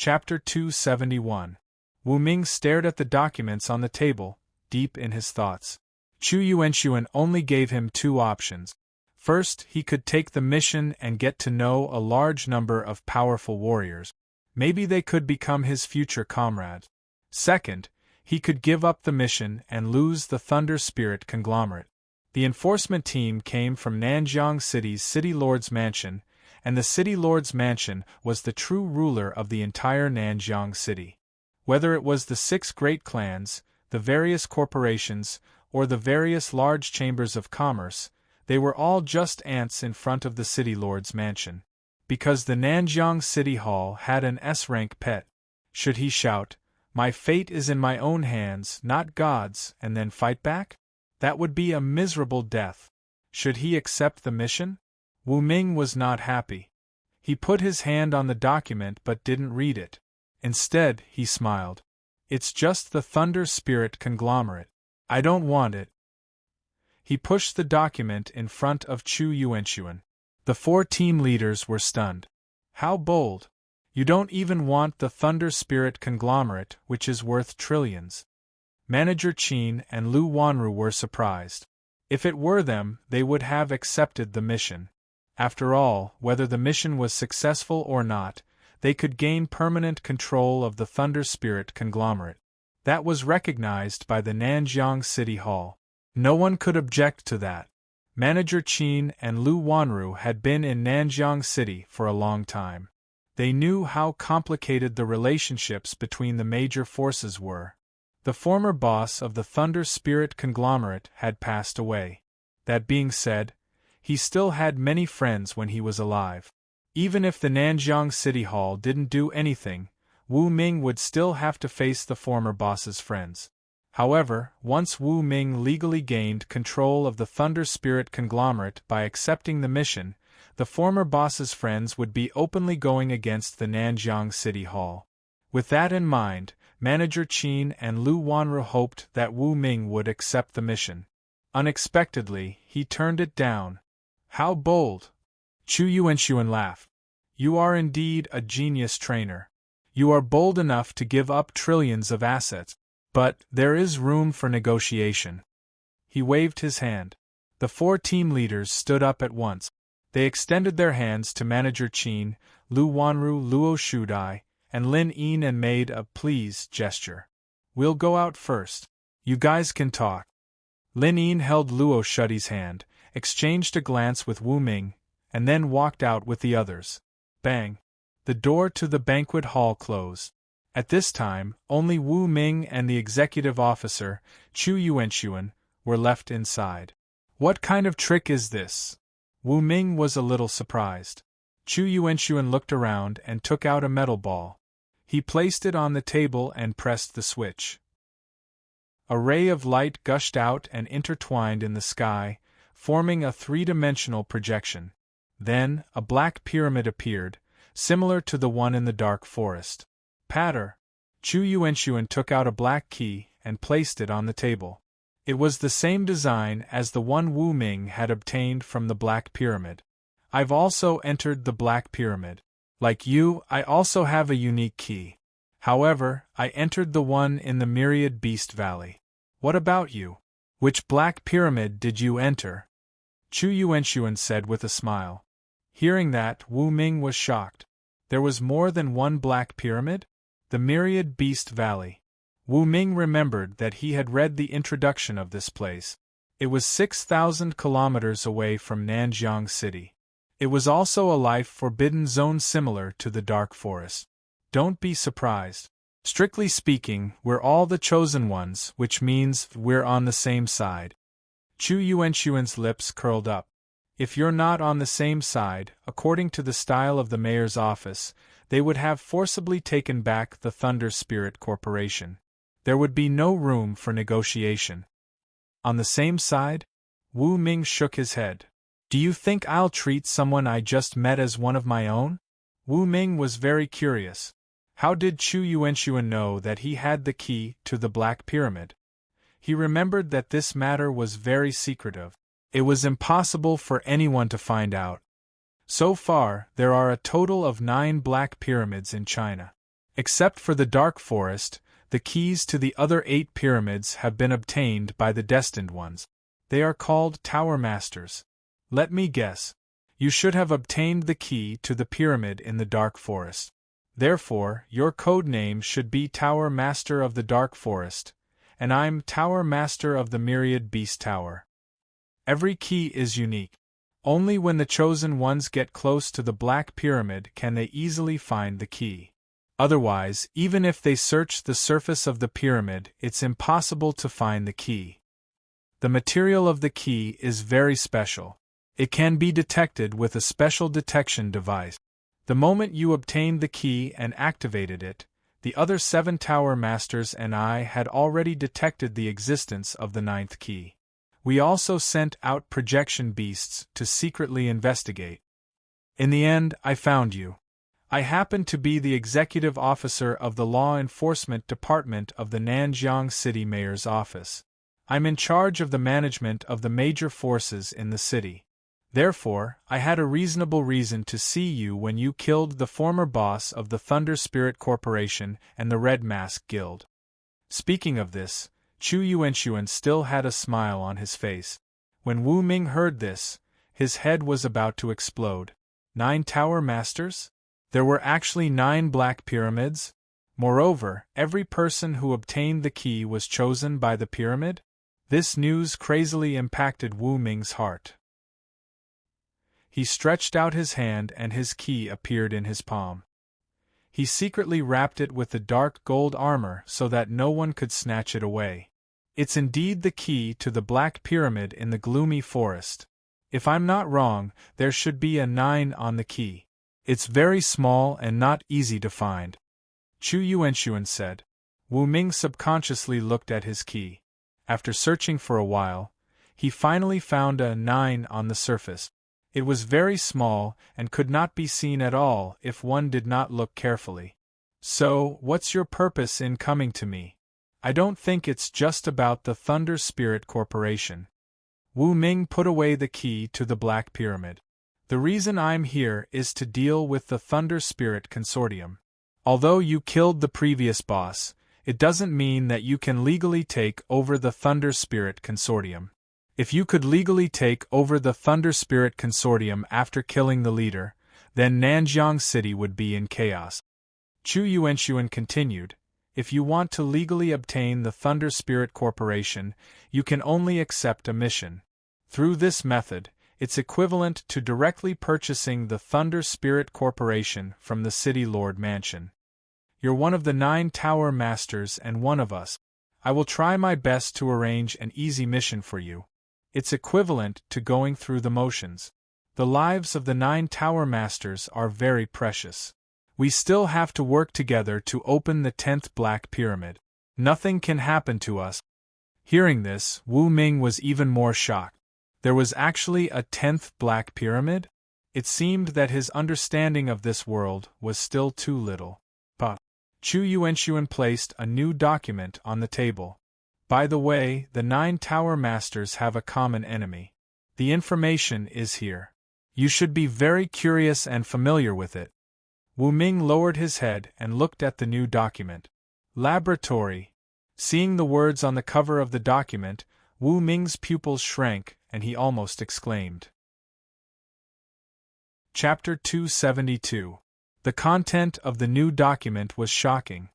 Chapter 271. Wu Ming stared at the documents on the table, deep in his thoughts. Chu Yuanxuan only gave him two options. First, he could take the mission and get to know a large number of powerful warriors. Maybe they could become his future comrades. Second, he could give up the mission and lose the Thunder Spirit conglomerate. The enforcement team came from Nanjiang City's City Lord's Mansion, and the City Lord's Mansion was the true ruler of the entire Nanjiang City. Whether it was the 6 great clans, the various corporations, or the various large chambers of commerce, they were all just ants in front of the City Lord's Mansion. Because the Nanjiang City Hall had an S-rank pet, should he shout, "My fate is in my own hands, not God's," and then fight back? That would be a miserable death. Should he accept the mission? Wu Ming was not happy. He put his hand on the document but didn't read it. Instead, he smiled. "It's just the Thunder Spirit conglomerate. I don't want it." He pushed the document in front of Chu Yuanxuan. The 4 team leaders were stunned. "How bold! You don't even want the Thunder Spirit conglomerate, which is worth trillions." Manager Qin and Lu Wanru were surprised. If it were them, they would have accepted the mission. After all, whether the mission was successful or not, they could gain permanent control of the Thunder Spirit conglomerate. That was recognized by the Nanjiang City Hall. No one could object to that. Manager Qin and Lu Wanru had been in Nanjiang City for a long time. They knew how complicated the relationships between the major forces were. The former boss of the Thunder Spirit conglomerate had passed away. That being said, he still had many friends when he was alive. Even if the Nanjiang City Hall didn't do anything, Wu Ming would still have to face the former boss's friends. However, once Wu Ming legally gained control of the Thunder Spirit conglomerate by accepting the mission, the former boss's friends would be openly going against the Nanjiang City Hall. With that in mind, Manager Qin and Lu Wanru hoped that Wu Ming would accept the mission. Unexpectedly, he turned it down. "How bold!" Chu Yuanxuan laughed. "You are indeed a genius trainer. You are bold enough to give up trillions of assets. But there is room for negotiation." He waved his hand. The 4 team leaders stood up at once. They extended their hands to Manager Qin, Lu Wanru, Luo Shudai, and Lin Yin and made a "please" gesture. "We'll go out first. You guys can talk." Lin Yin held Luo Shudai's hand, exchanged a glance with Wu Ming, and then walked out with the others. Bang! The door to the banquet hall closed. At this time, only Wu Ming and the executive officer, Chu Yuanxuan, were left inside. "What kind of trick is this?" Wu Ming was a little surprised. Chu Yuanxuan looked around and took out a metal ball. He placed it on the table and pressed the switch. A ray of light gushed out and intertwined in the sky, forming a 3-dimensional projection. Then, a black pyramid appeared, similar to the one in the dark forest. "Patter!" Chu Yuanxuan took out a black key and placed it on the table. It was the same design as the one Wu Ming had obtained from the Black Pyramid. "I've also entered the Black Pyramid. Like you, I also have a unique key. However, I entered the one in the Myriad Beast Valley. What about you? Which Black Pyramid did you enter?" Chu Yuanxuan said with a smile. Hearing that, Wu Ming was shocked. There was more than one Black Pyramid? The Myriad Beast Valley. Wu Ming remembered that he had read the introduction of this place. It was 6,000 kilometers away from Nanjiang City. It was also a life-forbidden zone similar to the Dark Forest. Don't be surprised. Strictly speaking, we're all the chosen ones, which means we're on the same side. Chu Yuanxuan's lips curled up. If you're not on the same side, according to the style of the mayor's office, they would have forcibly taken back the Thunder Spirit Corporation. There would be no room for negotiation. On the same side? Wu Ming shook his head. Do you think I'll treat someone I just met as one of my own? Wu Ming was very curious. How did Chu Yuanxuan know that he had the key to the Black Pyramid? He remembered that this matter was very secretive. It was impossible for anyone to find out. So far, there are a total of 9 Black Pyramids in China. Except for the Dark Forest, the keys to the other 8 pyramids have been obtained by the destined ones. They are called Tower Masters. Let me guess. You should have obtained the key to the pyramid in the Dark Forest. Therefore, your code name should be Tower Master of the Dark Forest, and I'm Tower Master of the Myriad Beast Tower. Every key is unique. Only when the chosen ones get close to the Black Pyramid can they easily find the key. Otherwise, even if they search the surface of the pyramid, it's impossible to find the key. The material of the key is very special. It can be detected with a special detection device. The moment you obtained the key and activated it, the other 7 Tower Masters and I had already detected the existence of the 9th key. We also sent out projection beasts to secretly investigate. In the end, I found you. I happen to be the executive officer of the Law Enforcement Department of the Nanjiang City Mayor's office. I'm in charge of the management of the major forces in the city. Therefore, I had a reasonable reason to see you when you killed the former boss of the Thunder Spirit Corporation and the Red Mask Guild. Speaking of this, Chu Yuanxuan still had a smile on his face. When Wu Ming heard this, his head was about to explode. 9 Tower Masters? There were actually 9 Black Pyramids? Moreover, every person who obtained the key was chosen by the pyramid? This news crazily impacted Wu Ming's heart. He stretched out his hand and his key appeared in his palm. He secretly wrapped it with the dark gold armor so that no one could snatch it away. It's indeed the key to the Black Pyramid in the gloomy forest. If I'm not wrong, there should be a 9 on the key. It's very small and not easy to find. Chu Yuanxuan said. Wu Ming subconsciously looked at his key. After searching for a while, he finally found a 9 on the surface. It was very small and could not be seen at all if one did not look carefully. So, what's your purpose in coming to me? I don't think it's just about the Thunder Spirit Corporation. Wu Ming put away the key to the Black Pyramid. The reason I'm here is to deal with the Thunder Spirit Consortium. Although you killed the previous boss, it doesn't mean that you can legally take over the Thunder Spirit Consortium. If you could legally take over the Thunder Spirit Consortium after killing the leader, then Nanjiang City would be in chaos. Chu Yuanxuan continued, if you want to legally obtain the Thunder Spirit Corporation, you can only accept a mission. Through this method, it's equivalent to directly purchasing the Thunder Spirit Corporation from the City Lord Mansion. You're one of the 9 Tower Masters and one of us. I will try my best to arrange an easy mission for you. It's equivalent to going through the motions. The lives of the 9 Tower Masters are very precious. We still have to work together to open the 10th Black Pyramid. Nothing can happen to us. Hearing this, Wu Ming was even more shocked. There was actually a 10th Black Pyramid? It seemed that his understanding of this world was still too little. Chu Yuanxuan placed a new document on the table. By the way, the 9 Tower Masters have a common enemy. The information is here. You should be very curious and familiar with it. Wu Ming lowered his head and looked at the new document. Laboratory. Seeing the words on the cover of the document, Wu Ming's pupils shrank and he almost exclaimed. Chapter 272. The content of the new document was shocking.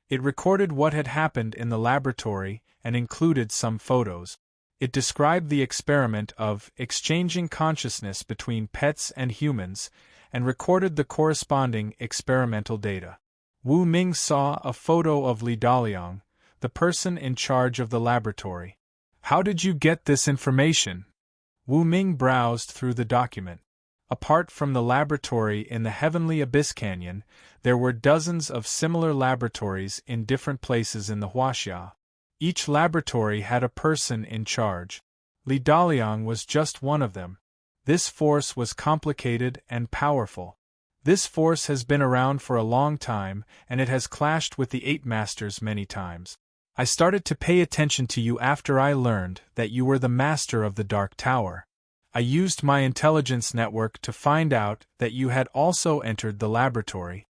It recorded what had happened in the laboratory and included some photos. It described the experiment of exchanging consciousness between pets and humans and recorded the corresponding experimental data. Wu Ming saw a photo of Li Daliang, the person in charge of the laboratory. How did you get this information? Wu Ming browsed through the document. Apart from the laboratory in the Heavenly Abyss Canyon, there were dozens of similar laboratories in different places in the Huaxia. Each laboratory had a person in charge. Li Daliang was just one of them. This force was complicated and powerful. This force has been around for a long time, and it has clashed with the 8 Masters many times. I started to pay attention to you after I learned that you were the master of the Dark Tower. I used my intelligence network to find out that you had also entered the laboratory.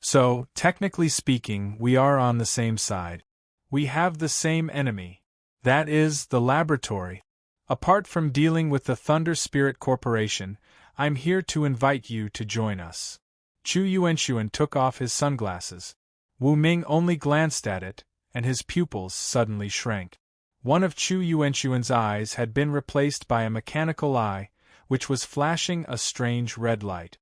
So, technically speaking, we are on the same side. We have the same enemy. That is, the laboratory. Apart from dealing with the Thunder Spirit Corporation, I'm here to invite you to join us. Chu Yuanxuan took off his sunglasses. Wu Ming only glanced at it, and his pupils suddenly shrank. One of Chu Yuanxuan's eyes had been replaced by a mechanical eye, which was flashing a strange red light.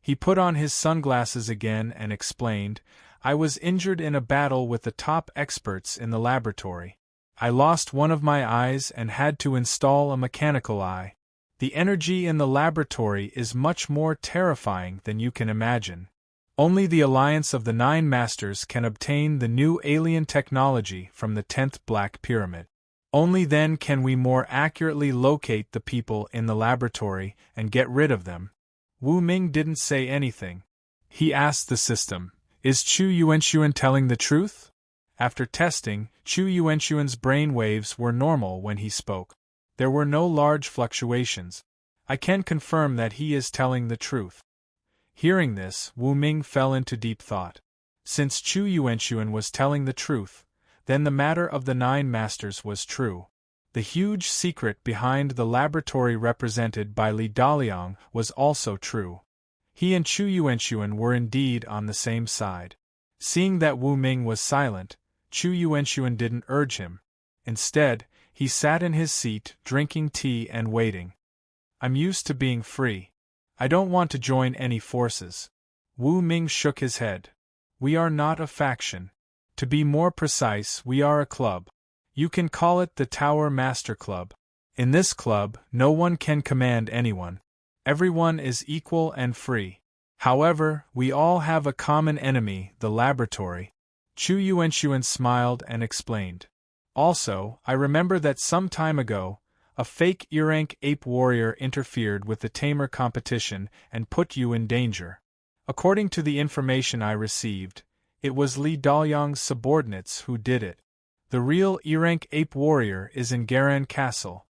He put on his sunglasses again and explained, I was injured in a battle with the top experts in the laboratory. I lost one of my eyes and had to install a mechanical eye. The energy in the laboratory is much more terrifying than you can imagine. Only the Alliance of the Nine Masters can obtain the new alien technology from the 10th Black Pyramid. Only then can we more accurately locate the people in the laboratory and get rid of them. Wu Ming didn't say anything. He asked the system, Is Chu Yuanxuan telling the truth? After testing, Chu Yuanxuan's brain waves were normal when he spoke. There were no large fluctuations. I can confirm that he is telling the truth. Hearing this, Wu Ming fell into deep thought. Since Chu Yuanxuan was telling the truth, then the matter of the Nine Masters was true. The huge secret behind the laboratory represented by Li Daliang was also true. He and Chu Yuanxuan were indeed on the same side. Seeing that Wu Ming was silent, Chu Yuanxuan didn't urge him. Instead, he sat in his seat, drinking tea and waiting. I'm used to being free. I don't want to join any forces. Wu Ming shook his head. We are not a faction. To be more precise, we are a club. You can call it the Tower Master Club. In this club, no one can command anyone. Everyone is equal and free. However, we all have a common enemy, the laboratory. Chu Yuanxuan smiled and explained. Also, I remember that some time ago, a fake E-rank ape warrior interfered with the tamer competition and put you in danger. According to the information I received, it was Li Daliang's subordinates who did it. The real E-rank ape warrior is in Garan Castle.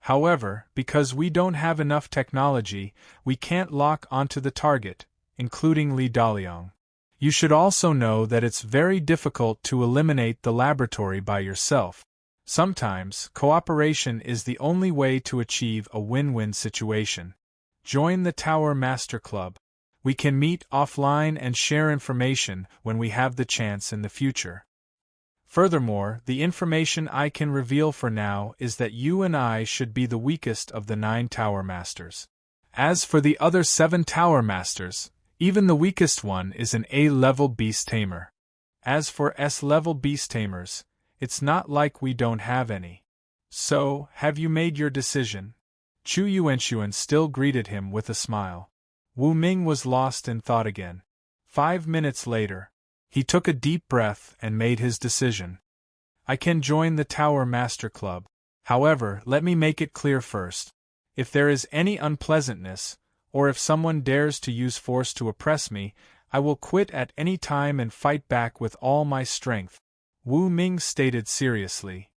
However, because we don't have enough technology, we can't lock onto the target, including Li Daliang. You should also know that it's very difficult to eliminate the laboratory by yourself. Sometimes, cooperation is the only way to achieve a win-win situation. Join the Tower Master Club. We can meet offline and share information when we have the chance in the future. Furthermore, the information I can reveal for now is that you and I should be the weakest of the 9 Tower Masters. As for the other 7 Tower Masters, even the weakest one is an A-level beast tamer. As for S-level beast tamers, it's not like we don't have any. So, have you made your decision? Chu Yuanxuan still greeted him with a smile. Wu Ming was lost in thought again. 5 minutes later, he took a deep breath and made his decision. I can join the Tower Master Club. However, let me make it clear first. If there is any unpleasantness, or if someone dares to use force to oppress me, I will quit at any time and fight back with all my strength. Wu Ming stated seriously.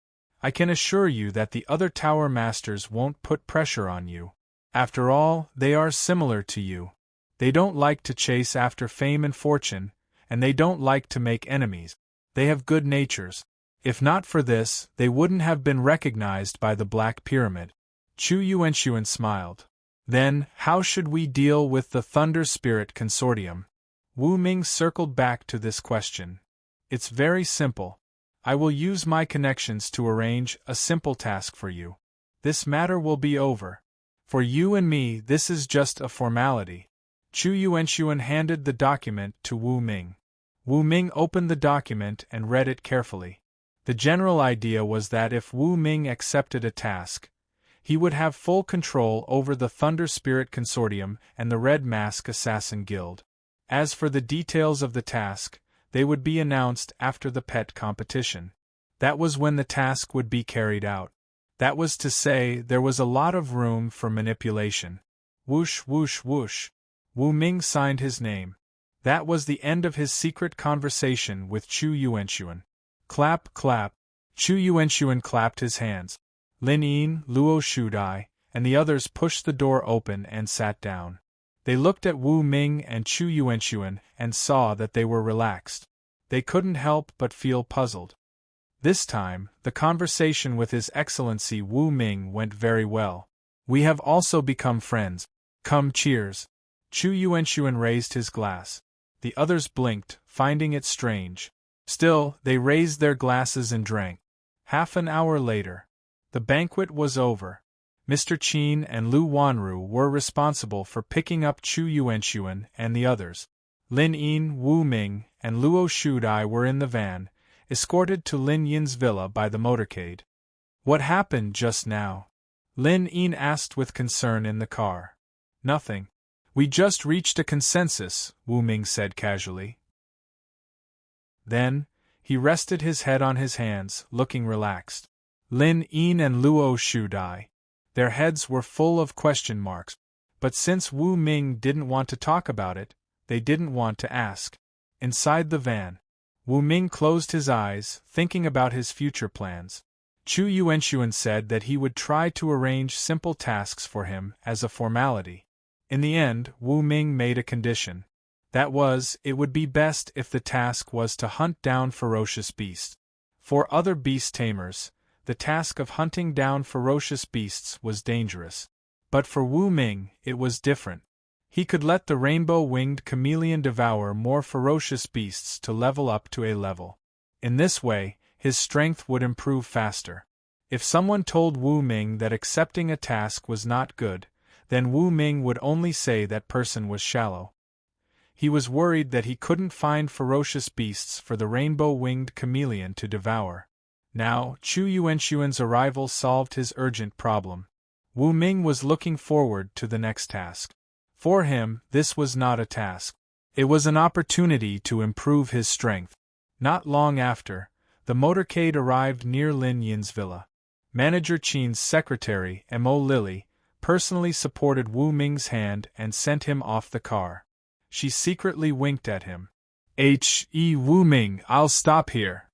I can assure you that the other Tower Masters won't put pressure on you. After all, they are similar to you. They don't like to chase after fame and fortune, and they don't like to make enemies. They have good natures. If not for this, they wouldn't have been recognized by the Black Pyramid. Chu Yuanxuan smiled. Then, how should we deal with the Thunder Spirit Consortium? Wu Ming circled back to this question. It's very simple. I will use my connections to arrange a simple task for you. This matter will be over. For you and me, this is just a formality. Chu Yuanxuan handed the document to Wu Ming. Wu Ming opened the document and read it carefully. The general idea was that if Wu Ming accepted a task, he would have full control over the Thunder Spirit Consortium and the Red Mask Assassin Guild. As for the details of the task, they would be announced after the pet competition. That was when the task would be carried out. That was to say, there was a lot of room for manipulation. Whoosh, whoosh, whoosh. Wu Ming signed his name. That was the end of his secret conversation with Chu Yuanxuan. Clap, clap. Chu Yuanxuan clapped his hands. Lin Yin, Luo Shudai, and the others pushed the door open and sat down. They looked at Wu Ming and Chu Yuanxuan and saw that they were relaxed. They couldn't help but feel puzzled. This time, the conversation with His Excellency Wu Ming went very well. We have also become friends. Come, cheers. Chu Yuanxuan raised his glass. The others blinked, finding it strange. Still, they raised their glasses and drank. Half an hour later, the banquet was over. Mr. Qin and Lu Wanru were responsible for picking up Chu Yuanxuan and the others. Lin Yin, Wu Ming, and Luo Shudai were in the van, escorted to Lin Yin's villa by the motorcade. What happened just now? Lin Yin asked with concern in the car. Nothing. We just reached a consensus, Wu Ming said casually. Then, he rested his head on his hands, looking relaxed. Lin Yin and Luo Shudai. Their heads were full of question marks, but since Wu Ming didn't want to talk about it, they didn't want to ask. Inside the van, Wu Ming closed his eyes, thinking about his future plans. Chu Yuanxuan said that he would try to arrange simple tasks for him as a formality. In the end, Wu Ming made a condition. That was, it would be best if the task was to hunt down ferocious beasts. For other beast tamers, the task of hunting down ferocious beasts was dangerous. But for Wu Ming, it was different. He could let the rainbow-winged chameleon devour more ferocious beasts to level up to a level. In this way, his strength would improve faster. If someone told Wu Ming that accepting a task was not good, then Wu Ming would only say that person was shallow. He was worried that he couldn't find ferocious beasts for the rainbow-winged chameleon to devour. Now, Chu Yuanxuan's arrival solved his urgent problem. Wu Ming was looking forward to the next task. For him, this was not a task. It was an opportunity to improve his strength. Not long after, the motorcade arrived near Lin Yin's villa. Manager Qin's secretary, Mo Lily, personally supported Wu Ming's hand and sent him off the car. She secretly winked at him. Wu Ming, I'll stop here.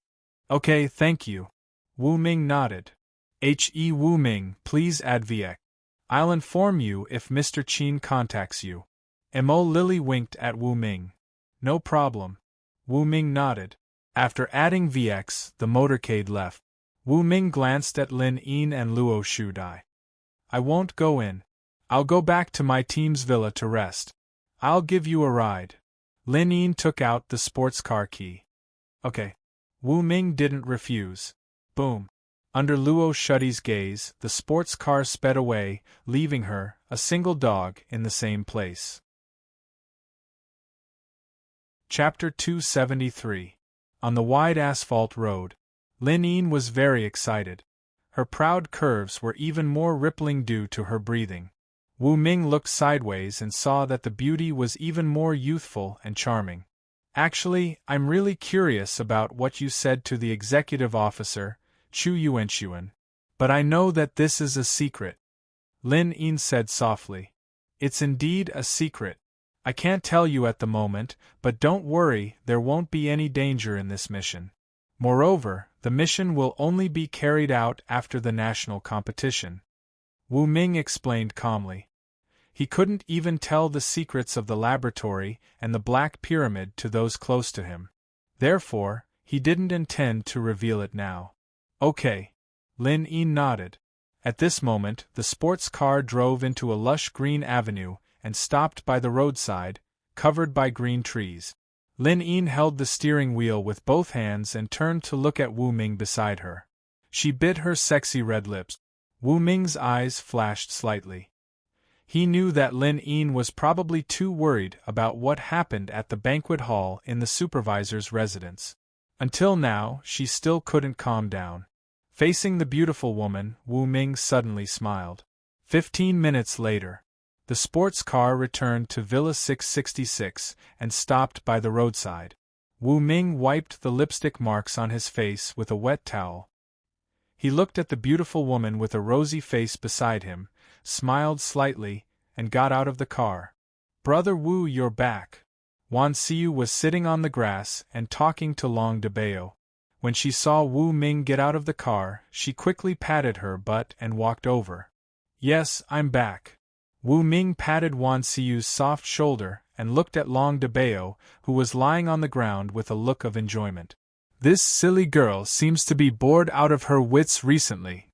Okay, thank you. Wu Ming nodded. Wu Ming, please add VX. I'll inform you if Mr. Qin contacts you. Mo Lily winked at Wu Ming. No problem. Wu Ming nodded. After adding VX, the motorcade left. Wu Ming glanced at Lin Yin and Luo Shudai. I won't go in. I'll go back to my team's villa to rest. I'll give you a ride. Lin Yin took out the sports car key. Okay. Wu Ming didn't refuse. Boom. Under Luo Shudai's gaze, the sports car sped away, leaving her, a single dog, in the same place. Chapter 273. On the wide asphalt road, Lin Yin was very excited. Her proud curves were even more rippling due to her breathing. Wu Ming looked sideways and saw that the beauty was even more youthful and charming. Actually, I'm really curious about what you said to the executive officer, Chu Yuanxuan. But I know that this is a secret. Lin Yin said softly. It's indeed a secret. I can't tell you at the moment, but don't worry, there won't be any danger in this mission. Moreover, the mission will only be carried out after the national competition. Wu Ming explained calmly. He couldn't even tell the secrets of the laboratory and the Black Pyramid to those close to him. Therefore, he didn't intend to reveal it now. Okay. Lin Yin nodded. At this moment, the sports car drove into a lush green avenue and stopped by the roadside, covered by green trees. Lin Yin held the steering wheel with both hands and turned to look at Wu Ming beside her. She bit her sexy red lips. Wu Ming's eyes flashed slightly. He knew that Lin Yin was probably too worried about what happened at the banquet hall in the supervisor's residence. Until now, she still couldn't calm down. Facing the beautiful woman, Wu Ming suddenly smiled. 15 minutes later, the sports car returned to Villa 666 and stopped by the roadside. Wu Ming wiped the lipstick marks on his face with a wet towel. He looked at the beautiful woman with a rosy face beside him, smiled slightly, and got out of the car. Brother Wu, you're back. Wan Xiu was sitting on the grass and talking to Long Debao. When she saw Wu Ming get out of the car, she quickly patted her butt and walked over. Yes, I'm back. Wu Ming patted Wan Xiu's soft shoulder and looked at Long Debeo, who was lying on the ground with a look of enjoyment. This silly girl seems to be bored out of her wits recently.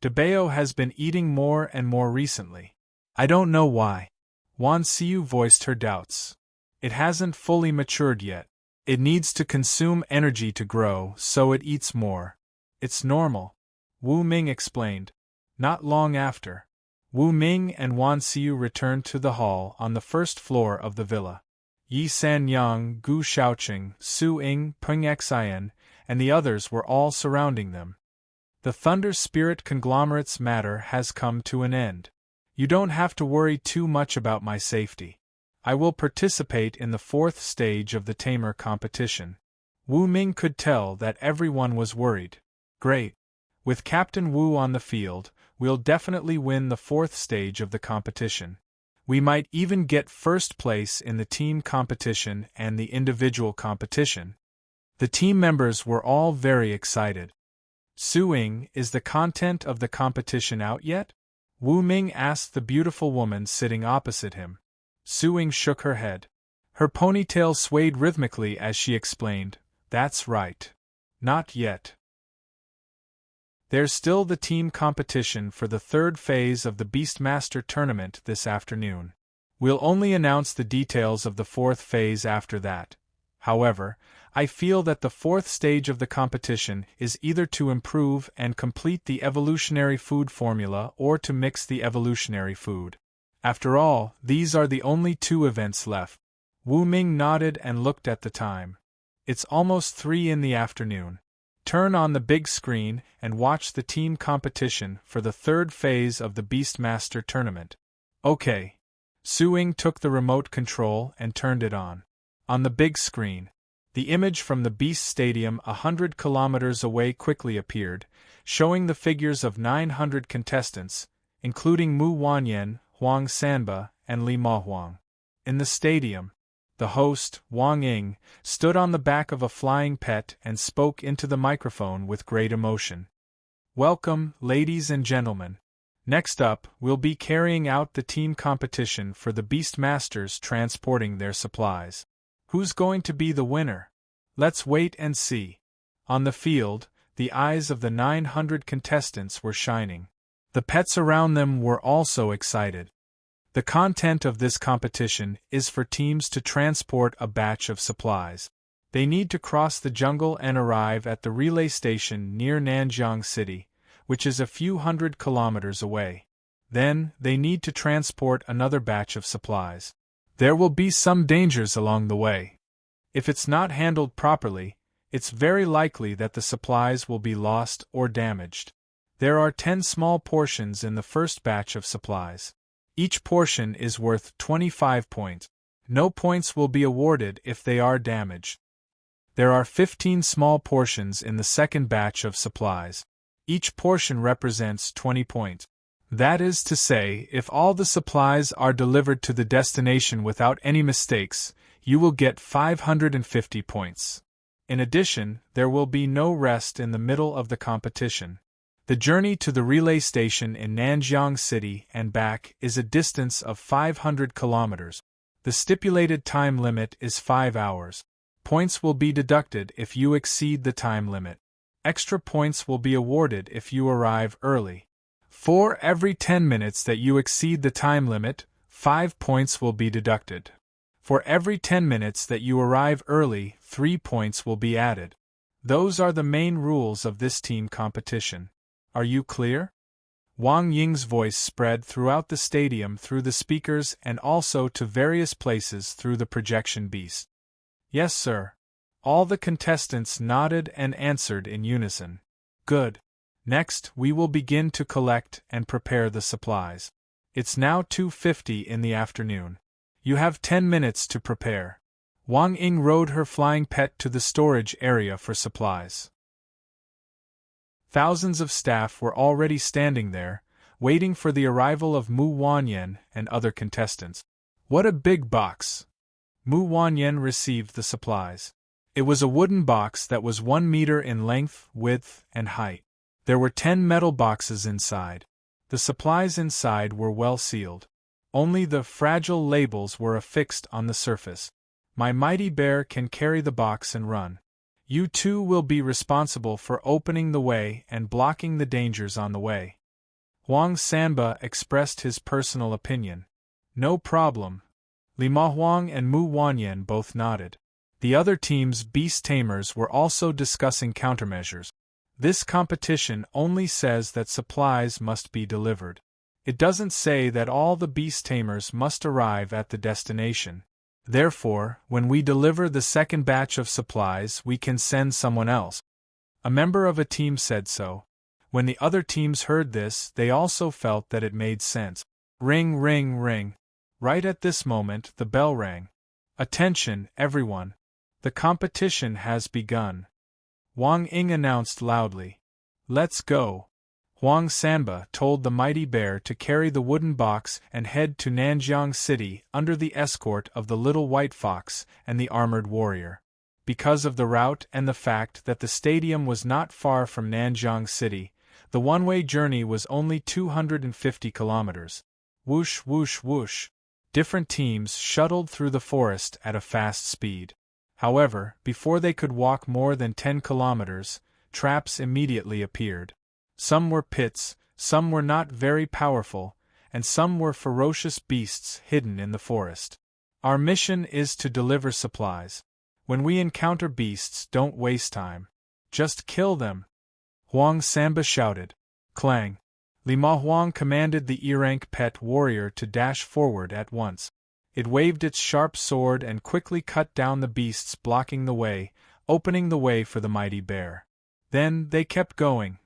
Debeo has been eating more and more recently. I don't know why. Wan Xiu voiced her doubts. It hasn't fully matured yet. It needs to consume energy to grow, so it eats more. It's normal, Wu Ming explained. Not long after, Wu Ming and Wan Xiu returned to the hall on the first floor of the villa. Yi Sanyang, Gu Shaoqing, Su Ying, Peng Xian, and the others were all surrounding them. The Thunder Spirit conglomerate's matter has come to an end. You don't have to worry too much about my safety. I will participate in the 4th stage of the Tamer competition. Wu Ming could tell that everyone was worried. Great. With Captain Wu on the field, we'll definitely win the 4th stage of the competition. We might even get first place in the team competition and the individual competition. The team members were all very excited. Su Ying, is the content of the competition out yet? Wu Ming asked the beautiful woman sitting opposite him. Su Ying shook her head. Her ponytail swayed rhythmically as she explained, "That's right. Not yet. There's still the team competition for the 3rd phase of the Beastmaster tournament this afternoon. We'll only announce the details of the 4th phase after that. However, I feel that the 4th stage of the competition is either to improve and complete the evolutionary food formula or to mix the evolutionary food. After all, these are the only 2 events left." Wu Ming nodded and looked at the time. It's almost 3 in the afternoon. Turn on the big screen and watch the team competition for the 3rd phase of the Beastmaster tournament. Okay. Su Ying took the remote control and turned it on. On the big screen, the image from the Beast Stadium 100 kilometers away quickly appeared, showing the figures of 900 contestants, including Mu Wanyan, Huang Sanba, and Li Mahuang. In the stadium, the host, Wang Ying, stood on the back of a flying pet and spoke into the microphone with great emotion. "Welcome, ladies and gentlemen. Next up, we'll be carrying out the team competition for the Beastmasters transporting their supplies. Who's going to be the winner? Let's wait and see." On the field, the eyes of the 900 contestants were shining. The pets around them were also excited. The content of this competition is for teams to transport a batch of supplies. They need to cross the jungle and arrive at the relay station near Nanjiang City, which is a few hundred kilometers away. Then, they need to transport another batch of supplies. There will be some dangers along the way. If it's not handled properly, it's very likely that the supplies will be lost or damaged. There are 10 small portions in the first batch of supplies. Each portion is worth 25 points. No points will be awarded if they are damaged. There are 15 small portions in the second batch of supplies. Each portion represents 20 points. That is to say, if all the supplies are delivered to the destination without any mistakes, you will get 550 points. In addition, there will be no rest in the middle of the competition. The journey to the relay station in Nanjiang City and back is a distance of 500 kilometers. The stipulated time limit is 5 hours. Points will be deducted if you exceed the time limit. Extra points will be awarded if you arrive early. For every 10 minutes that you exceed the time limit, 5 points will be deducted. For every 10 minutes that you arrive early, 3 points will be added. Those are the main rules of this team competition. Are you clear? Wang Ying's voice spread throughout the stadium through the speakers and also to various places through the projection beast. Yes, sir. All the contestants nodded and answered in unison. Good. Next, we will begin to collect and prepare the supplies. It's now 2:50 in the afternoon. You have 10 minutes to prepare. Wang Ying rode her flying pet to the storage area for supplies. Thousands of staff were already standing there, waiting for the arrival of Mu Wanyan and other contestants. What a big box! Mu Wanyan received the supplies. It was a wooden box that was 1 meter in length, width, and height. There were 10 metal boxes inside. The supplies inside were well sealed. Only the fragile labels were affixed on the surface. My mighty bear can carry the box and run. You two will be responsible for opening the way and blocking the dangers on the way. Huang Sanba expressed his personal opinion. No problem. Li Mahuang and Mu Wanyan both nodded. The other team's beast tamers were also discussing countermeasures. This competition only says that supplies must be delivered. It doesn't say that all the beast tamers must arrive at the destination. Therefore, when we deliver the second batch of supplies, we can send someone else. A member of a team said so. When the other teams heard this, they also felt that it made sense. Ring, ring, ring. Right at this moment, the bell rang. Attention, everyone. The competition has begun. Wang Ying announced loudly. Let's go. Huang Sanba told the mighty bear to carry the wooden box and head to Nanjiang City under the escort of the little white fox and the armored warrior. Because of the route and the fact that the stadium was not far from Nanjiang City, the one-way journey was only 250 kilometers. Whoosh, whoosh, whoosh. Different teams shuttled through the forest at a fast speed. However, before they could walk more than 10 kilometers, traps immediately appeared. Some were pits, some were not very powerful, and some were ferocious beasts hidden in the forest. Our mission is to deliver supplies. When we encounter beasts, don't waste time. Just kill them. Huang Sanba shouted. Clang. Li Mahuang commanded the E-rank pet warrior to dash forward at once. It waved its sharp sword and quickly cut down the beasts blocking the way, opening the way for the mighty bear. Then they kept going.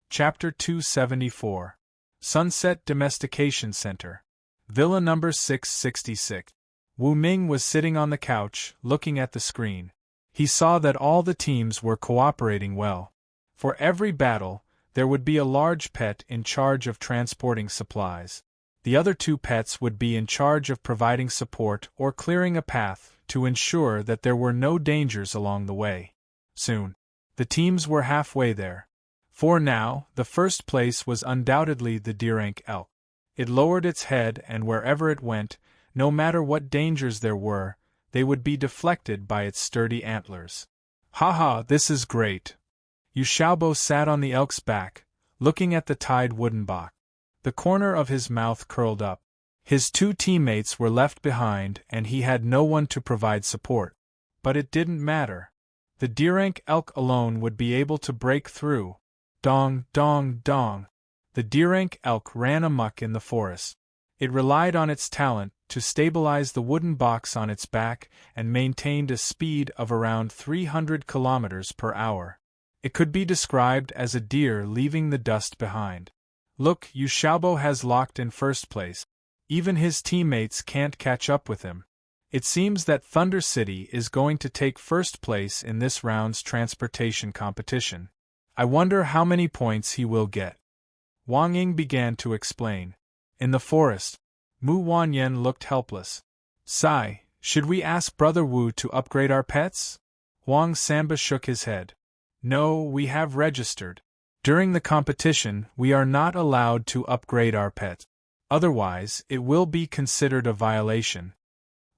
Chapter 274. Sunset Domestication Center. Villa number 666. Wu Ming was sitting on the couch, looking at the screen. He saw that all the teams were cooperating well. For every battle, there would be a large pet in charge of transporting supplies. The other two pets would be in charge of providing support or clearing a path to ensure that there were no dangers along the way. Soon, the teams were halfway there. For now, the first place was undoubtedly the D-rank elk. It lowered its head and wherever it went, no matter what dangers there were, they would be deflected by its sturdy antlers. Haha, this is great. Yu Xiaobo sat on the elk's back, looking at the tied wooden box. The corner of his mouth curled up. His two teammates were left behind and he had no one to provide support. But it didn't matter. The D-rank elk alone would be able to break through. Dong, dong, dong. The D-rank elk ran amok in the forest. It relied on its talent to stabilize the wooden box on its back and maintained a speed of around 300 kilometers per hour. It could be described as a deer leaving the dust behind. Look, Yu Xiaobo has locked in first place. Even his teammates can't catch up with him. It seems that Thunder City is going to take first place in this round's transportation competition. I wonder how many points he will get. Wang Ying began to explain. In the forest, Mu Wanyan looked helpless. Sigh, should we ask Brother Wu to upgrade our pets? Huang Sanba shook his head. No, we have registered. During the competition, we are not allowed to upgrade our pets. Otherwise, it will be considered a violation.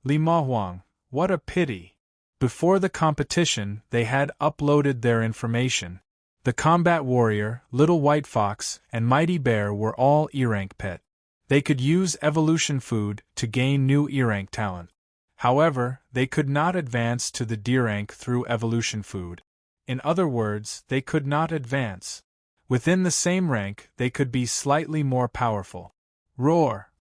Li Mahuang, what a pity. Before the competition, they had uploaded their information. The combat warrior, little white fox, and mighty bear were all E-rank pet. They could use evolution food to gain new E-rank talent. However, they could not advance to the D-rank through evolution food. In other words, they could not advance. Within the same rank, they could be slightly more powerful. Roar!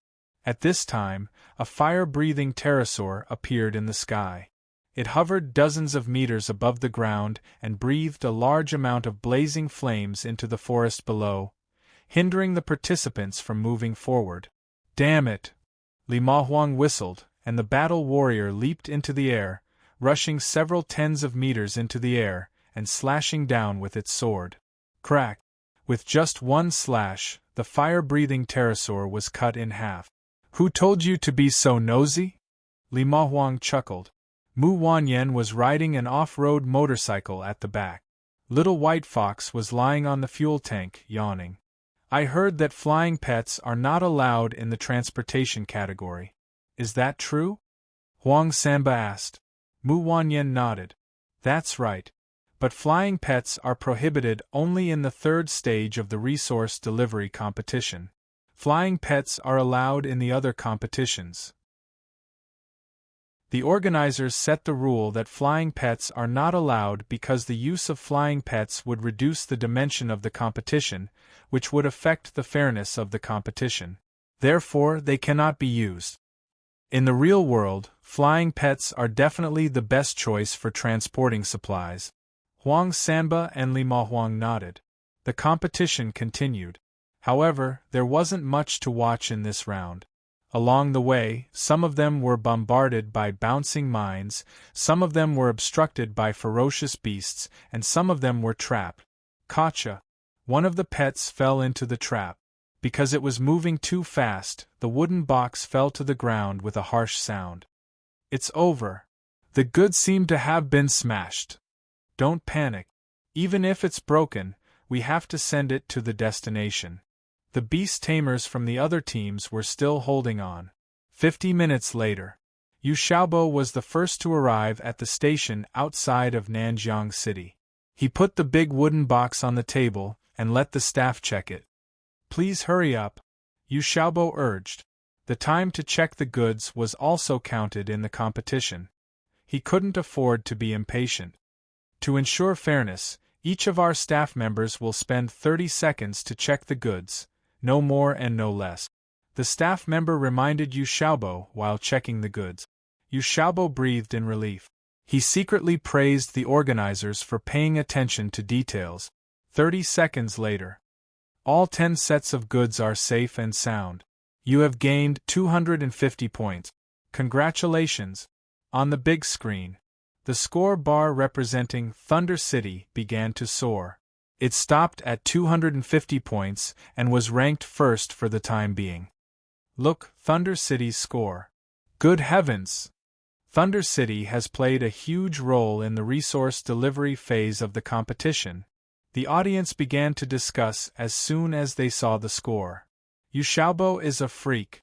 At this time, a fire-breathing pterosaur appeared in the sky. It hovered dozens of meters above the ground and breathed a large amount of blazing flames into the forest below, hindering the participants from moving forward. Damn it! Li Mahuang whistled, and the battle warrior leaped into the air, rushing several tens of meters into the air, and slashing down with its sword. Crack! With just one slash, the fire-breathing pterosaur was cut in half. Who told you to be so nosy? Li Mahuang chuckled. Mu Wanyan was riding an off-road motorcycle at the back. Little White Fox was lying on the fuel tank, yawning. I heard that flying pets are not allowed in the transportation category. Is that true? Huang Sanba asked. Mu Wanyan nodded. That's right. But flying pets are prohibited only in the third stage of the resource delivery competition. Flying pets are allowed in the other competitions. The organizers set the rule that flying pets are not allowed because the use of flying pets would reduce the dimension of the competition, which would affect the fairness of the competition. Therefore, they cannot be used. In the real world, flying pets are definitely the best choice for transporting supplies. Huang Sanba and Li Mahuang nodded. The competition continued. However, there wasn't much to watch in this round. Along the way, some of them were bombarded by bouncing mines, some of them were obstructed by ferocious beasts, and some of them were trapped. Gotcha! One of the pets fell into the trap. Because it was moving too fast, the wooden box fell to the ground with a harsh sound. It's over. The goods seem to have been smashed. Don't panic. Even if it's broken, we have to send it to the destination. The beast tamers from the other teams were still holding on. 50 minutes later, Yu Xiaobo was the first to arrive at the station outside of Nanjiang City. He put the big wooden box on the table and let the staff check it. Please hurry up, Yu Xiaobo urged. The time to check the goods was also counted in the competition. He couldn't afford to be impatient. To ensure fairness, each of our staff members will spend 30 seconds to check the goods, no more and no less. The staff member reminded Yu Xiaobo while checking the goods. Yu Xiaobo breathed in relief. He secretly praised the organizers for paying attention to details. 30 seconds later. All 10 sets of goods are safe and sound. You have gained 250 points. Congratulations! On the big screen, the score bar representing Thunder City began to soar. It stopped at 250 points and was ranked first for the time being. Look, Thunder City's score. Good heavens! Thunder City has played a huge role in the resource delivery phase of the competition. The audience began to discuss as soon as they saw the score. Yu Xiaobo is a freak.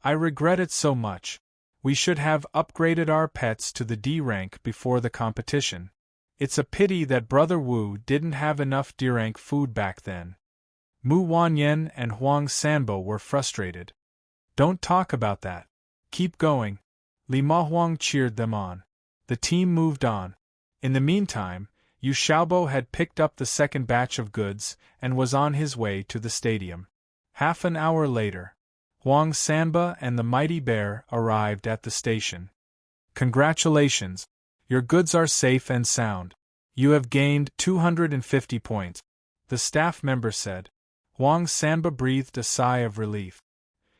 I regret it so much. We should have upgraded our pets to the D rank before the competition. It's a pity that Brother Wu didn't have enough D rank food back then. Mu Wanyan and Huang Sanbo were frustrated. Don't talk about that. Keep going. Li Mahuang cheered them on. The team moved on. In the meantime, Yu Xiaobo had picked up the second batch of goods and was on his way to the stadium. Half an hour later, Huang Sanba and the Mighty Bear arrived at the station. Congratulations! Your goods are safe and sound. You have gained 250 points, the staff member said. Huang Sanba breathed a sigh of relief.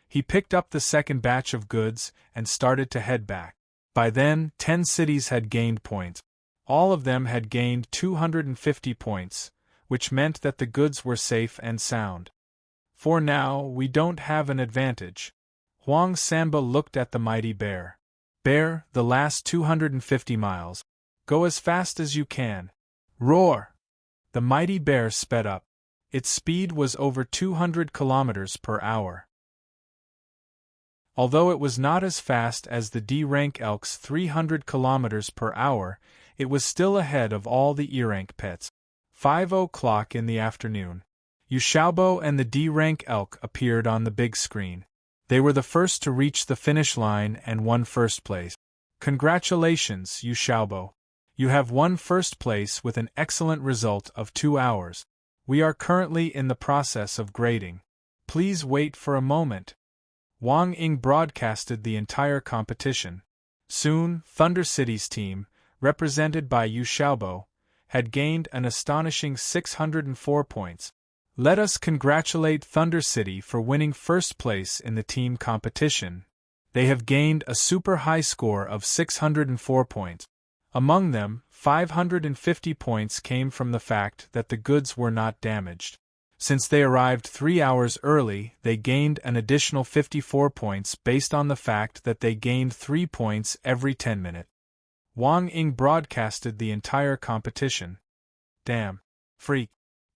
He picked up the second batch of goods and started to head back. By then, 10 cities had gained points. All of them had gained 250 points, which meant that the goods were safe and sound. For now, we don't have an advantage. Huang Sanba looked at the Mighty Bear. Bear, the last 250 miles. Go as fast as you can. Roar! The Mighty Bear sped up. Its speed was over 200 kilometers per hour. Although it was not as fast as the D-rank elk's 300 kilometers per hour, it was still ahead of all the E-rank pets. 5:00 in the afternoon. Yu Xiaobo and the D-rank elk appeared on the big screen. They were the first to reach the finish line and won first place. Congratulations, Yu Xiaobo. You have won first place with an excellent result of 2 hours. We are currently in the process of grading. Please wait for a moment. Wang Ying broadcasted the entire competition. Soon, Thunder City's team, represented by Yu Xiaobo, had gained an astonishing 604 points. Let us congratulate Thunder City for winning first place in the team competition. They have gained a super high score of 604 points. Among them, 550 points came from the fact that the goods were not damaged. Since they arrived 3 hours early, they gained an additional 54 points based on the fact that they gained 3 points every 10 minutes. Wang Ying broadcasted the entire competition. Damn. Freak.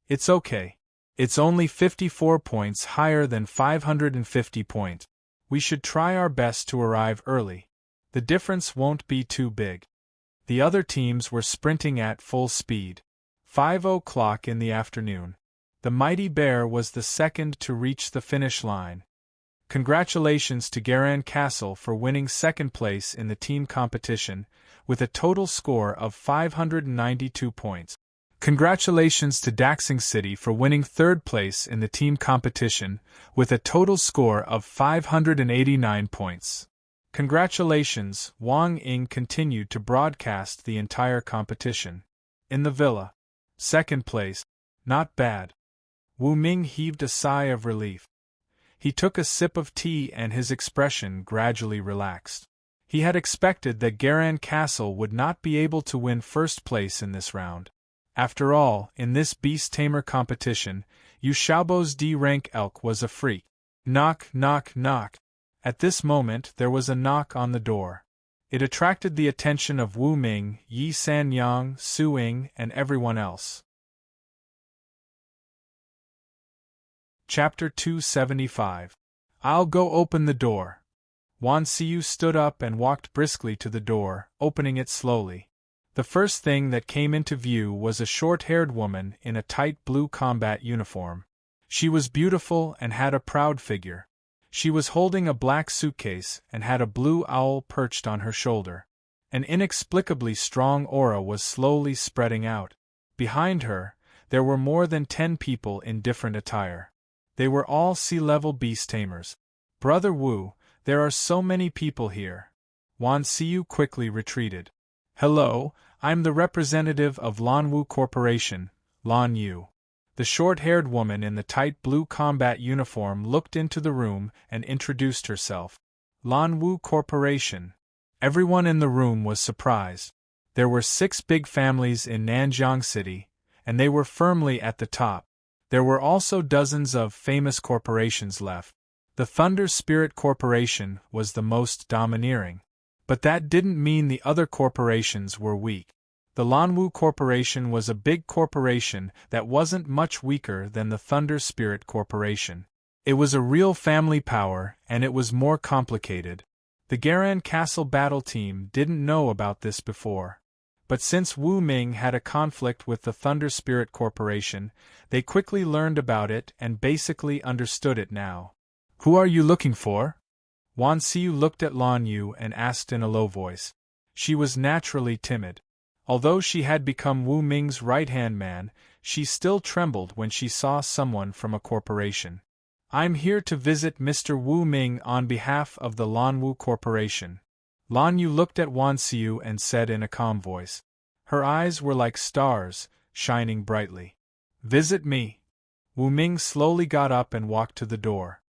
It's okay. It's only 54 points higher than 550 points. We should try our best to arrive early. The difference won't be too big. The other teams were sprinting at full speed. 5 o'clock in the afternoon. The Mighty Bear was the second to reach the finish line. Congratulations to Garan Castle for winning second place in the team competition, with a total score of 592 points. Congratulations to Daxing City for winning third place in the team competition, with a total score of 589 points. Congratulations, Wang Ying continued to broadcast the entire competition. In the villa. Second place. Not bad. Wu Ming heaved a sigh of relief. He took a sip of tea and his expression gradually relaxed. He had expected that Garan Castle would not be able to win first place in this round. After all, in this beast tamer competition, Yu Xiaobo's D-rank elk was a freak. Knock, knock, knock. At this moment there was a knock on the door. It attracted the attention of Wu Ming, Yi Sanyang, Su Ying, and everyone else. Chapter 275. I'll go open the door. Wan Xiu stood up and walked briskly to the door, opening it slowly. The first thing that came into view was a short-haired woman in a tight blue combat uniform. She was beautiful and had a proud figure. She was holding a black suitcase and had a blue owl perched on her shoulder. An inexplicably strong aura was slowly spreading out. Behind her, there were more than 10 people in different attire. They were all sea-level beast tamers. Brother Wu, there are so many people here. Wan Xiu quickly retreated. Hello, I'm the representative of Lanwu Corporation, Lan Yu. The short-haired woman in the tight blue combat uniform looked into the room and introduced herself. Lanwu Corporation. Everyone in the room was surprised. There were 6 big families in Nanjiang City, and they were firmly at the top. There were also dozens of famous corporations left. The Thunder Spirit Corporation was the most domineering. But that didn't mean the other corporations were weak. The Lanwu Corporation was a big corporation that wasn't much weaker than the Thunder Spirit Corporation. It was a real family power, and it was more complicated. The Garan Castle battle team didn't know about this before. But since Wu Ming had a conflict with the Thunder Spirit Corporation, they quickly learned about it and basically understood it now. Who are you looking for? Wan Xiu looked at Lan Yu and asked in a low voice. She was naturally timid. Although she had become Wu Ming's right-hand man, she still trembled when she saw someone from a corporation. I'm here to visit Mr. Wu Ming on behalf of the Lanwu Corporation. Lan Yu looked at Wan Xiu and said in a calm voice. Her eyes were like stars, shining brightly. Visit me. Wu Ming slowly got up and walked to the door.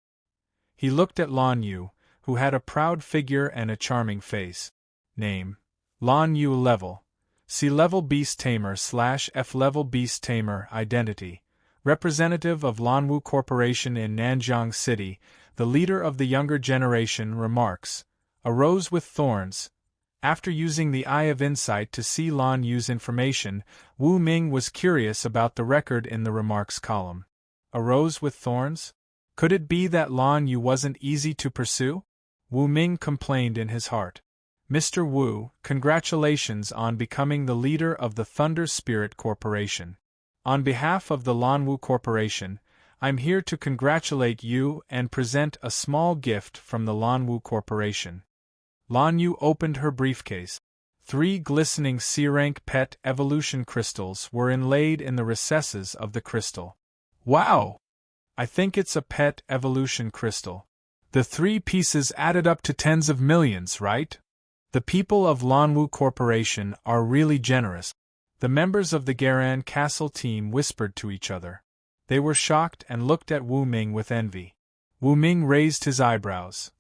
He looked at Lan Yu, who had a proud figure and a charming face. Name. Lan Yu Level. C-Level Beast Tamer / F-Level Beast Tamer. Identity. Representative of Lanwu Corporation in Nanjiang City, the leader of the younger generation. Remarks. A rose with thorns. After using the Eye of Insight to see Lan Yu's information, Wu Ming was curious about the record in the remarks column. A rose with thorns? Could it be that Lan Yu wasn't easy to pursue? Wu Ming complained in his heart. Mr. Wu, congratulations on becoming the leader of the Thunder Spirit Corporation. On behalf of the Lanwu Corporation, I'm here to congratulate you and present a small gift from the Lanwu Corporation. Lan Yu opened her briefcase. 3 glistening C-rank pet evolution crystals were inlaid in the recesses of the crystal. Wow! I think it's a pet evolution crystal. The 3 pieces added up to tens of millions, right? The people of Lanwu Corporation are really generous. The members of the Garan Castle team whispered to each other. They were shocked and looked at Wu Ming with envy. Wu Ming raised his eyebrows.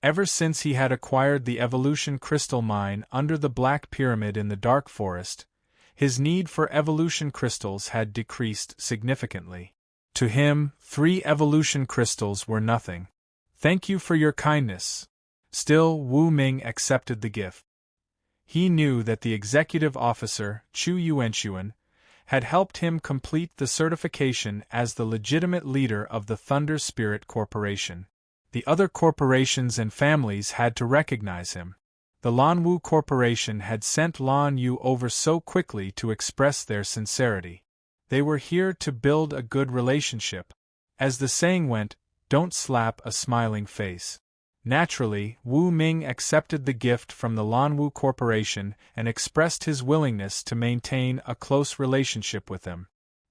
Ever since he had acquired the evolution crystal mine under the Black Pyramid in the Dark Forest, his need for evolution crystals had decreased significantly. To him, 3 evolution crystals were nothing. Thank you for your kindness. Still, Wu Ming accepted the gift. He knew that the executive officer, Chu Yuanxuan, had helped him complete the certification as the legitimate leader of the Thunder Spirit Corporation. The other corporations and families had to recognize him. The Lanwu Corporation had sent Lan Yu over so quickly to express their sincerity. They were here to build a good relationship. As the saying went, don't slap a smiling face. Naturally, Wu Ming accepted the gift from the Lanwu Corporation and expressed his willingness to maintain a close relationship with them.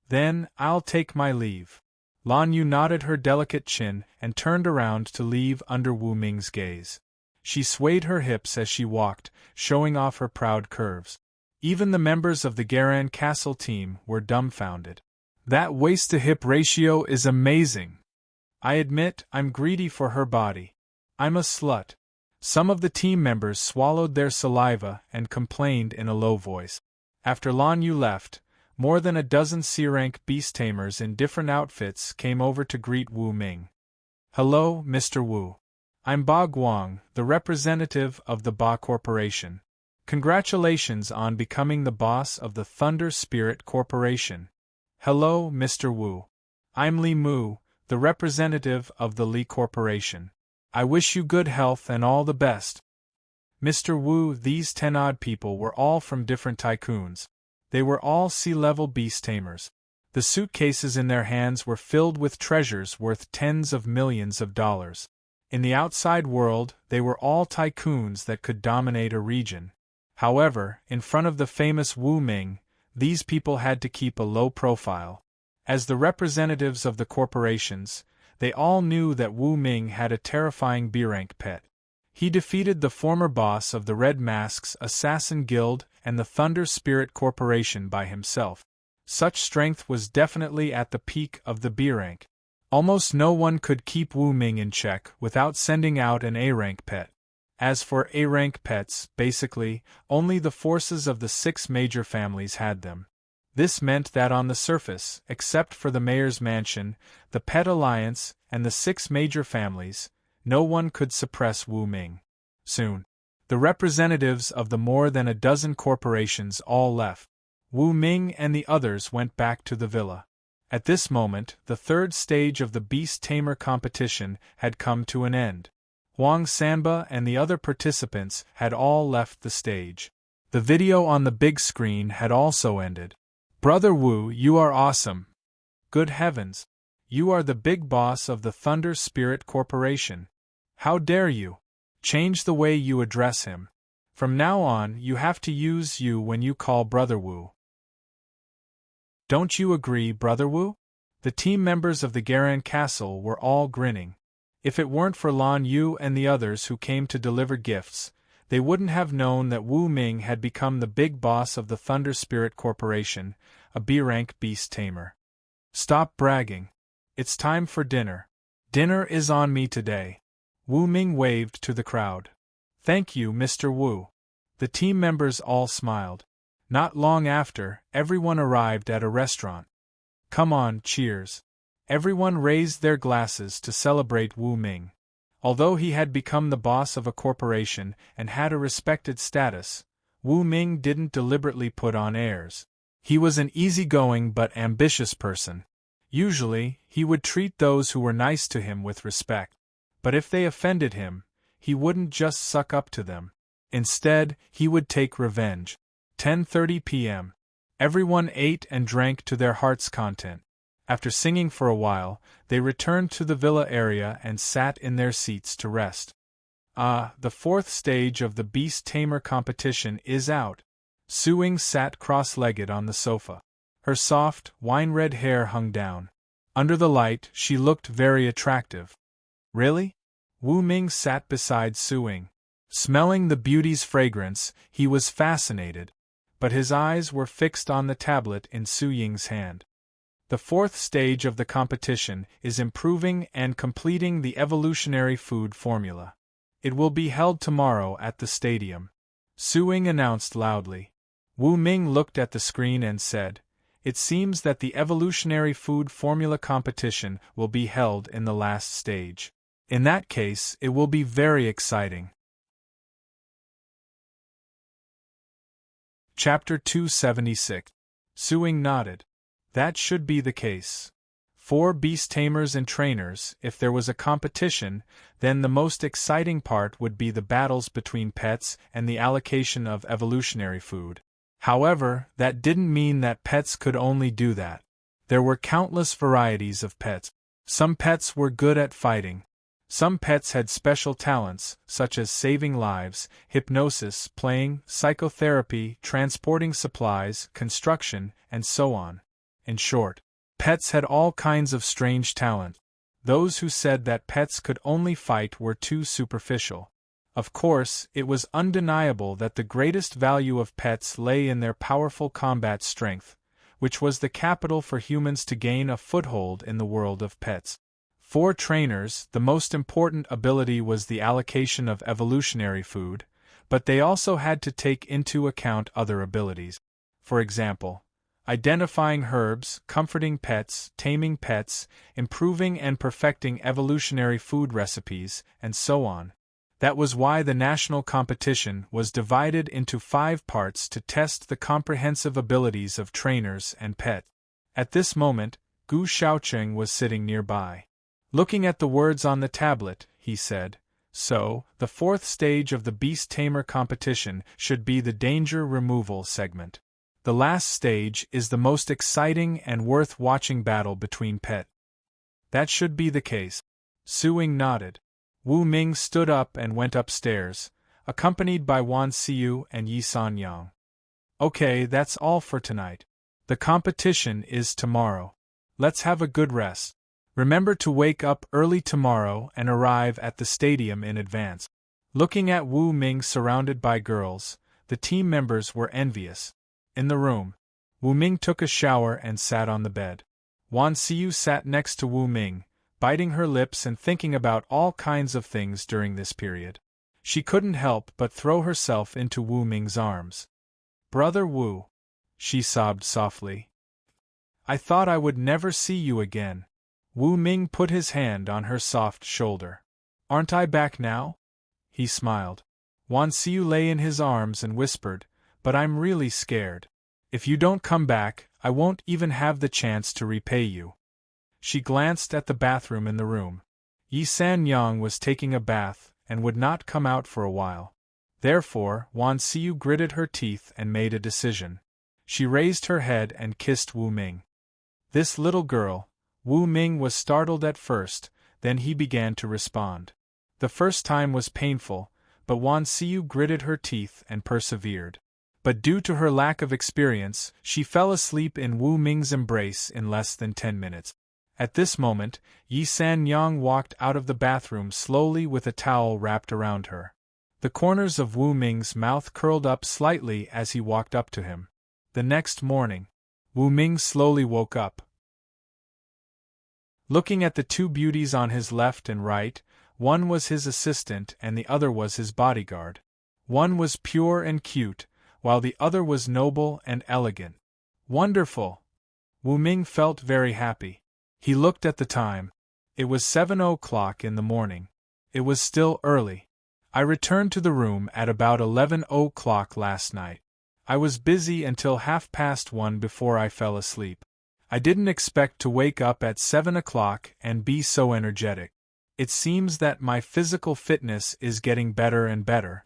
Then, I'll take my leave. Lan Yu nodded her delicate chin and turned around to leave under Wu Ming's gaze. She swayed her hips as she walked, showing off her proud curves. Even the members of the Garan Castle team were dumbfounded. That waist-to-hip ratio is amazing. I admit I'm greedy for her body. I'm a slut. Some of the team members swallowed their saliva and complained in a low voice. After Lan Yu left, more than a dozen C-rank beast tamers in different outfits came over to greet Wu Ming. Hello, Mr. Wu. I'm Ba Guang, the representative of the Ba Corporation. Congratulations on becoming the boss of the Thunder Spirit Corporation. Hello, Mr. Wu. I'm Li Mu, the representative of the Li Corporation. I wish you good health and all the best. Mr. Wu, these 10-odd people were all from different tycoons. They were all sea-level beast tamers. The suitcases in their hands were filled with treasures worth tens of millions of dollars. In the outside world, they were all tycoons that could dominate a region. However, in front of the famous Wu Ming, these people had to keep a low profile. As the representatives of the corporations, they all knew that Wu Ming had a terrifying B-rank pet. He defeated the former boss of the Red Mask's Assassin Guild and the Thunder Spirit Corporation by himself. Such strength was definitely at the peak of the B-rank. Almost no one could keep Wu Ming in check without sending out an A-rank pet. As for A-rank pets, basically, only the forces of the 6 major families had them. This meant that on the surface, except for the mayor's mansion, the Pet Alliance, and the 6 major families, no one could suppress Wu Ming. Soon, the representatives of the more than a dozen corporations all left. Wu Ming and the others went back to the villa. At this moment, the 3rd stage of the Beast Tamer competition had come to an end. Huang Sanba and the other participants had all left the stage. The video on the big screen had also ended. Brother Wu, you are awesome. Good heavens. You are the big boss of the Thunder Spirit Corporation. How dare you? Change the way you address him. From now on, you have to use you when you call Brother Wu. Don't you agree, Brother Wu? The team members of the Garan Castle were all grinning. If it weren't for Lan Yu and the others who came to deliver gifts, they wouldn't have known that Wu Ming had become the big boss of the Thunder Spirit Corporation, a B-rank beast tamer. Stop bragging. It's time for dinner. Dinner is on me today. Wu Ming waved to the crowd. Thank you, Mr. Wu. The team members all smiled. Not long after, everyone arrived at a restaurant. Come on, cheers. Everyone raised their glasses to celebrate Wu Ming. Although he had become the boss of a corporation and had a respected status, Wu Ming didn't deliberately put on airs. He was an easygoing but ambitious person. Usually, he would treat those who were nice to him with respect. But if they offended him, he wouldn't just suck up to them. Instead, he would take revenge. 10:30 p.m. Everyone ate and drank to their heart's content. After singing for a while, they returned to the villa area and sat in their seats to rest. The 4th stage of the Beast Tamer competition is out. Su Ying sat cross-legged on the sofa. Her soft, wine-red hair hung down. Under the light, she looked very attractive. Really? Wu Ming sat beside Su Ying. Smelling the beauty's fragrance, he was fascinated. But his eyes were fixed on the tablet in Su Ying's hand. The 4th stage of the competition is improving and completing the evolutionary food formula. It will be held tomorrow at the stadium. Su Ying announced loudly. Wu Ming looked at the screen and said, It seems that the evolutionary food formula competition will be held in the last stage. In that case, it will be very exciting. Chapter 276. Su Ying nodded. That should be the case. 4 beast tamers and trainers. If there was a competition, then the most exciting part would be the battles between pets and the allocation of evolutionary food. However, that didn't mean that pets could only do that. There were countless varieties of pets. Some pets were good at fighting. Some pets had special talents, such as saving lives, hypnosis, playing, psychotherapy, transporting supplies, construction, and so on. In short, pets had all kinds of strange talent. Those who said that pets could only fight were too superficial. Of course, it was undeniable that the greatest value of pets lay in their powerful combat strength, which was the capital for humans to gain a foothold in the world of pets. For trainers, the most important ability was the allocation of evolutionary food, but they also had to take into account other abilities. For example, identifying herbs, comforting pets, taming pets, improving and perfecting evolutionary food recipes, and so on. That was why the national competition was divided into 5 parts to test the comprehensive abilities of trainers and pets. At this moment, Gu Shaocheng was sitting nearby. Looking at the words on the tablet, he said, "So, the 4th stage of the Beast Tamer competition should be the danger removal segment. The last stage is the most exciting and worth watching battle between pets." "That should be the case." Su Ying nodded. Wu Ming stood up and went upstairs, accompanied by Wan Xiu and Yi San Yang. "Okay, that's all for tonight. The competition is tomorrow. Let's have a good rest. Remember to wake up early tomorrow and arrive at the stadium in advance." Looking at Wu Ming surrounded by girls, the team members were envious. In the room, Wu Ming took a shower and sat on the bed. Wan Xiu sat next to Wu Ming, biting her lips and thinking about all kinds of things during this period. She couldn't help but throw herself into Wu Ming's arms. "Brother Wu," she sobbed softly. "I thought I would never see you again." Wu Ming put his hand on her soft shoulder. "Aren't I back now?" He smiled. Wan Xiu lay in his arms and whispered, "But I'm really scared. If you don't come back, I won't even have the chance to repay you." She glanced at the bathroom in the room. Yi San Yang was taking a bath and would not come out for a while. Therefore, Wan Xiu gritted her teeth and made a decision. She raised her head and kissed Wu Ming. This little girl. Wu Ming was startled at first, then he began to respond. The first time was painful, but Wan Xiu gritted her teeth and persevered. But due to her lack of experience, she fell asleep in Wu Ming's embrace in less than 10 minutes. At this moment, Yi San Yang walked out of the bathroom slowly with a towel wrapped around her. The corners of Wu Ming's mouth curled up slightly as he walked up to him. The next morning, Wu Ming slowly woke up. Looking at the 2 beauties on his left and right, one was his assistant and the other was his bodyguard. One was pure and cute, while the other was noble and elegant. Wonderful! Wu Ming felt very happy. He looked at the time. It was 7 o'clock in the morning. It was still early. I returned to the room at about 11 o'clock last night. I was busy until 1:30 before I fell asleep. I didn't expect to wake up at 7 o'clock and be so energetic. It seems that my physical fitness is getting better and better.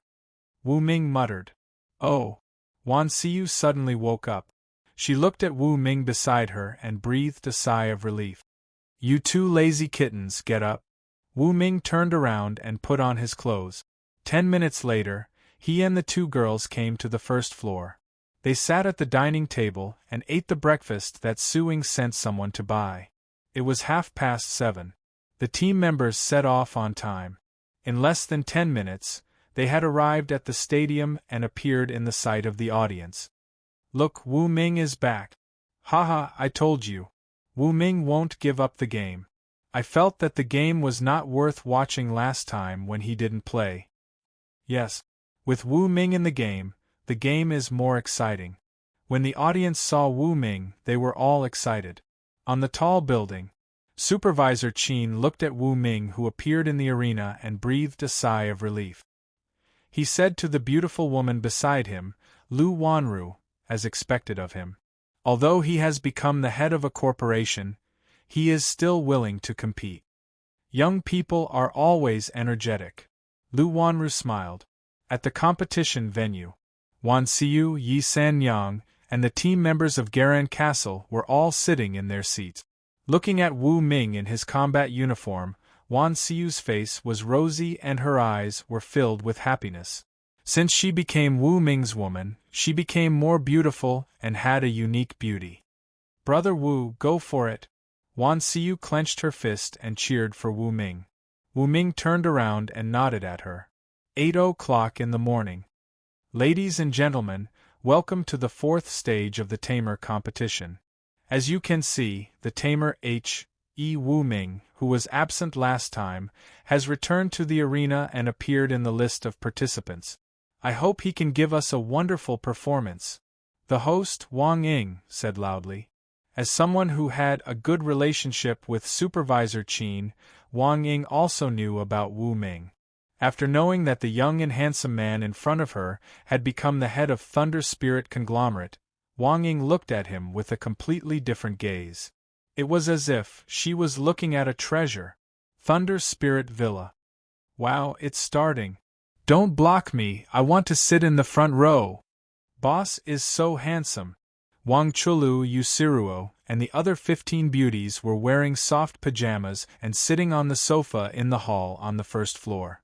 Wu Ming muttered. "Oh." Wan Xiu suddenly woke up. She looked at Wu Ming beside her and breathed a sigh of relief. "You 2 lazy kittens, get up." Wu Ming turned around and put on his clothes. 10 minutes later, he and the 2 girls came to the first floor. They sat at the dining table and ate the breakfast that Su Ying sent someone to buy. It was 7:30. The team members set off on time. In less than 10 minutes, they had arrived at the stadium and appeared in the sight of the audience. "Look, Wu Ming is back. Haha, I told you. Wu Ming won't give up the game. I felt that the game was not worth watching last time when he didn't play. Yes, with Wu Ming in the game is more exciting." When the audience saw Wu Ming, they were all excited. On the tall building, Supervisor Qin looked at Wu Ming, who appeared in the arena, and breathed a sigh of relief. He said to the beautiful woman beside him, "Lu Wanru," as expected of him, Although he has become the head of a corporation, he is still willing to compete. Young people are always energetic. Lu Wanru smiled. At the competition venue, Wan Xiu, Yi San Yang, and the team members of Garan Castle were all sitting in their seats. Looking at Wu Ming in his combat uniform, Wan Xiu's face was rosy and her eyes were filled with happiness. Since she became Wu Ming's woman, she became more beautiful and had a unique beauty. Brother Wu, go for it! Wan Xiu clenched her fist and cheered for Wu Ming. Wu Ming turned around and nodded at her. 8:00 in the morning. Ladies and gentlemen, welcome to the fourth stage of the Tamer competition. As you can see, the Tamer H.E. Wu Ming, who was absent last time, has returned to the arena and appeared in the list of participants. I hope he can give us a wonderful performance. The host, Wang Ying, said loudly. As someone who had a good relationship with Supervisor Qin, Wang Ying also knew about Wu Ming. After knowing that the young and handsome man in front of her had become the head of Thunder Spirit Conglomerate, Wang Ying looked at him with a completely different gaze. It was as if she was looking at a treasure. Thunder Spirit Villa. Wow, it's starting. Don't block me, I want to sit in the front row. Boss is so handsome. Wang Chulu, Yusiruo, and the other 15 beauties were wearing soft pajamas and sitting on the sofa in the hall on the first floor.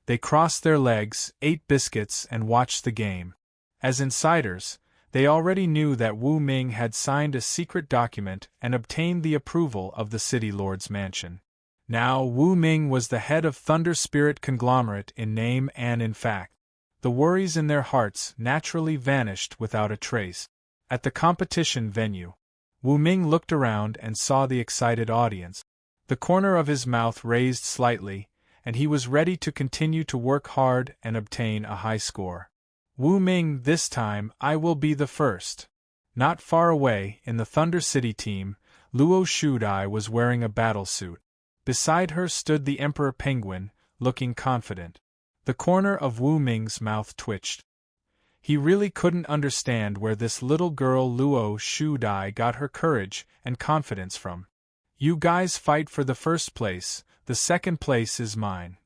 They crossed their legs, ate biscuits, and watched the game. As insiders, they already knew that Wu Ming had signed a secret document and obtained the approval of the City Lord's mansion. Now Wu Ming was the head of Thunder Spirit Conglomerate in name and in fact. The worries in their hearts naturally vanished without a trace. At the competition venue, Wu Ming looked around and saw the excited audience. The corner of his mouth raised slightly, and he was ready to continue to work hard and obtain a high score. Wu Ming, this time I will be the first. Not far away, in the Thunder City team, Luo Shudai was wearing a battle suit. Beside her stood the Emperor Penguin, looking confident. The corner of Wu Ming's mouth twitched. He really couldn't understand where this little girl Luo Shudai got her courage and confidence from. You guys fight for the first place, the second place is mine.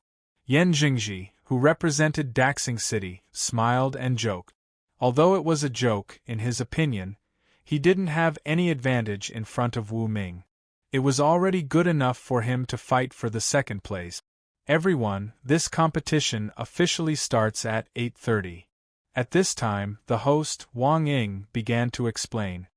Yan Jingji, who represented Daxing City, smiled and joked. Although it was a joke, in his opinion, he didn't have any advantage in front of Wu Ming. It was already good enough for him to fight for the second place. Everyone, this competition officially starts at 8:30. At this time, the host, Wang Ying, began to explain.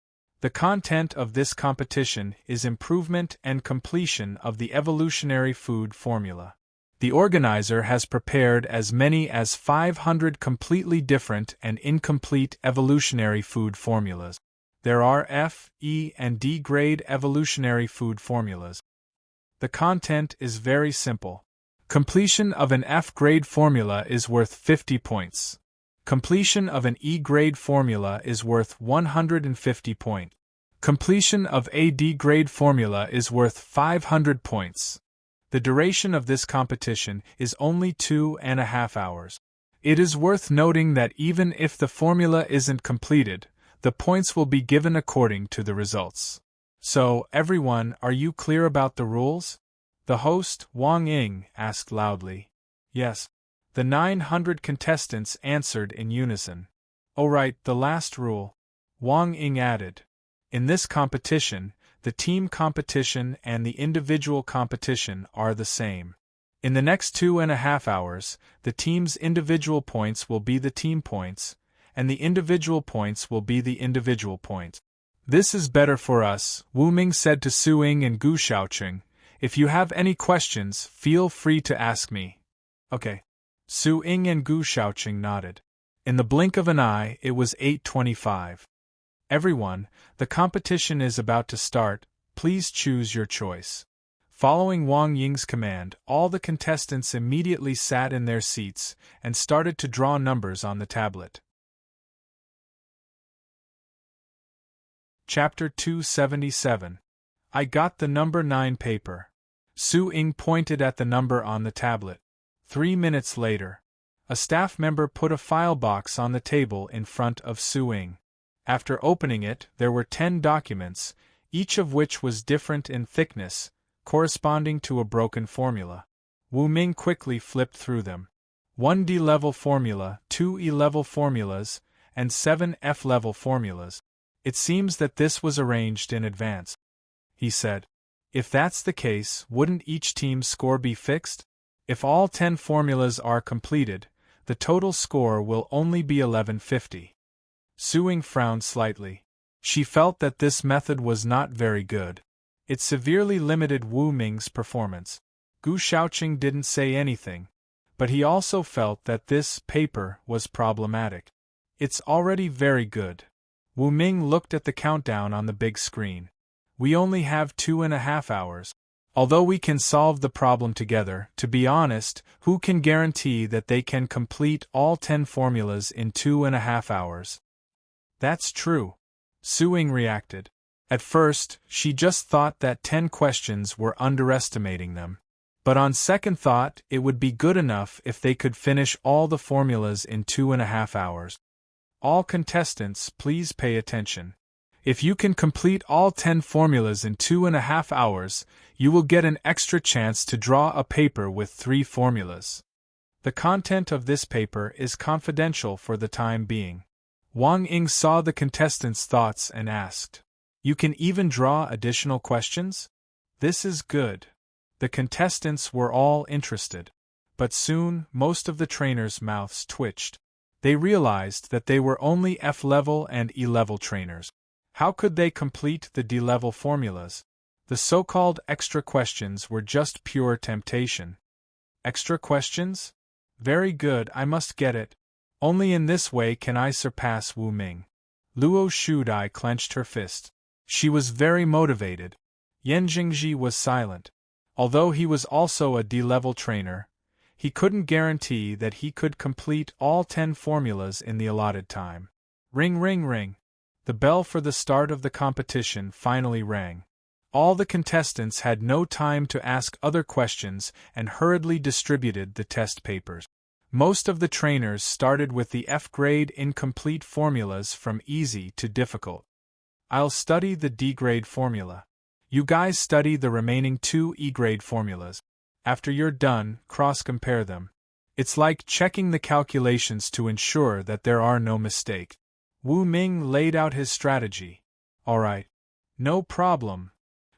The content of this competition is improvement and completion of the evolutionary food formula. The organizer has prepared as many as 500 completely different and incomplete evolutionary food formulas. There are F, E, and D grade evolutionary food formulas. The content is very simple. Completion of an F grade formula is worth 50 points. Completion of an E grade formula is worth 150 points. Completion of a D grade formula is worth 500 points. The duration of this competition is only 2.5 hours. It is worth noting that even if the formula isn't completed, the points will be given according to the results. So, everyone, are you clear about the rules? The host, Wang Ying, asked loudly. Yes. The 900 contestants answered in unison. Oh right, the last rule. Wang Ying added. In this competition, the team competition and the individual competition are the same. In the next 2.5 hours, the team's individual points will be the team points, and the individual points will be the individual points. This is better for us, Wu Ming said to Su Ying and Gu Xiaoqing. If you have any questions, feel free to ask me. Okay. Su Ying and Gu Xiaoqing nodded. In the blink of an eye, it was 8:25. Everyone, the competition is about to start, please choose your choice. Following Wang Ying's command, all the contestants immediately sat in their seats and started to draw numbers on the tablet. Chapter 277. I got the number 9 paper. Su Ying pointed at the number on the tablet. 3 minutes later, a staff member put a file box on the table in front of Su Ying. After opening it, there were 10 documents, each of which was different in thickness, corresponding to a broken formula. Wu Ming quickly flipped through them. 1 D-level formula, 2 E-level formulas, and 7 F-level formulas. It seems that this was arranged in advance, he said. If that's the case, wouldn't each team's score be fixed? If all 10 formulas are completed, the total score will only be 1150. Su Ying frowned slightly. She felt that this method was not very good. It severely limited Wu Ming's performance. Gu Shaoqing didn't say anything, but he also felt that this paper was problematic. It's already very good. Wu Ming looked at the countdown on the big screen. We only have 2.5 hours. Although we can solve the problem together, to be honest, who can guarantee that they can complete all 10 formulas in 2.5 hours? That's true. Su Ying reacted. At first, she just thought that 10 questions were underestimating them. But on second thought, it would be good enough if they could finish all the formulas in 2.5 hours. All contestants, please pay attention. If you can complete all 10 formulas in 2.5 hours, you will get an extra chance to draw a paper with 3 formulas. The content of this paper is confidential for the time being. Wang Ying saw the contestants' thoughts and asked, "You can even draw additional questions? This is good." The contestants were all interested. But soon, most of the trainers' mouths twitched. They realized that they were only F-level and E-level trainers. How could they complete the D-level formulas? The so-called extra questions were just pure temptation. Extra questions? Very good, I must get it. Only in this way can I surpass Wu Ming. Luo Shudai clenched her fist. She was very motivated. Yan Jingji was silent. Although he was also a D-level trainer, he couldn't guarantee that he could complete all 10 formulas in the allotted time. Ring ring ring. The bell for the start of the competition finally rang. All the contestants had no time to ask other questions and hurriedly distributed the test papers. Most of the trainers started with the F-grade incomplete formulas from easy to difficult. I'll study the D-grade formula. You guys study the remaining 2 E-grade formulas. After you're done, cross-compare them. It's like checking the calculations to ensure that there are no mistakes. Wu Ming laid out his strategy. All right. No problem.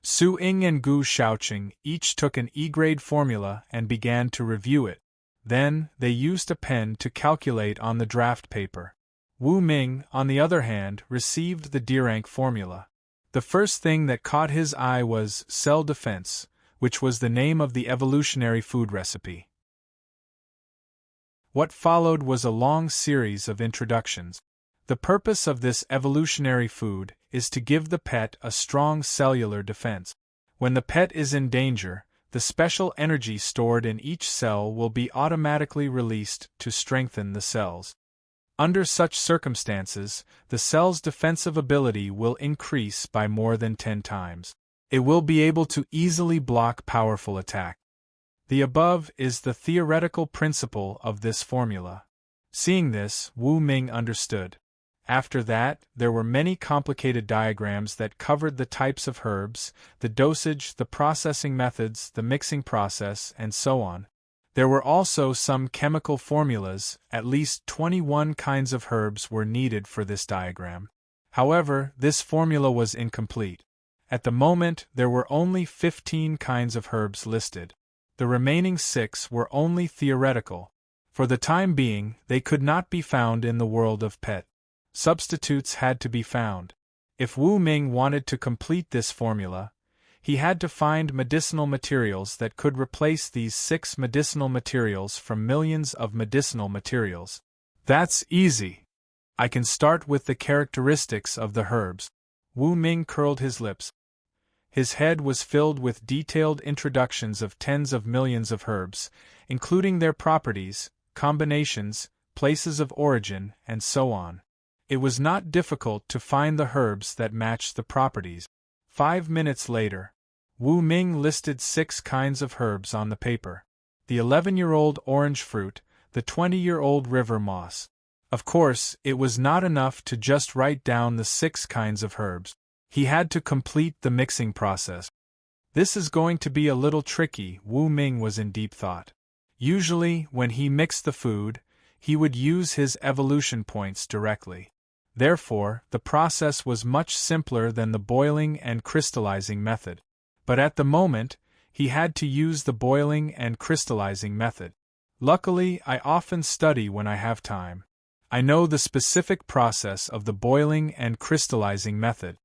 Su Ying and Gu Shaoqing each took an E-grade formula and began to review it. Then, they used a pen to calculate on the draft paper. Wu Ming, on the other hand, received the D-rank formula. The first thing that caught his eye was cell defense, which was the name of the evolutionary food recipe. What followed was a long series of introductions. The purpose of this evolutionary food is to give the pet a strong cellular defense. When the pet is in danger, the special energy stored in each cell will be automatically released to strengthen the cells. Under such circumstances, the cell's defensive ability will increase by more than 10 times. It will be able to easily block powerful attack. The above is the theoretical principle of this formula. Seeing this, Wu Ming understood. After that, there were many complicated diagrams that covered the types of herbs, the dosage, the processing methods, the mixing process, and so on. There were also some chemical formulas. At least 21 kinds of herbs were needed for this diagram. However, this formula was incomplete. At the moment, there were only 15 kinds of herbs listed. The remaining 6 were only theoretical. For the time being, they could not be found in the world of pet. Substitutes had to be found. If Wu Ming wanted to complete this formula, he had to find medicinal materials that could replace these 6 medicinal materials from millions of medicinal materials. That's easy. I can start with the characteristics of the herbs. Wu Ming curled his lips. His head was filled with detailed introductions of tens of millions of herbs, including their properties, combinations, places of origin, and so on. It was not difficult to find the herbs that matched the properties. 5 minutes later, Wu Ming listed 6 kinds of herbs on the paper. The 11-year-old orange fruit, the 20-year-old river moss, Of course, it was not enough to just write down the 6 kinds of herbs. He had to complete the mixing process. This is going to be a little tricky, Wu Ming was in deep thought. Usually, when he mixed the food, he would use his evolution points directly. Therefore, the process was much simpler than the boiling and crystallizing method. But at the moment, he had to use the boiling and crystallizing method. Luckily, I often study when I have time. I know the specific process of the boiling and crystallizing method.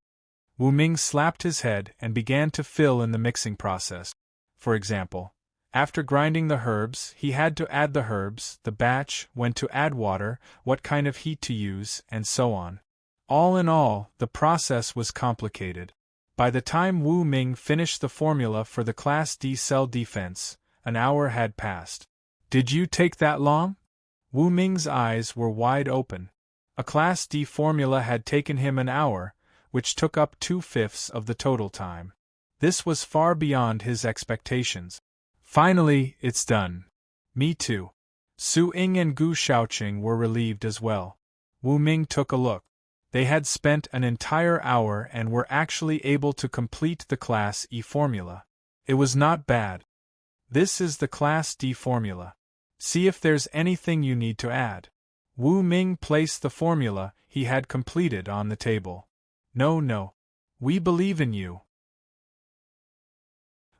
Wu Ming slapped his head and began to fill in the mixing process. For example, after grinding the herbs, he had to add the herbs, the batch, when to add water, what kind of heat to use, and so on. All in all, the process was complicated. By the time Wu Ming finished the formula for the Class D cell defense, an hour had passed. Did you take that long? Wu Ming's eyes were wide open. A Class D formula had taken him an hour, which took up 2/5 of the total time. This was far beyond his expectations. Finally, it's done. Me too. Su Ying and Gu Shaoqing were relieved as well. Wu Ming took a look. They had spent an entire hour and were actually able to complete the Class E formula. It was not bad. This is the Class D formula. See if there's anything you need to add. Wu Ming placed the formula he had completed on the table. No. We believe in you.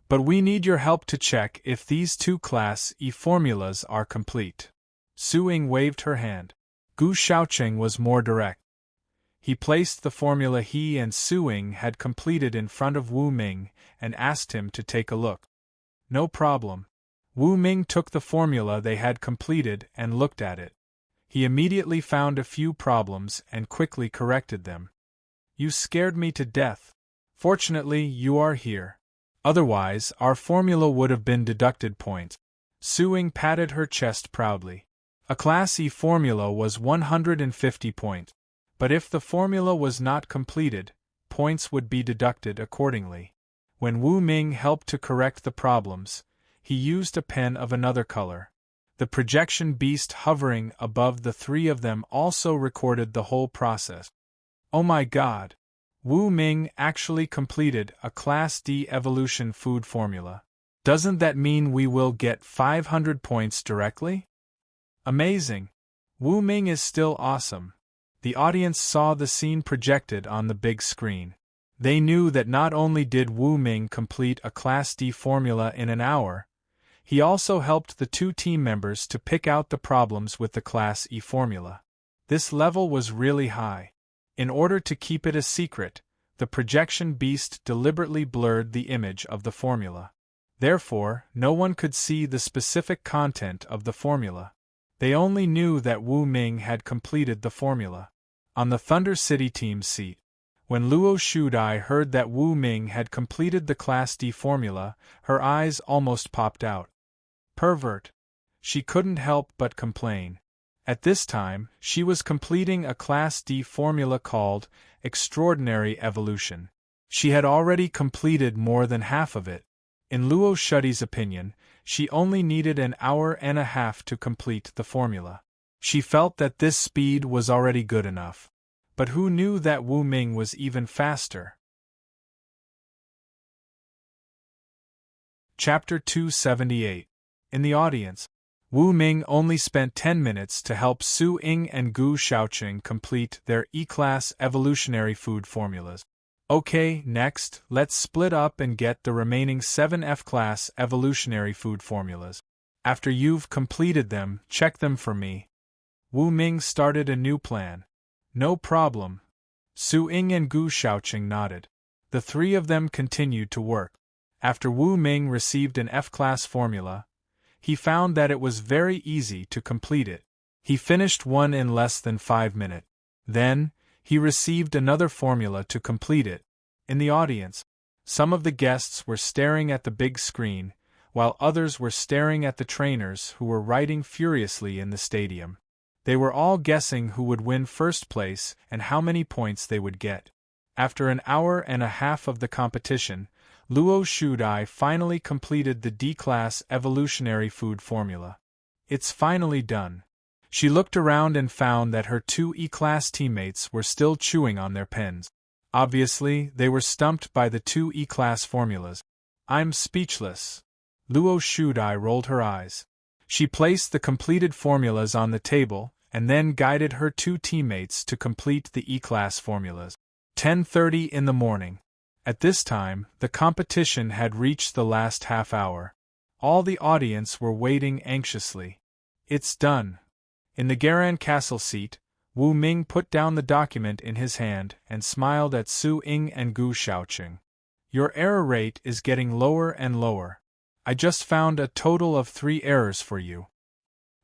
But we need your help to check if these 2 Class E formulas are complete. Su Ying waved her hand. Gu Shaoqing was more direct. He placed the formula he and Su Ying had completed in front of Wu Ming and asked him to take a look. No problem. Wu Ming took the formula they had completed and looked at it. He immediately found a few problems and quickly corrected them. You scared me to death. Fortunately, you are here. Otherwise, our formula would have been deducted points. Su Ying patted her chest proudly. A Class E formula was 150 points. But if the formula was not completed, points would be deducted accordingly. When Wu Ming helped to correct the problems, he used a pen of another color. The projection beast hovering above the 3 of them also recorded the whole process. Oh my God! Wu Ming actually completed a Class D evolution food formula. Doesn't that mean we will get 500 points directly? Amazing! Wu Ming is still awesome. The audience saw the scene projected on the big screen. They knew that not only did Wu Ming complete a Class D formula in an hour, he also helped the 2 team members to pick out the problems with the Class E formula. This level was really high. In order to keep it a secret, the projection beast deliberately blurred the image of the formula. Therefore, no one could see the specific content of the formula. They only knew that Wu Ming had completed the formula. On the Thunder City team's seat, when Luo Shudai heard that Wu Ming had completed the Class D formula, her eyes almost popped out. Pervert! She couldn't help but complain. At this time, she was completing a Class D formula called Extraordinary Evolution. She had already completed more than half of it. In Luo Shudai's opinion, she only needed an hour and a half to complete the formula. She felt that this speed was already good enough. But who knew that Wu Ming was even faster? Chapter 278. In the audience, Wu Ming only spent 10 minutes to help Su Ying and Gu Shaoqing complete their E-Class evolutionary food formulas. Okay, next, let's split up and get the remaining 7 F-Class evolutionary food formulas. After you've completed them, check them for me. Wu Ming started a new plan. No problem. Su Ying and Gu Shaoqing nodded. The 3 of them continued to work. After Wu Ming received an F-Class formula, he found that it was very easy to complete it. He finished one in less than 5 minutes. Then, he received another formula to complete it. In the audience, some of the guests were staring at the big screen, while others were staring at the trainers who were writing furiously in the stadium. They were all guessing who would win first place and how many points they would get. After an hour and a half of the competition, Luo Shudai finally completed the D-Class evolutionary food formula. It's finally done. She looked around and found that her two E-class teammates were still chewing on their pens. Obviously, they were stumped by the two E-class formulas. I'm speechless. Luo Shudai rolled her eyes. She placed the completed formulas on the table, and then guided her two teammates to complete the E-class formulas. 10:30 in the morning. At this time, the competition had reached the last half hour. All the audience were waiting anxiously. It's done. In the Garan Castle seat, Wu Ming put down the document in his hand and smiled at Su Ying and Gu Shaoqing. Your error rate is getting lower and lower. I just found a total of 3 errors for you.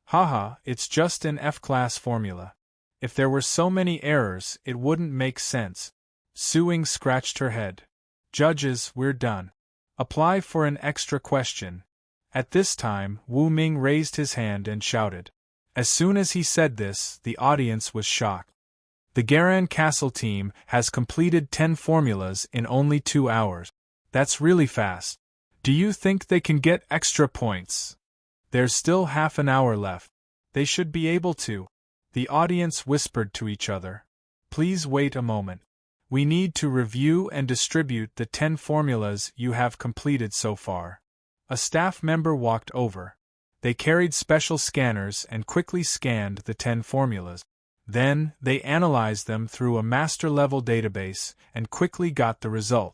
Haha, it's just an F-class formula. If there were so many errors, it wouldn't make sense. Su Ying scratched her head. Judges, we're done. Apply for an extra question. At this time, Wu Ming raised his hand and shouted. As soon as he said this, the audience was shocked. The Garan Castle team has completed 10 formulas in only 2 hours. That's really fast. Do you think they can get extra points? There's still half an hour left. They should be able to. The audience whispered to each other. Please wait a moment. We need to review and distribute the 10 formulas you have completed so far. A staff member walked over. They carried special scanners and quickly scanned the 10 formulas. Then, they analyzed them through a master-level database and quickly got the result.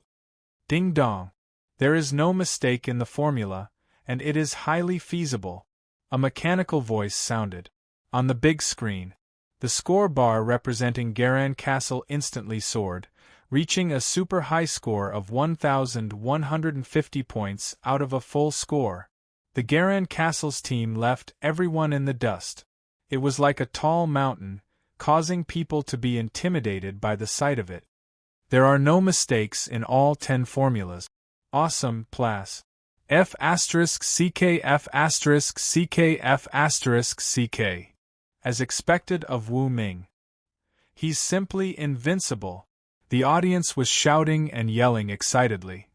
Ding dong! There is no mistake in the formula, and it is highly feasible. A mechanical voice sounded. On the big screen, the score bar representing Garan Castle instantly soared, reaching a super high score of 1,150 points out of a full score. The Garan Castle's team left everyone in the dust. It was like a tall mountain, causing people to be intimidated by the sight of it. There are no mistakes in all 10 formulas. Awesome, plus. F***CK F***CK. As expected of Wu Ming. He's simply invincible. The audience was shouting and yelling excitedly.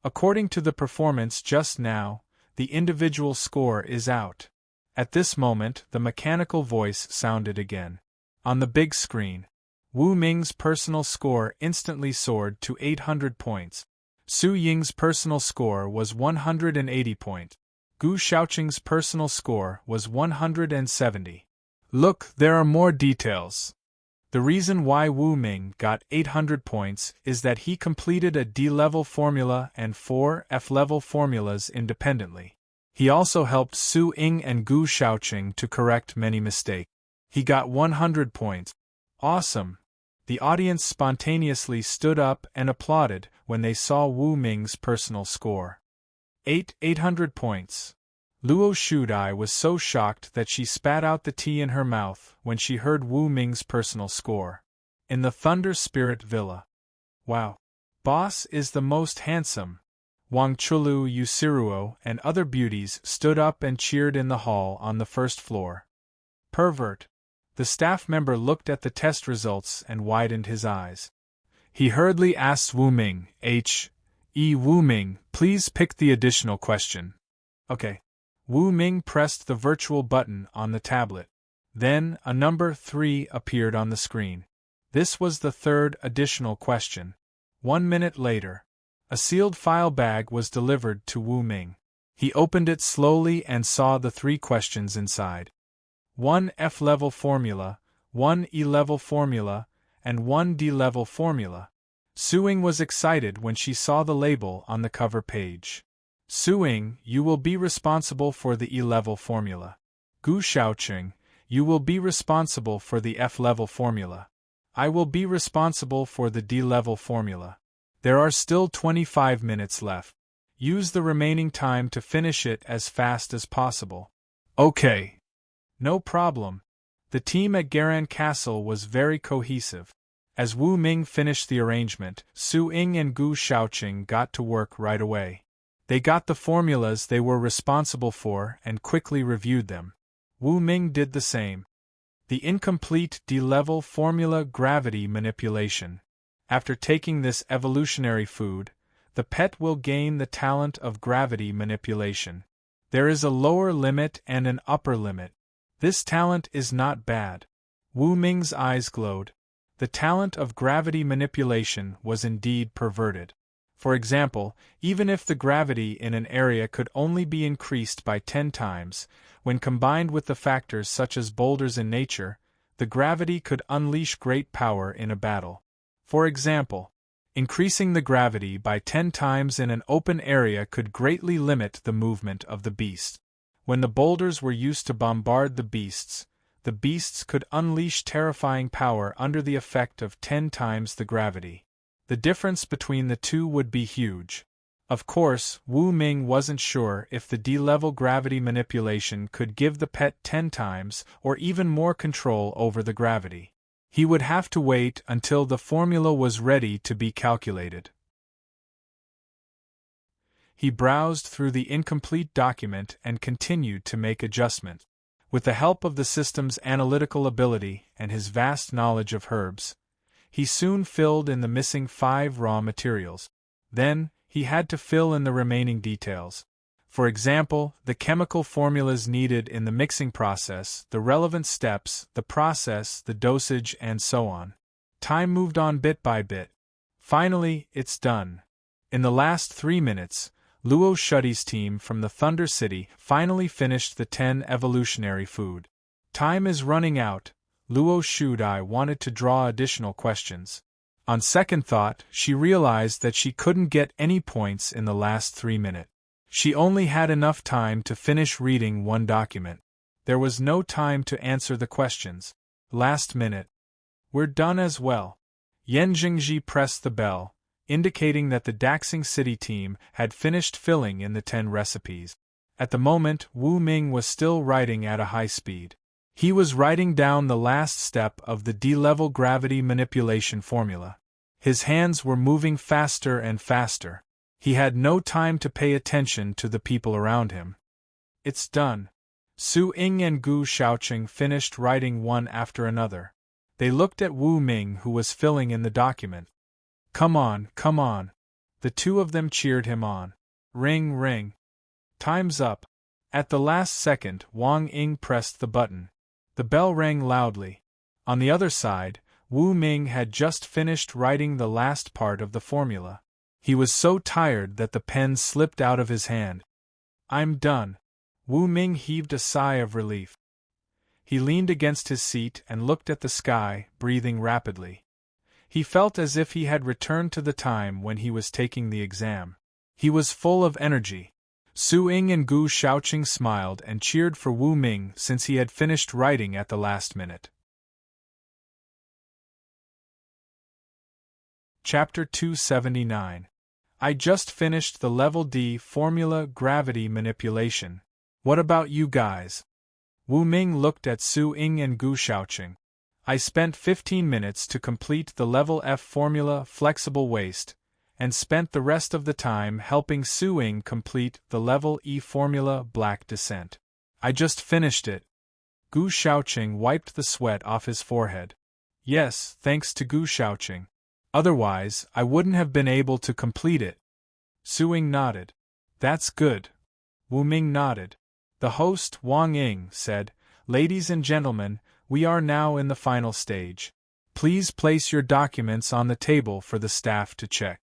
According to the performance just now, the individual score is out. At this moment, the mechanical voice sounded again. On the big screen, Wu Ming's personal score instantly soared to 800 points. Su Ying's personal score was 180 points. Gu Shaoqing's personal score was 170. Look, there are more details. The reason why Wu Ming got 800 points is that he completed a D-level formula and 4 F-level formulas independently. He also helped Su Ying and Gu Shaoqing to correct many mistakes. He got 100 points. Awesome! The audience spontaneously stood up and applauded when they saw Wu Ming's personal score. 800 points. Luo Shudai was so shocked that she spat out the tea in her mouth when she heard Wu Ming's personal score. In the Thunder Spirit Villa. Wow! Boss is the most handsome. Wang Chulu, Yusiruo, and other beauties stood up and cheered in the hall on the first floor. Pervert. The staff member looked at the test results and widened his eyes. He hurriedly asked Wu Ming, Wu Ming, please pick the additional question. Okay. Wu Ming pressed the virtual button on the tablet. Then, a number 3 appeared on the screen. This was the third additional question. 1 minute later, a sealed file bag was delivered to Wu Ming. He opened it slowly and saw the 3 questions inside. 1 F-level formula, 1 E-level formula, and 1 D-level formula. Su Ying was excited when she saw the label on the cover page. Su Ying, you will be responsible for the E-level formula. Gu Shaoqing, you will be responsible for the F-level formula. I will be responsible for the D-level formula. There are still 25 minutes left. Use the remaining time to finish it as fast as possible. Okay. No problem. The team at Garan Castle was very cohesive. As Wu Ming finished the arrangement, Su Ying and Gu Shaoqing got to work right away. They got the formulas they were responsible for and quickly reviewed them. Wu Ming did the same. The incomplete D-level formula gravity manipulation. After taking this evolutionary food, the pet will gain the talent of gravity manipulation. There is a lower limit and an upper limit. This talent is not bad. Wu Ming's eyes glowed. The talent of gravity manipulation was indeed perverted. For example, even if the gravity in an area could only be increased by 10 times, when combined with the factors such as boulders in nature, the gravity could unleash great power in a battle. For example, increasing the gravity by 10 times in an open area could greatly limit the movement of the beast. When the boulders were used to bombard the beasts could unleash terrifying power under the effect of 10 times the gravity. The difference between the two would be huge. Of course, Wu Ming wasn't sure if the D-level gravity manipulation could give the pet 10 times or even more control over the gravity. He would have to wait until the formula was ready to be calculated. He browsed through the incomplete document and continued to make adjustments. With the help of the system's analytical ability and his vast knowledge of herbs, he soon filled in the missing 5 raw materials. Then, he had to fill in the remaining details. For example, the chemical formulas needed in the mixing process, the relevant steps, the process, the dosage, and so on. Time moved on bit by bit. Finally, it's done. In the last 3 minutes, Luo Shuddy's team from the Thunder City finally finished the 10 evolutionary food. Time is running out. Luo Shudai wanted to draw additional questions. On second thought, she realized that she couldn't get any points in the last 3 minutes. She only had enough time to finish reading one document. There was no time to answer the questions. Last minute. We're done as well. Yan Jingji pressed the bell, indicating that the Daxing City team had finished filling in the 10 recipes. At the moment, Wu Ming was still writing at a high speed. He was writing down the last step of the D-level gravity manipulation formula. His hands were moving faster and faster. He had no time to pay attention to the people around him. It's done. Su Ying and Gu Shaoqing finished writing one after another. They looked at Wu Ming, who was filling in the document. Come on, come on. The two of them cheered him on. Ring, ring. Time's up. At the last second, Wang Ying pressed the button. The bell rang loudly. On the other side, Wu Ming had just finished writing the last part of the formula. He was so tired that the pen slipped out of his hand. I'm done. Wu Ming heaved a sigh of relief. He leaned against his seat and looked at the sky, breathing rapidly. He felt as if he had returned to the time when he was taking the exam. He was full of energy. Su Ying and Gu Shaoqing smiled and cheered for Wu Ming since he had finished writing at the last minute. Chapter 279. I just finished the Level D formula gravity manipulation. What about you guys? Wu Ming looked at Su Ying and Gu Shaoqing. I spent 15 minutes to complete the Level F formula flexible waist, and spent the rest of the time helping Su Ying complete the Level E formula black descent. I just finished it. Gu Shaoqing wiped the sweat off his forehead. Yes, thanks to Gu Shaoqing. Otherwise, I wouldn't have been able to complete it. Su Ying nodded. That's good. Wu Ming nodded. The host, Wang Ying, said, Ladies and gentlemen, we are now in the final stage. Please place your documents on the table for the staff to check.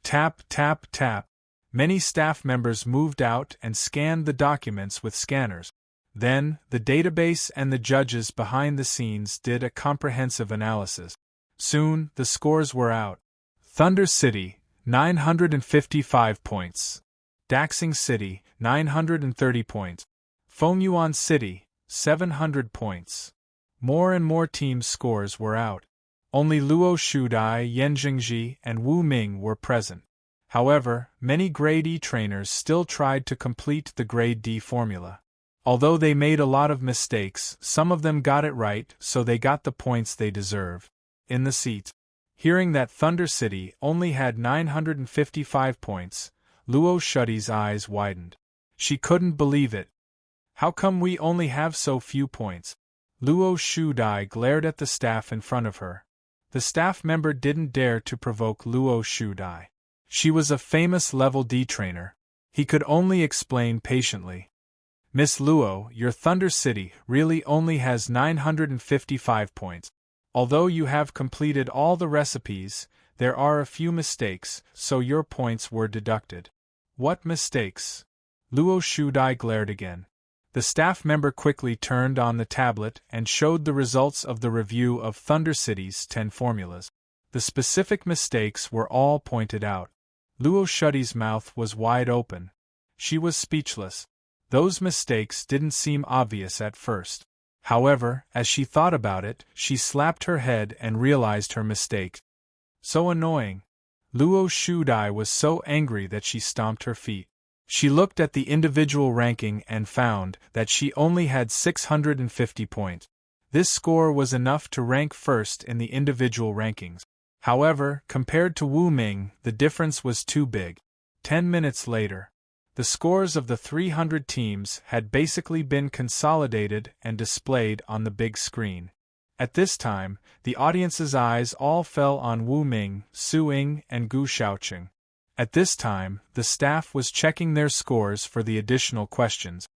Tap, tap, tap. Many staff members moved out and scanned the documents with scanners. Then, the database and the judges behind the scenes did a comprehensive analysis. Soon, the scores were out. Thunder City, 955 points. Daxing City, 930 points. Fengyuan City, 700 points. More and more teams' scores were out. Only Luo Shudai, Yan Jingji, and Wu Ming were present. However, many Grade E trainers still tried to complete the Grade D formula. Although they made a lot of mistakes, some of them got it right, so they got the points they deserve. In the seat. Hearing that Thunder City only had 955 points, Luo Shuddy's eyes widened. She couldn't believe it. How come we only have so few points? Luo Shudai glared at the staff in front of her. The staff member didn't dare to provoke Luo Shudai. She was a famous Level D trainer. He could only explain patiently. Miss Luo, your Thunder City really only has 955 points. Although you have completed all the recipes, there are a few mistakes, so your points were deducted. What mistakes? Luo Shudai glared again. The staff member quickly turned on the tablet and showed the results of the review of Thunder City's 10 formulas. The specific mistakes were all pointed out. Luo Shudai's mouth was wide open. She was speechless. Those mistakes didn't seem obvious at first. However, as she thought about it, she slapped her head and realized her mistake. So annoying. Luo Shudai was so angry that she stomped her feet. She looked at the individual ranking and found that she only had 650 points. This score was enough to rank first in the individual rankings. However, compared to Wu Ming, the difference was too big. 10 minutes later, the scores of the 300 teams had basically been consolidated and displayed on the big screen. At this time, the audience's eyes all fell on Wu Ming, Su Ying, and Gu Shaoqing. At this time, the staff was checking their scores for the additional questions.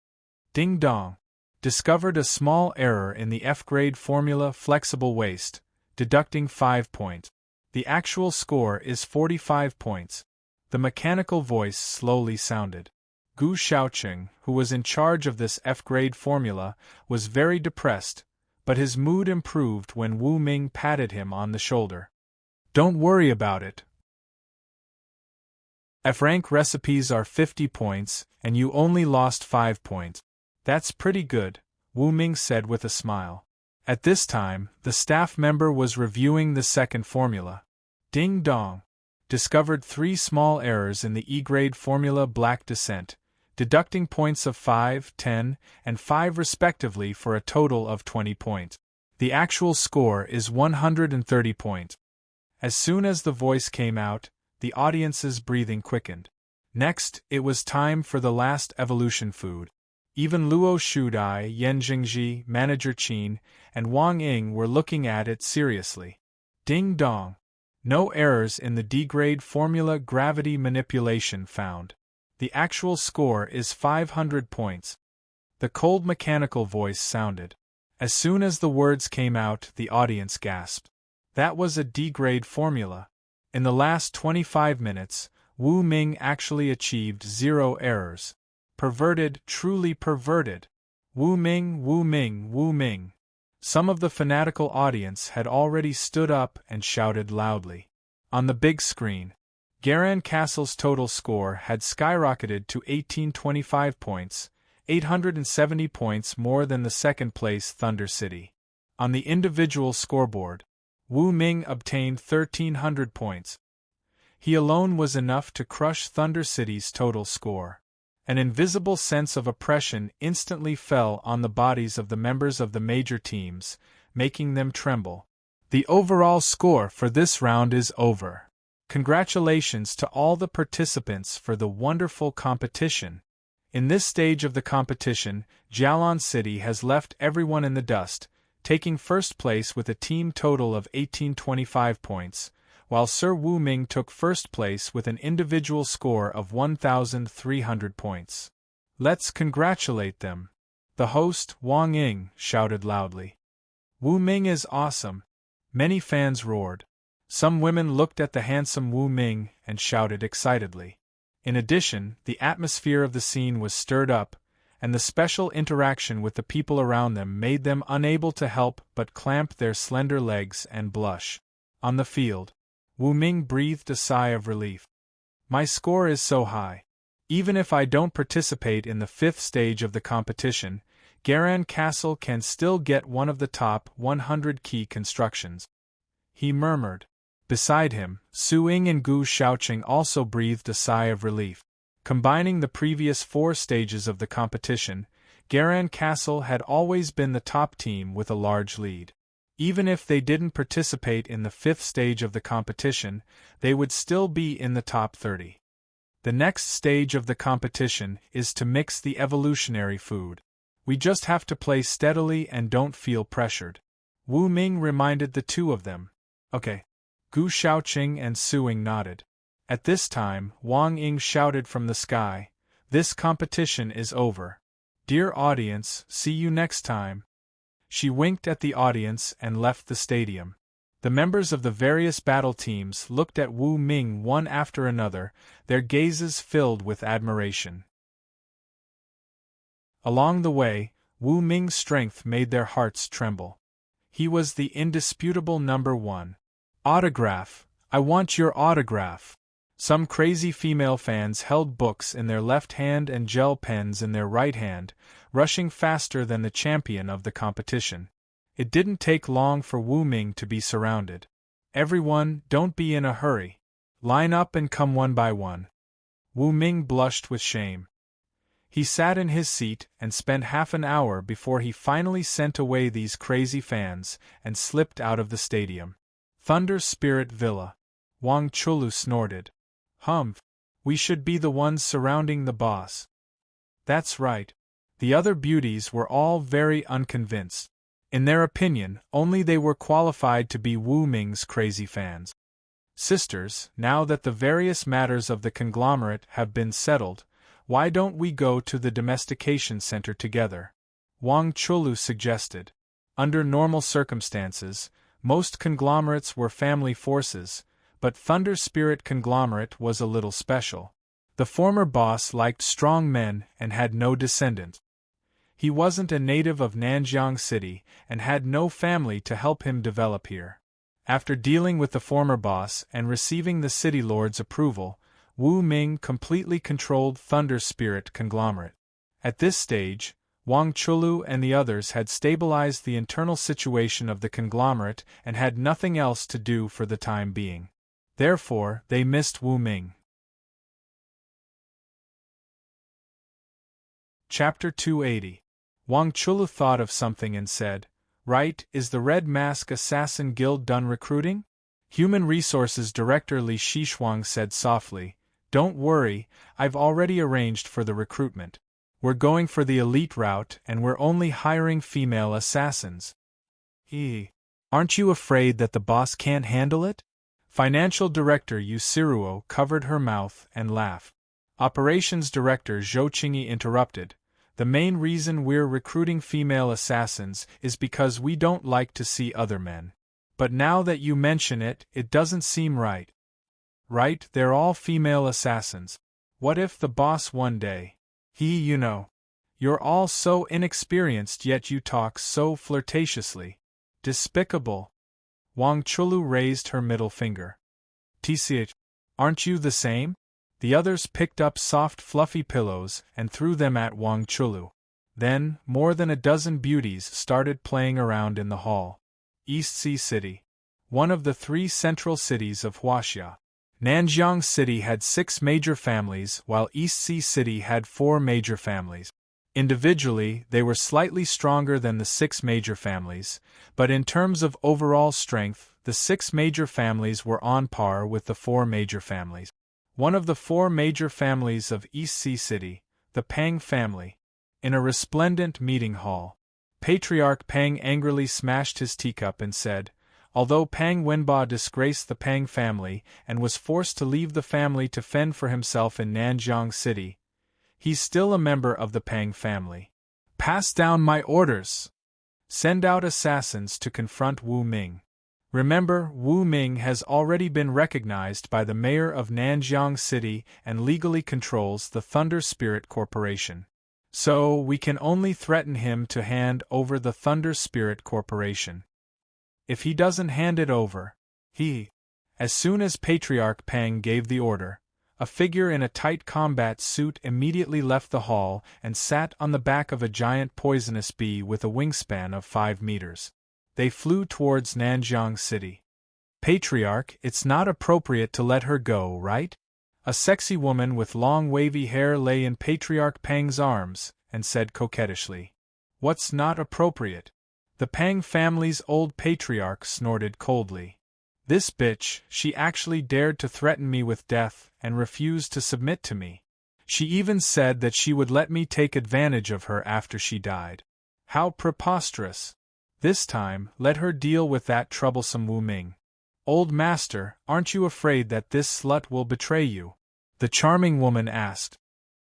Ding dong! Discovered a small error in the F-grade formula flexible waist, deducting 5 points. The actual score is 45 points. The mechanical voice slowly sounded. Gu Shaoqing, who was in charge of this F-grade formula, was very depressed, but his mood improved when Wu Ming patted him on the shoulder. Don't worry about it. F-rank recipes are 50 points, and you only lost 5 points. That's pretty good, Wu Ming said with a smile. At this time, the staff member was reviewing the second formula. Ding dong! Discovered 3 small errors in the E-grade formula Black Descent, deducting points of 5, 10, and 5 respectively for a total of 20 points. The actual score is 130 points. As soon as the voice came out, the audience's breathing quickened. Next, it was time for the last evolution food. Even Luo Shudai, Yan Jingji, Manager Qin, and Wang Ying were looking at it seriously. Ding dong! No errors in the D-grade formula gravity manipulation found. The actual score is 500 points. The cold mechanical voice sounded. As soon as the words came out, the audience gasped. That was a D-grade formula. In the last 25 minutes, Wu Ming actually achieved 0 errors. Perverted, truly perverted. Wu Ming, Wu Ming, Wu Ming. Some of the fanatical audience had already stood up and shouted loudly. On the big screen, Garan Castle's total score had skyrocketed to 1825 points, 870 points more than the second-place Thunder City. On the individual scoreboard, Wu Ming obtained 1,300 points. He alone was enough to crush Thunder City's total score. An invisible sense of oppression instantly fell on the bodies of the members of the major teams, making them tremble. The overall score for this round is over. Congratulations to all the participants for the wonderful competition. In this stage of the competition, Jialan City has left everyone in the dust, taking first place with a team total of 1825 points, while Sir Wu Ming took first place with an individual score of 1,300 points. Let's congratulate them. The host, Wang Ying, shouted loudly. Wu Ming is awesome. Many fans roared. Some women looked at the handsome Wu Ming and shouted excitedly. In addition, the atmosphere of the scene was stirred up, and the special interaction with the people around them made them unable to help but clamp their slender legs and blush. On the field, Wu Ming breathed a sigh of relief. My score is so high. Even if I don't participate in the 5th stage of the competition, Garan Castle can still get one of the top 100 key constructions. He murmured. Beside him, Su Ying and Gu Shaoqing also breathed a sigh of relief. Combining the previous 4 stages of the competition, Garan Castle had always been the top team with a large lead. Even if they didn't participate in the 5th stage of the competition, they would still be in the top 30. The next stage of the competition is to mix the evolutionary food. We just have to play steadily and don't feel pressured. Wu Ming reminded the two of them. Okay. Gu Shaoqing and Su Ying nodded. At this time, Wang Ying shouted from the sky, "This competition is over. Dear audience, see you next time. She winked at the audience and left the stadium. The members of the various battle teams looked at Wu Ming one after another, their gazes filled with admiration. Along the way, Wu Ming's strength made their hearts tremble. He was the indisputable number one. Autograph! I want your autograph! Some crazy female fans held books in their left hand and gel pens in their right hand, rushing faster than the champion of the competition. It didn't take long for Wu Ming to be surrounded. Everyone, don't be in a hurry. Line up and come one by one. Wu Ming blushed with shame. He sat in his seat and spent half an hour before he finally sent away these crazy fans and slipped out of the stadium. Thunder Spirit Villa. Wang Chulu snorted. Humph. We should be the ones surrounding the boss. That's right. The other beauties were all very unconvinced. In their opinion, only they were qualified to be Wu Ming's crazy fans. Sisters, now that the various matters of the conglomerate have been settled, why don't we go to the domestication center together? Wang Chulu suggested. Under normal circumstances, most conglomerates were family forces, but Thunder Spirit Conglomerate was a little special. The former boss liked strong men and had no descendants. He wasn't a native of Nanjiang City and had no family to help him develop here. After dealing with the former boss and receiving the city lord's approval, Wu Ming completely controlled Thunder Spirit Conglomerate. At this stage, Wang Chulu and the others had stabilized the internal situation of the conglomerate and had nothing else to do for the time being. Therefore, they missed Wu Ming. Chapter 280. Wang Chulu thought of something and said, Right, is the Red Mask Assassin Guild done recruiting? Human Resources Director Li Shixuang said softly, Don't worry, I've already arranged for the recruitment. We're going for the elite route and we're only hiring female assassins. Aren't you afraid that the boss can't handle it? Financial Director Yu Siruo covered her mouth and laughed. Operations Director Zhou Qingyi interrupted. The main reason we're recruiting female assassins is because we don't like to see other men. But now that you mention it, it doesn't seem right. Right, they're all female assassins. What if the boss one day? You're all so inexperienced yet you talk so flirtatiously. Despicable. Wang Chulu raised her middle finger. TCH, aren't you the same? The others picked up soft fluffy pillows and threw them at Wang Chulu. Then, more than a dozen beauties started playing around in the hall. East Sea City. One of the 3 central cities of Huaxia. Nanjiang City had 6 major families while East Sea City had 4 major families. Individually, they were slightly stronger than the 6 major families, but in terms of overall strength, the 6 major families were on par with the 4 major families. One of the 4 major families of East Sea City, the Pang family. In a resplendent meeting hall, Patriarch Pang angrily smashed his teacup and said, Although Pang Wenba disgraced the Pang family and was forced to leave the family to fend for himself in Nanjiang City, he's still a member of the Pang family. Pass down my orders! Send out assassins to confront Wu Ming. Remember, Wu Ming has already been recognized by the mayor of Nanjiang City and legally controls the Thunder Spirit Corporation. So, we can only threaten him to hand over the Thunder Spirit Corporation. If he doesn't hand it over, As soon as Patriarch Pang gave the order, a figure in a tight combat suit immediately left the hall and sat on the back of a giant poisonous bee with a wingspan of 5 meters. They flew towards Nanjiang City. Patriarch, it's not appropriate to let her go, right? A sexy woman with long wavy hair lay in Patriarch Pang's arms and said coquettishly. What's not appropriate? The Pang family's old patriarch snorted coldly. This bitch, she actually dared to threaten me with death and refused to submit to me. She even said that she would let me take advantage of her after she died. How preposterous! This time, let her deal with that troublesome Wu Ming. Old master, aren't you afraid that this slut will betray you? The charming woman asked.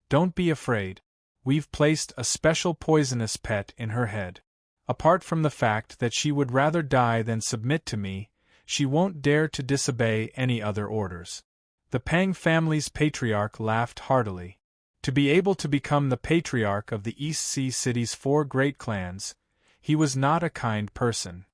Don't be afraid. we've placed a special poisonous pet in her head. Apart from the fact that she would rather die than submit to me, she won't dare to disobey any other orders." The Pang family's patriarch laughed heartily. To be able to become the patriarch of the East Sea City's 4 great clans, he was not a kind person.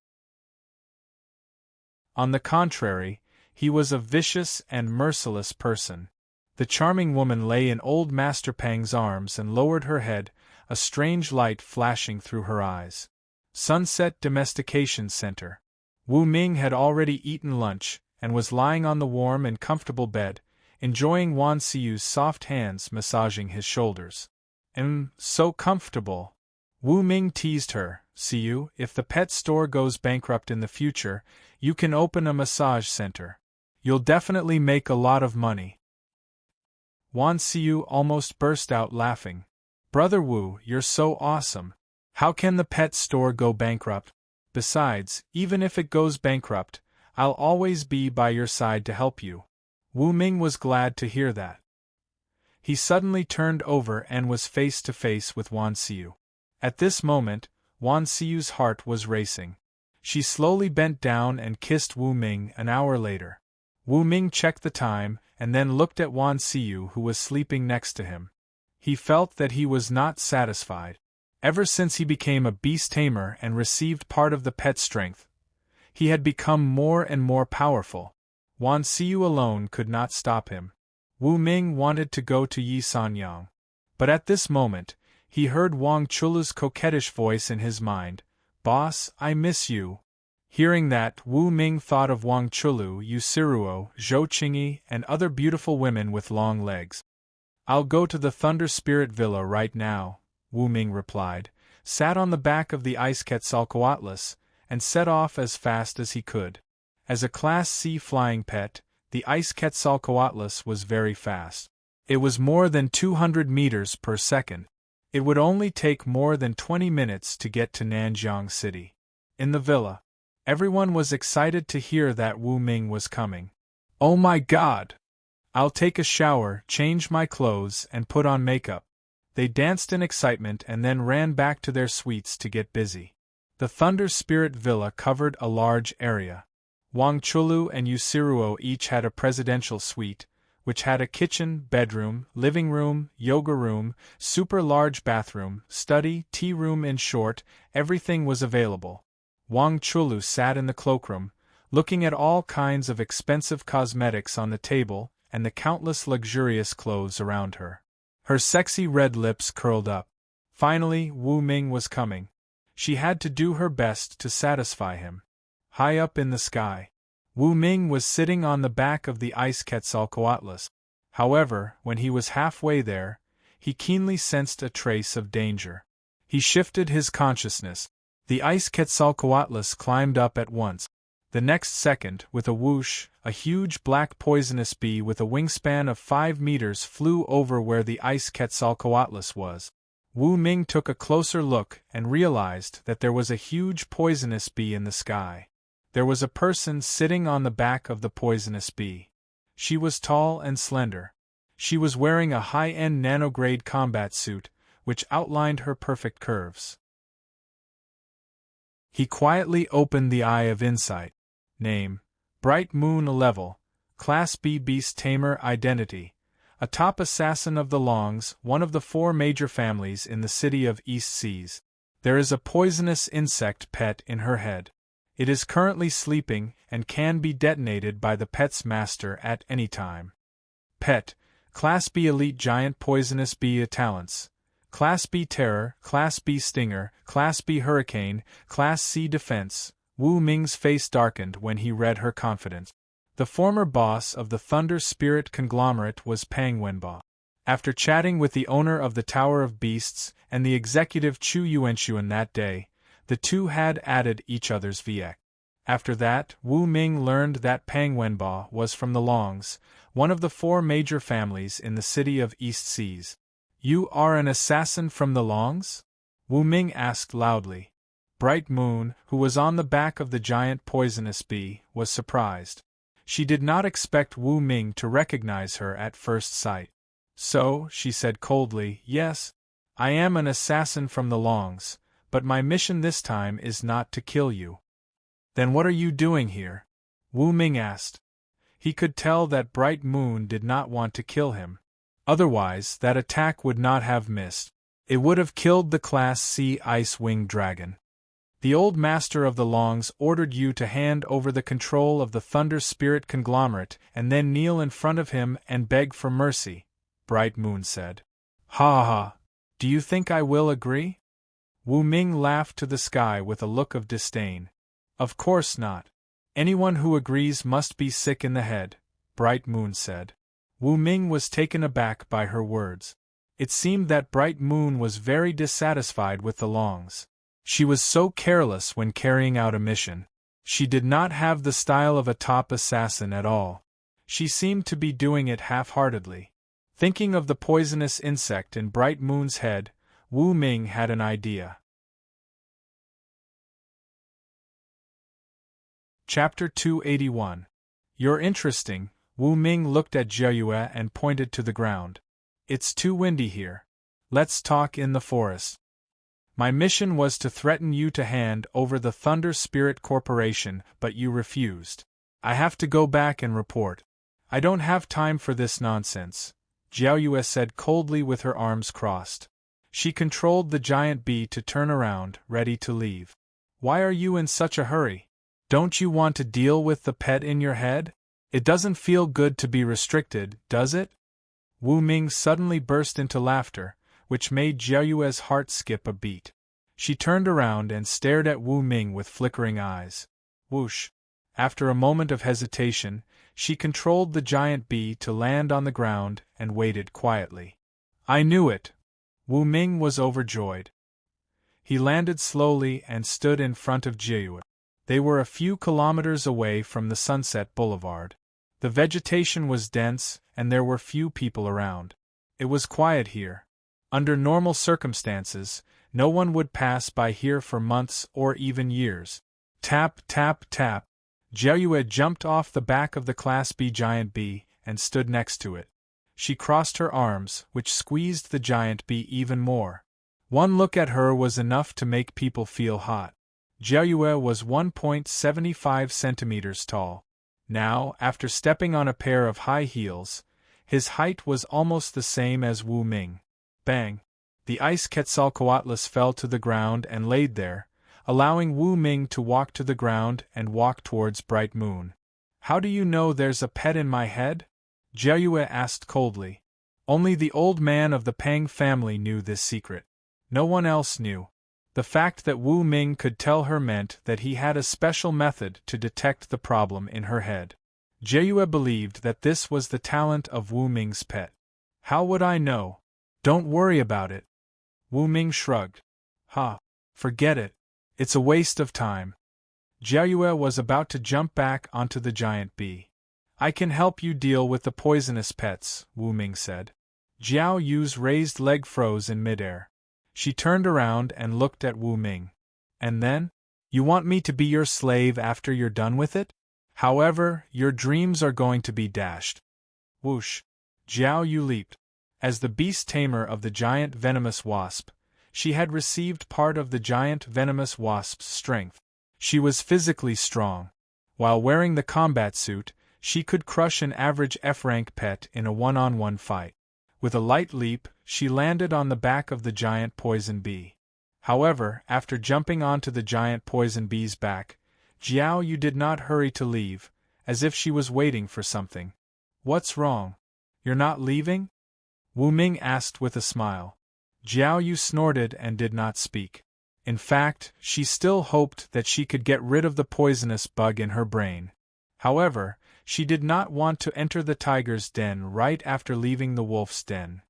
On the contrary, he was a vicious and merciless person. The charming woman lay in old Master Pang's arms and lowered her head, a strange light flashing through her eyes. Sunset Domestication Center. Wu Ming had already eaten lunch, and was lying on the warm and comfortable bed, enjoying Wan Siu's soft hands massaging his shoulders. So comfortable. Wu Ming teased her. "Siu, if the pet store goes bankrupt in the future, you can open a massage center. You'll definitely make a lot of money." Wan Siu almost burst out laughing. "Brother Wu, you're so awesome. How can the pet store go bankrupt? Besides, even if it goes bankrupt, I'll always be by your side to help you." Wu Ming was glad to hear that. He suddenly turned over and was face to face with Wan Siu. At this moment, Wan Siu's heart was racing. She slowly bent down and kissed Wu Ming an hour later. Wu Ming checked the time and then looked at Wan Siu, who was sleeping next to him. He felt that he was not satisfied. Ever since he became a beast tamer and received part of the pet strength, he had become more and more powerful. Wan Siu alone could not stop him. Wu Ming wanted to go to Yi Sanyang. But at this moment, he heard Wang Chulu's coquettish voice in his mind. "Boss, I miss you." Hearing that, Wu Ming thought of Wang Chulu, Yusiruo, Zhou Qingyi, and other beautiful women with long legs. "I'll go to the Thunder Spirit Villa right now," Wu Ming replied, sat on the back of the ice Quetzalcoatlus, and set off as fast as he could. As a Class C flying pet, the ice Quetzalcoatlus was very fast. It was more than 200 meters per second. It would only take more than 20 minutes to get to Nanjiang City. In the villa, everyone was excited to hear that Wu Ming was coming. "Oh my God! I'll take a shower, change my clothes, and put on makeup." They danced in excitement and then ran back to their suites to get busy. The Thunder Spirit Villa covered a large area. Wang Chulu and Yusiruo each had a presidential suite, which had a kitchen, bedroom, living room, yoga room, super large bathroom, study, tea room. In short, everything was available. Wang Chulu sat in the cloakroom, looking at all kinds of expensive cosmetics on the table and the countless luxurious clothes around her. Her sexy red lips curled up. Finally, Wu Ming was coming. She had to do her best to satisfy him. High up in the sky, Wu Ming was sitting on the back of the ice Quetzalcoatlus. However, when he was halfway there, he keenly sensed a trace of danger. He shifted his consciousness. The ice Quetzalcoatlus climbed up at once. The next second, with a whoosh, a huge black poisonous bee with a wingspan of 5 meters flew over where the ice Quetzalcoatlus was. Wu Ming took a closer look and realized that there was a huge poisonous bee in the sky. There was a person sitting on the back of the poisonous bee. She was tall and slender. She was wearing a high-end nanograde combat suit, which outlined her perfect curves. He quietly opened the Eye of Insight. Name: Bright Moon Level, Class B Beast Tamer. Identity: a top assassin of the Longs, one of the 4 major families in the city of East Seas. There is a poisonous insect pet in her head. It is currently sleeping and can be detonated by the pet's master at any time. Pet: Class B Elite Giant Poisonous Bee. Talents: Class B Terror, Class B Stinger, Class B Hurricane, Class C Defense. Wu Ming's face darkened when he read her confidence. The former boss of the Thunder Spirit conglomerate was Pang Wenba. After chatting with the owner of the Tower of Beasts and the executive Chu Yuanshuan that day, the two had added each other's VX. After that, Wu Ming learned that Pang Wenba was from the Longs, one of the 4 major families in the city of East Seas. "You are an assassin from the Longs?" Wu Ming asked loudly. Bright Moon, who was on the back of the giant poisonous bee, was surprised. She did not expect Wu Ming to recognize her at first sight. "So," she said coldly, "yes, I am an assassin from the Longs, but my mission this time is not to kill you. Then what are you doing here? Wu Ming asked. He could tell that Bright Moon did not want to kill him. Otherwise, that attack would not have missed. It would have killed the Class C Ice-Winged Dragon. The old master of the Longs ordered you to hand over the control of the Thunder Spirit conglomerate and then kneel in front of him and beg for mercy, Bright Moon said. Ha ha! Do you think I will agree? Wu Ming laughed to the sky with a look of disdain. Of course not. Anyone who agrees must be sick in the head, Bright Moon said. Wu Ming was taken aback by her words. It seemed that Bright Moon was very dissatisfied with the Longs. She was so careless when carrying out a mission. She did not have the style of a top assassin at all. She seemed to be doing it half-heartedly. Thinking of the poisonous insect in Bright Moon's head, Wu Ming had an idea. Chapter 281. You're interesting. Wu Ming looked at Jiayue and pointed to the ground. It's too windy here. Let's talk in the forest. My mission was to threaten you to hand over the Thunder Spirit Corporation, but you refused. I have to go back and report. I don't have time for this nonsense, Jiayue said coldly with her arms crossed. She controlled the giant bee to turn around, ready to leave. Why are you in such a hurry? Don't you want to deal with the pet in your head? It doesn't feel good to be restricted, does it? Wu Ming suddenly burst into laughter, which made Jiayue's heart skip a beat. She turned around and stared at Wu Ming with flickering eyes. Whoosh! After a moment of hesitation, she controlled the giant bee to land on the ground and waited quietly. I knew it! Wu Ming was overjoyed. He landed slowly and stood in front of Jiayue. They were a few kilometers away from the Sunset Boulevard. The vegetation was dense, and there were few people around. It was quiet here. Under normal circumstances, no one would pass by here for months or even years. Tap, tap, tap. Jiayue jumped off the back of the Class B giant bee and stood next to it. She crossed her arms, which squeezed the giant bee even more. One look at her was enough to make people feel hot. Jiayue was 1.75 centimeters tall. Now, after stepping on a pair of high heels, his height was almost the same as Wu Ming. Bang! The ice Quetzalcoatlus fell to the ground and laid there, allowing Wu Ming to walk to the ground and walk towards Bright Moon. How do you know there's a pet in my head? Jiayue asked coldly. Only the old man of the Pang family knew this secret. No one else knew. The fact that Wu Ming could tell her meant that he had a special method to detect the problem in her head. Jiayue believed that this was the talent of Wu Ming's pet. How would I know? Don't worry about it. Wu Ming shrugged. Forget it. It's a waste of time. Jiayue was about to jump back onto the giant bee. I can help you deal with the poisonous pets, Wu Ming said. Jiao Yu's raised leg froze in midair. She turned around and looked at Wu Ming. And then? You want me to be your slave after you're done with it? However, your dreams are going to be dashed. Whoosh! Jiao Yu leaped. As the beast tamer of the giant venomous wasp, she had received part of the giant venomous wasp's strength. She was physically strong. While wearing the combat suit, she could crush an average F-rank pet in a one-on-one fight. With a light leap, she landed on the back of the giant poison bee. However, after jumping onto the giant poison bee's back, Jiao Yu did not hurry to leave, as if she was waiting for something. What's wrong? You're not leaving? Wu Ming asked with a smile. Jiao Yu snorted and did not speak. In fact, she still hoped that she could get rid of the poisonous bug in her brain. However, she did not want to enter the tiger's den right after leaving the wolf's den.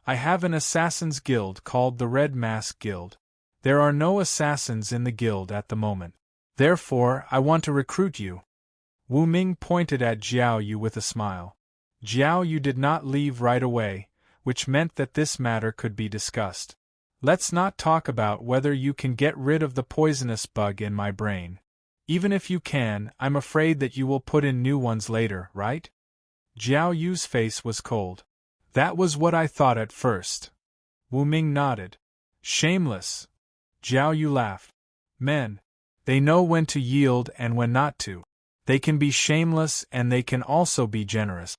I have an assassins' guild called the Red Mask Guild. There are no assassins in the guild at the moment. Therefore, I want to recruit you. Wu Ming pointed at Jiao Yu with a smile. Jiao Yu did not leave right away, which meant that this matter could be discussed. Let's not talk about whether you can get rid of the poisonous bug in my brain. Even if you can, I'm afraid that you will put in new ones later, right? Jiao Yu's face was cold. That was what I thought at first. Wu Ming nodded. Shameless. Jiao Yu laughed. Men. They know when to yield and when not to. They can be shameless and they can also be generous.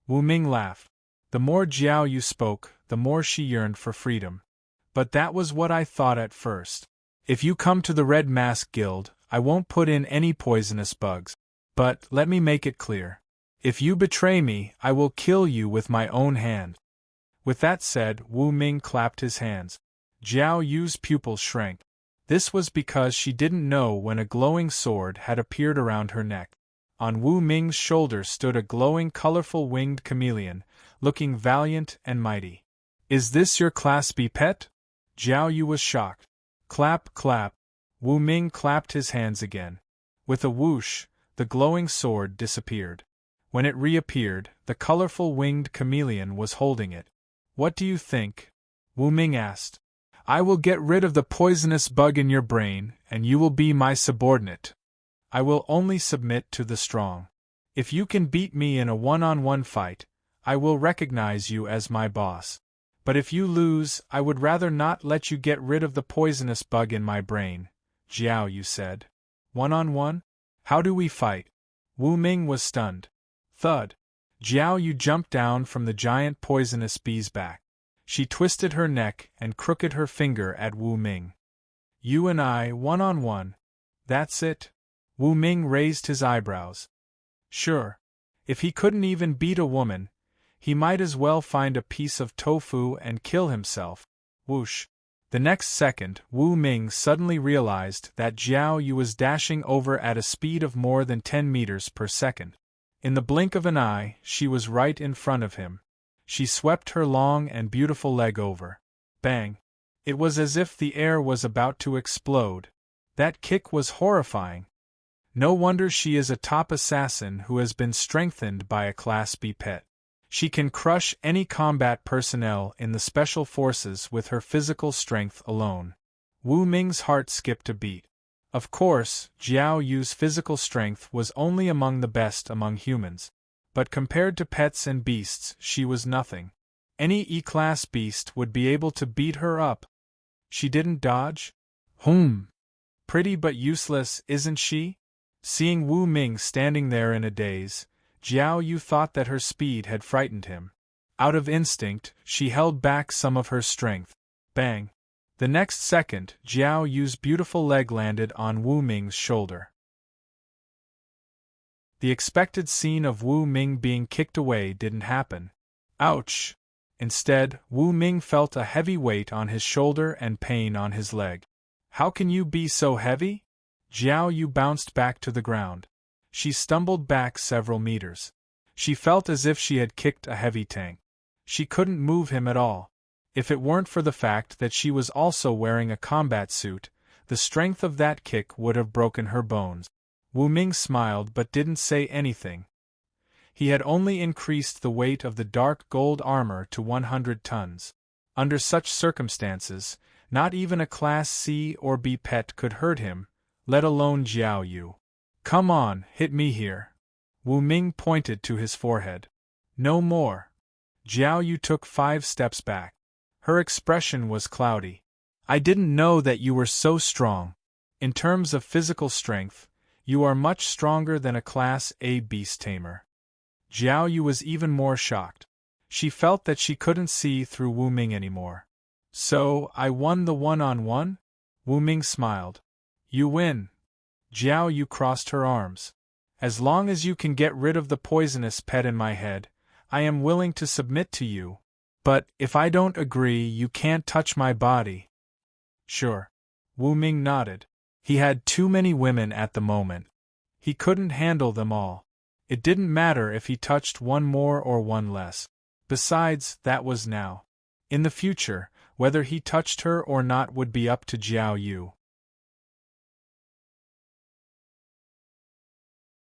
Wu Ming laughed. The more Jiao Yu spoke, the more she yearned for freedom. But that was what I thought at first. If you come to the Red Mask Guild, I won't put in any poisonous bugs. But, let me make it clear. If you betray me, I will kill you with my own hand. With that said, Wu Ming clapped his hands. Jiao Yu's pupils shrank. This was because she didn't know when a glowing sword had appeared around her neck. On Wu Ming's shoulder stood a glowing, colorful winged chameleon, looking valiant and mighty. Is this your Class B pet? Jiao Yu was shocked. Clap, clap. Wu Ming clapped his hands again. With a whoosh, the glowing sword disappeared. When it reappeared, the colorful winged chameleon was holding it. What do you think? Wu Ming asked. I will get rid of the poisonous bug in your brain, and you will be my subordinate. I will only submit to the strong. If you can beat me in a one-on-one fight, I will recognize you as my boss. But if you lose, I would rather not let you get rid of the poisonous bug in my brain, Jiao Yu said. One-on-one? How do we fight? Wu Ming was stunned. Thud. Jiao Yu jumped down from the giant poisonous bee's back. She twisted her neck and crooked her finger at Wu Ming. You and I, one-on-one. That's it? Wu Ming raised his eyebrows. Sure. If he couldn't even beat a woman, he might as well find a piece of tofu and kill himself. Whoosh. The next second, Wu Ming suddenly realized that Jiao Yu was dashing over at a speed of more than 10 meters per second. In the blink of an eye, she was right in front of him. She swept her long and beautiful leg over. Bang! It was as if the air was about to explode. That kick was horrifying. No wonder she is a top assassin who has been strengthened by a Class B pet. She can crush any combat personnel in the Special Forces with her physical strength alone. Wu Ming's heart skipped a beat. Of course, Jiao Yu's physical strength was only among the best among humans. But compared to pets and beasts, she was nothing. Any E-class beast would be able to beat her up. She didn't dodge? Pretty but useless, isn't she? Seeing Wu Ming standing there in a daze, Jiao Yu thought that her speed had frightened him. Out of instinct, she held back some of her strength. Bang! The next second, Jiao Yu's beautiful leg landed on Wu Ming's shoulder. The expected scene of Wu Ming being kicked away didn't happen. Ouch! Instead, Wu Ming felt a heavy weight on his shoulder and pain on his leg. How can you be so heavy? Jiao Yu bounced back to the ground. She stumbled back several meters. She felt as if she had kicked a heavy tank. She couldn't move him at all. If it weren't for the fact that she was also wearing a combat suit, the strength of that kick would have broken her bones. Wu Ming smiled but didn't say anything. He had only increased the weight of the dark gold armor to 100 tons. Under such circumstances, not even a Class C or B pet could hurt him, let alone Jiao Yu. Come on, hit me here. Wu Ming pointed to his forehead. No more. Jiao Yu took 5 steps back. Her expression was cloudy. I didn't know that you were so strong. In terms of physical strength, you are much stronger than a Class A beast tamer. Jiao Yu was even more shocked. She felt that she couldn't see through Wu Ming anymore. So, I won the one-on-one? Wu Ming smiled. You win. Jiao Yu crossed her arms. As long as you can get rid of the poisonous pet in my head, I am willing to submit to you. But, if I don't agree, you can't touch my body. Sure. Wu Ming nodded. He had too many women at the moment. He couldn't handle them all. It didn't matter if he touched one more or one less. Besides, that was now. In the future, whether he touched her or not would be up to Jiao Yu.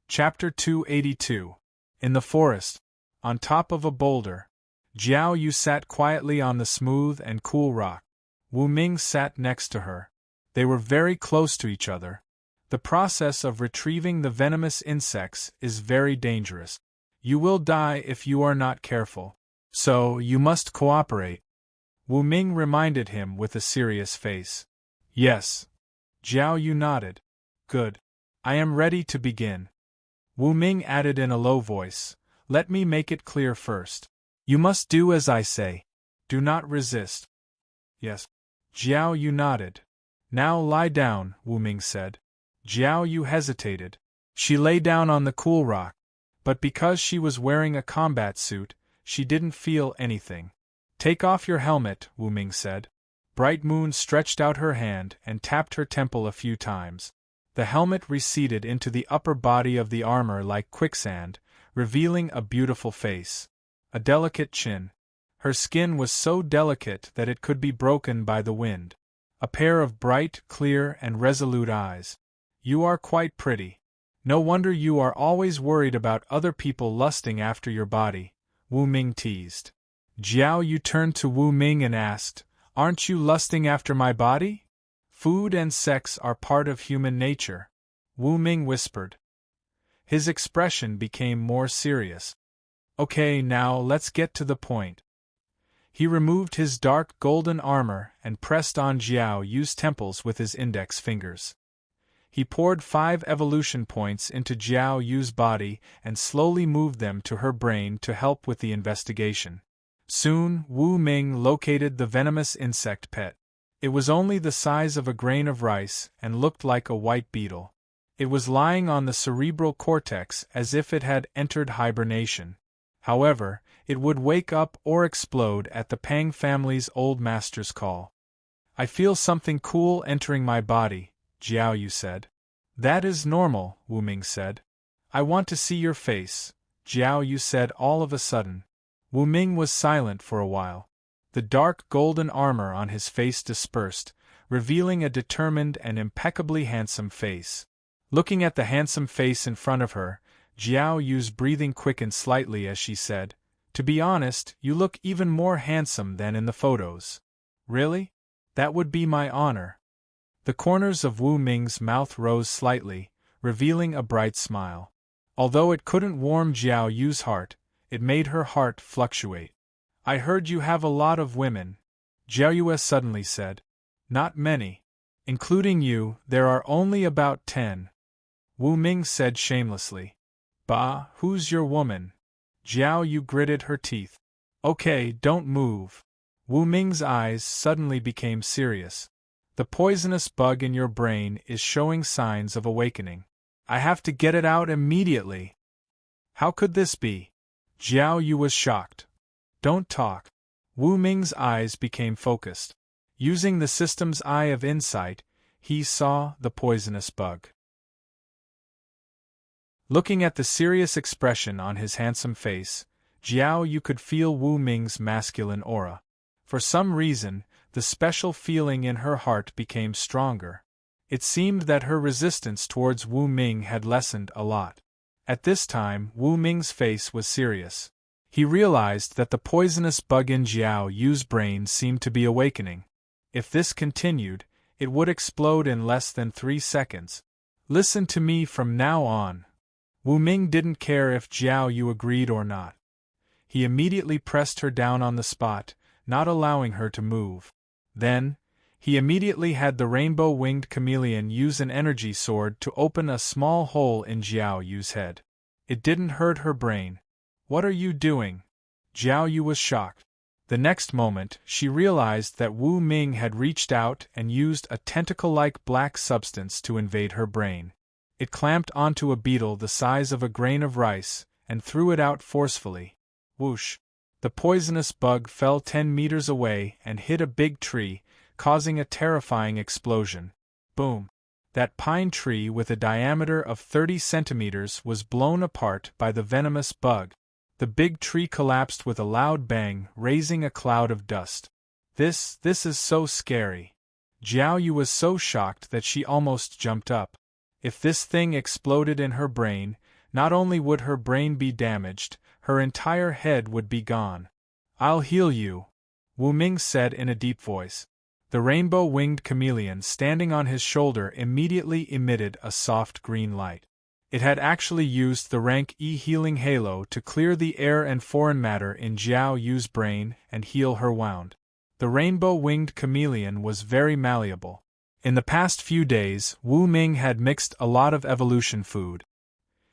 Chapter 282. In the forest, on top of a boulder, Jiao Yu sat quietly on the smooth and cool rock. Wu Ming sat next to her. They were very close to each other. The process of retrieving the venomous insects is very dangerous. You will die if you are not careful. So, you must cooperate. Wu Ming reminded him with a serious face. Yes. Jiao Yu nodded. Good. I am ready to begin. Wu Ming added in a low voice, let me make it clear first. You must do as I say. Do not resist. Yes. Jiao Yu nodded. Now lie down, Wu Ming said. Jiao Yu hesitated. She lay down on the cool rock, but because she was wearing a combat suit, she didn't feel anything. Take off your helmet, Wu Ming said. Bright Moon stretched out her hand and tapped her temple a few times. The helmet receded into the upper body of the armor like quicksand, revealing a beautiful face. A delicate chin. Her skin was so delicate that it could be broken by the wind. A pair of bright, clear, and resolute eyes. You are quite pretty. No wonder you are always worried about other people lusting after your body, Wu Ming teased. Jiao Yu turned to Wu Ming and asked, Aren't you lusting after my body? Food and sex are part of human nature, Wu Ming whispered. His expression became more serious. Okay, now let's get to the point. He removed his dark golden armor and pressed on Jiao Yu's temples with his index fingers. He poured 5 evolution points into Jiao Yu's body and slowly moved them to her brain to help with the investigation. Soon, Wu Ming located the venomous insect pet. It was only the size of a grain of rice and looked like a white beetle. It was lying on the cerebral cortex as if it had entered hibernation. However, it would wake up or explode at the Pang family's old master's call. I feel something cool entering my body, Jiao Yu said. That is normal, Wu Ming said. I want to see your face, Jiao Yu said all of a sudden. Wu Ming was silent for a while. The dark golden armor on his face dispersed, revealing a determined and impeccably handsome face. Looking at the handsome face in front of her, Jiao Yu's breathing quickened slightly as she said, To be honest, you look even more handsome than in the photos. Really? That would be my honor. The corners of Wu Ming's mouth rose slightly, revealing a bright smile. Although it couldn't warm Jiao Yu's heart, it made her heart fluctuate. I heard you have a lot of women, Jiao Yu suddenly said. Not many. Including you, there are only about 10. Wu Ming said shamelessly. Bah, who's your woman? Jiao Yu gritted her teeth. Okay, don't move. Wu Ming's eyes suddenly became serious. The poisonous bug in your brain is showing signs of awakening. I have to get it out immediately. How could this be? Jiao Yu was shocked. Don't talk. Wu Ming's eyes became focused. Using the system's eye of insight, he saw the poisonous bug. Looking at the serious expression on his handsome face, Jiao Yu could feel Wu Ming's masculine aura. For some reason, the special feeling in her heart became stronger. It seemed that her resistance towards Wu Ming had lessened a lot. At this time, Wu Ming's face was serious. He realized that the poisonous bug in Jiao Yu's brain seemed to be awakening. If this continued, it would explode in less than 3 seconds. Listen to me from now on. Wu Ming didn't care if Jiao Yu agreed or not. He immediately pressed her down on the spot, not allowing her to move. Then, he immediately had the rainbow-winged chameleon use an energy sword to open a small hole in Jiao Yu's head. It didn't hurt her brain. What are you doing? Jiao Yu was shocked. The next moment, she realized that Wu Ming had reached out and used a tentacle-like black substance to invade her brain. It clamped onto a beetle the size of a grain of rice and threw it out forcefully. Whoosh! The poisonous bug fell 10 meters away and hit a big tree, causing a terrifying explosion. Boom! That pine tree with a diameter of 30 centimeters was blown apart by the venomous bug. The big tree collapsed with a loud bang, raising a cloud of dust. This is so scary. Jiao Yu was so shocked that she almost jumped up. If this thing exploded in her brain, not only would her brain be damaged, her entire head would be gone. I'll heal you, Wu Ming said in a deep voice. The rainbow-winged chameleon standing on his shoulder immediately emitted a soft green light. It had actually used the rank E healing halo to clear the air and foreign matter in Jiao Yu's brain and heal her wound. The rainbow-winged chameleon was very malleable. In the past few days, Wu Ming had mixed a lot of evolution food.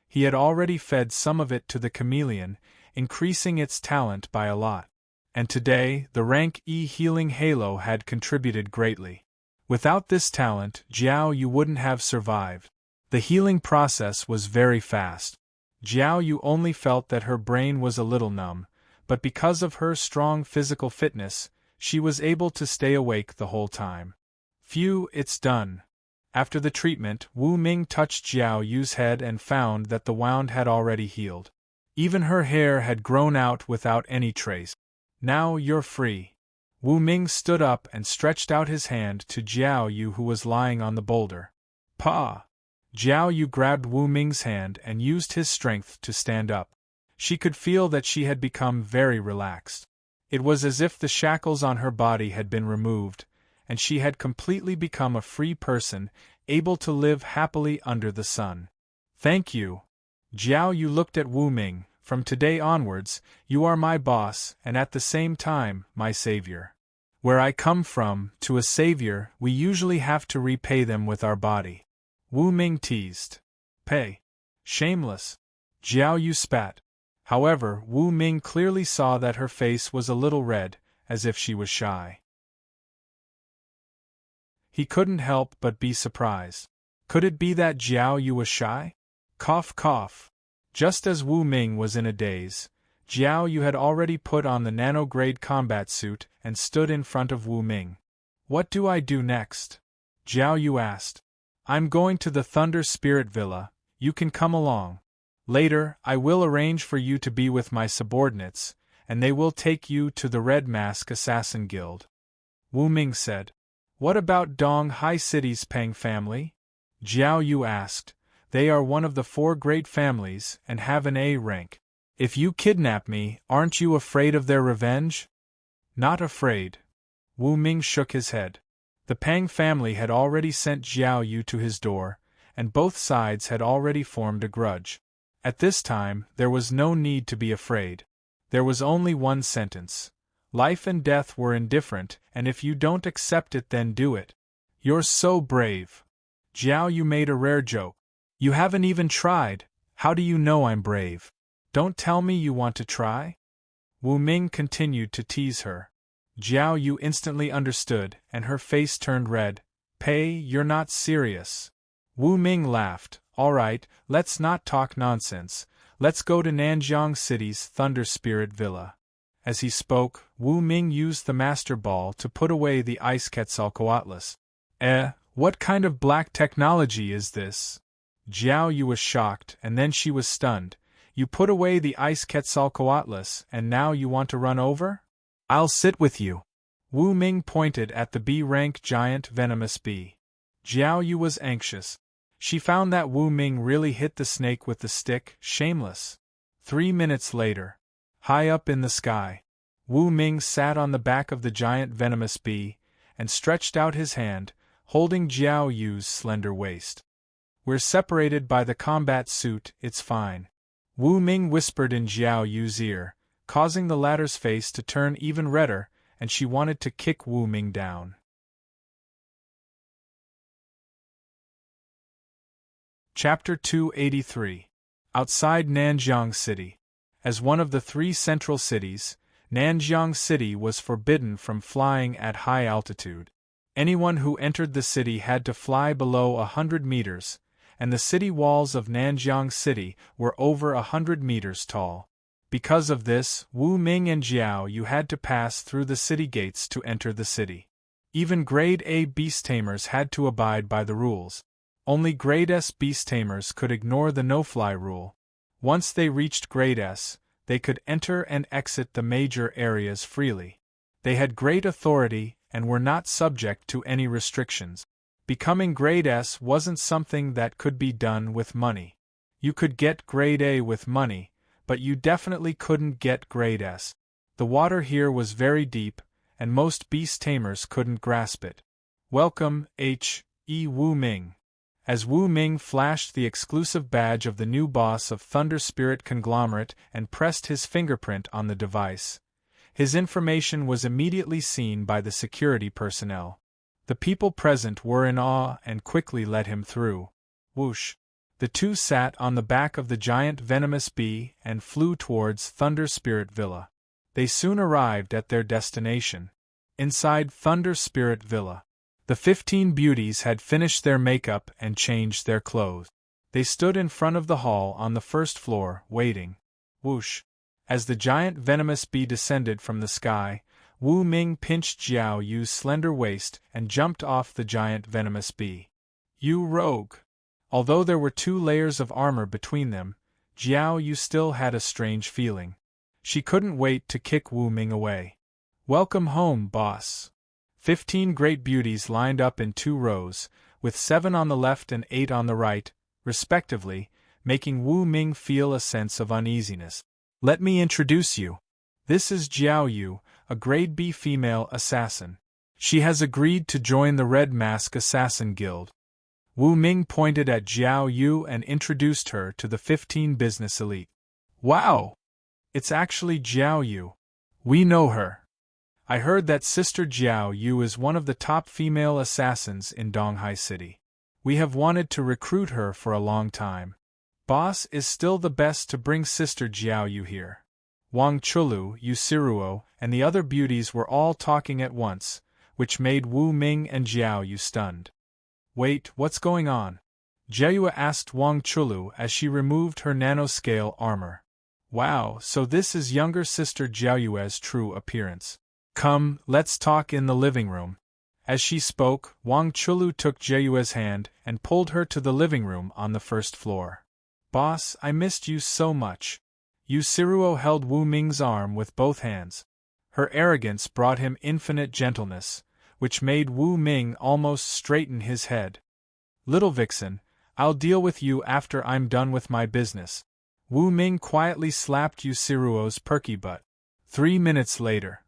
He had already fed some of it to the chameleon, increasing its talent by a lot. And today, the rank E healing halo had contributed greatly. Without this talent, Jiao Yu wouldn't have survived. The healing process was very fast. Jiao Yu only felt that her brain was a little numb, but because of her strong physical fitness, she was able to stay awake the whole time. Phew, it's done. After the treatment, Wu Ming touched Jiao Yu's head and found that the wound had already healed. Even her hair had grown out without any trace. Now you're free. Wu Ming stood up and stretched out his hand to Jiao Yu, who was lying on the boulder. Pa! Jiao Yu grabbed Wu Ming's hand and used his strength to stand up. She could feel that she had become very relaxed. It was as if the shackles on her body had been removed, and she had completely become a free person, able to live happily under the sun. Thank you. Jiao Yu looked at Wu Ming. From today onwards, you are my boss and at the same time, my savior. Where I come from, to a savior, we usually have to repay them with our body. Wu Ming teased. Pay. Shameless. Jiao Yu spat. However, Wu Ming clearly saw that her face was a little red, as if she was shy. He couldn't help but be surprised. Could it be that Jiao Yu was shy? Cough cough. Just as Wu Ming was in a daze, Jiao Yu had already put on the nano-grade combat suit and stood in front of Wu Ming. What do I do next? Jiao Yu asked. I'm going to the Thunder Spirit Villa, you can come along. Later, I will arrange for you to be with my subordinates, and they will take you to the Red Mask Assassin Guild. Wu Ming said. What about Dong Hai City's Pang family? Jiao Yu asked. They are one of the 4 great families and have an A rank. If you kidnap me, aren't you afraid of their revenge? Not afraid. Wu Ming shook his head. The Pang family had already sent Jiao Yu to his door, and both sides had already formed a grudge. At this time, there was no need to be afraid. There was only one sentence. Life and death were indifferent, and if you don't accept it, then do it. You're so brave. Jiao Yu made a rare joke. You haven't even tried. How do you know I'm brave? Don't tell me you want to try? Wu Ming continued to tease her. Jiao Yu instantly understood, and her face turned red. Pei, you're not serious. Wu Ming laughed. All right, let's not talk nonsense. Let's go to Nanjiang City's Thunder Spirit Villa. As he spoke, Wu Ming used the Master Ball to put away the Ice Quetzalcoatlus. What kind of black technology is this? Jiao Yu was shocked, and then she was stunned. You put away the Ice Quetzalcoatlus, and now you want to run over? I'll sit with you. Wu Ming pointed at the B-rank giant venomous bee. Jiao Yu was anxious. She found that Wu Ming really hit the snake with the stick, shameless. 3 minutes later. High up in the sky, Wu Ming sat on the back of the giant venomous bee, and stretched out his hand, holding Jiao Yu's slender waist. We're separated by the combat suit, it's fine. Wu Ming whispered in Jiao Yu's ear, causing the latter's face to turn even redder, and she wanted to kick Wu Ming down. Chapter 283. Outside Nanjiang City. As one of the 3 central cities, Nanjiang City was forbidden from flying at high altitude. Anyone who entered the city had to fly below 100 meters, and the city walls of Nanjiang City were over 100 meters tall. Because of this, Wu Ming and Jiao Yu had to pass through the city gates to enter the city. Even Grade A beast tamers had to abide by the rules. Only Grade S beast tamers could ignore the no-fly rule. Once they reached Grade S, they could enter and exit the major areas freely. They had great authority and were not subject to any restrictions. Becoming Grade S wasn't something that could be done with money. You could get Grade A with money, but you definitely couldn't get Grade S. The water here was very deep, and most beast tamers couldn't grasp it. Welcome, Wu Ming. as Wu Ming flashed the exclusive badge of the new boss of Thunder Spirit Conglomerate and pressed his fingerprint on the device. His information was immediately seen by the security personnel. The people present were in awe and quickly let him through. Whoosh! The two sat on the back of the giant venomous bee and flew towards Thunder Spirit Villa. They soon arrived at their destination. Inside Thunder Spirit Villa, the 15 beauties had finished their makeup and changed their clothes. They stood in front of the hall on the first floor, waiting. Whoosh! As the giant venomous bee descended from the sky, Wu Ming pinched Jiao Yu's slender waist and jumped off the giant venomous bee. "You rogue!" Although there were 2 layers of armor between them, Jiao Yu still had a strange feeling. She couldn't wait to kick Wu Ming away. "Welcome home, boss." 15 great beauties lined up in 2 rows, with 7 on the left and 8 on the right, respectively, making Wu Ming feel a sense of uneasiness. "Let me introduce you. This is Jiao Yu, a grade B female assassin. She has agreed to join the Red Mask Assassin Guild." Wu Ming pointed at Jiao Yu and introduced her to the 15 business elite. "Wow! It's actually Jiao Yu. We know her. I heard that Sister Jiao Yu is one of the top female assassins in Donghai City. We have wanted to recruit her for a long time. Boss is still the best to bring Sister Jiao Yu here." Wang Chulu, Yu Siruo, and the other beauties were all talking at once, which made Wu Ming and Jiao Yu stunned. "Wait, what's going on?" Jiao asked Wang Chulu as she removed her nanoscale armor. "Wow, so this is younger sister Jiao Yu's true appearance. Come, let's talk in the living room." As she spoke, Wang Chulu took Jiao hand and pulled her to the living room on the first floor. "Boss, I missed you so much." Yu Siruo held Wu Ming's arm with both hands. Her arrogance brought him infinite gentleness, which made Wu Ming almost straighten his head. "Little vixen, I'll deal with you after I'm done with my business." Wu Ming quietly slapped Yu Siruo's perky butt. 3 minutes later.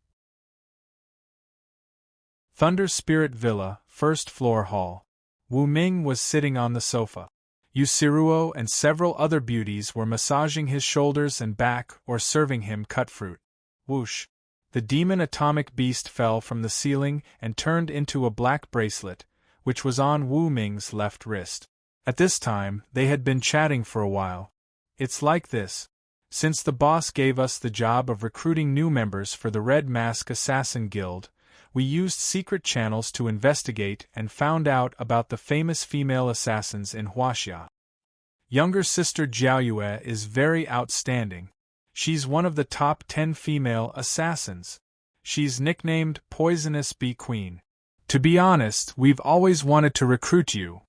Thunder Spirit Villa, first floor hall. Wu Ming was sitting on the sofa. Yu Siruo and several other beauties were massaging his shoulders and back or serving him cut fruit. Whoosh! The demon atomic beast fell from the ceiling and turned into a black bracelet, which was on Wu Ming's left wrist. At this time, they had been chatting for a while. "It's like this. Since the boss gave us the job of recruiting new members for the Red Mask Assassin Guild, we used secret channels to investigate and found out about the famous female assassins in Huaxia. Younger sister Jiao Yue is very outstanding. She's one of the top 10 female assassins. She's nicknamed Poisonous Bee Queen. To be honest, we've always wanted to recruit you.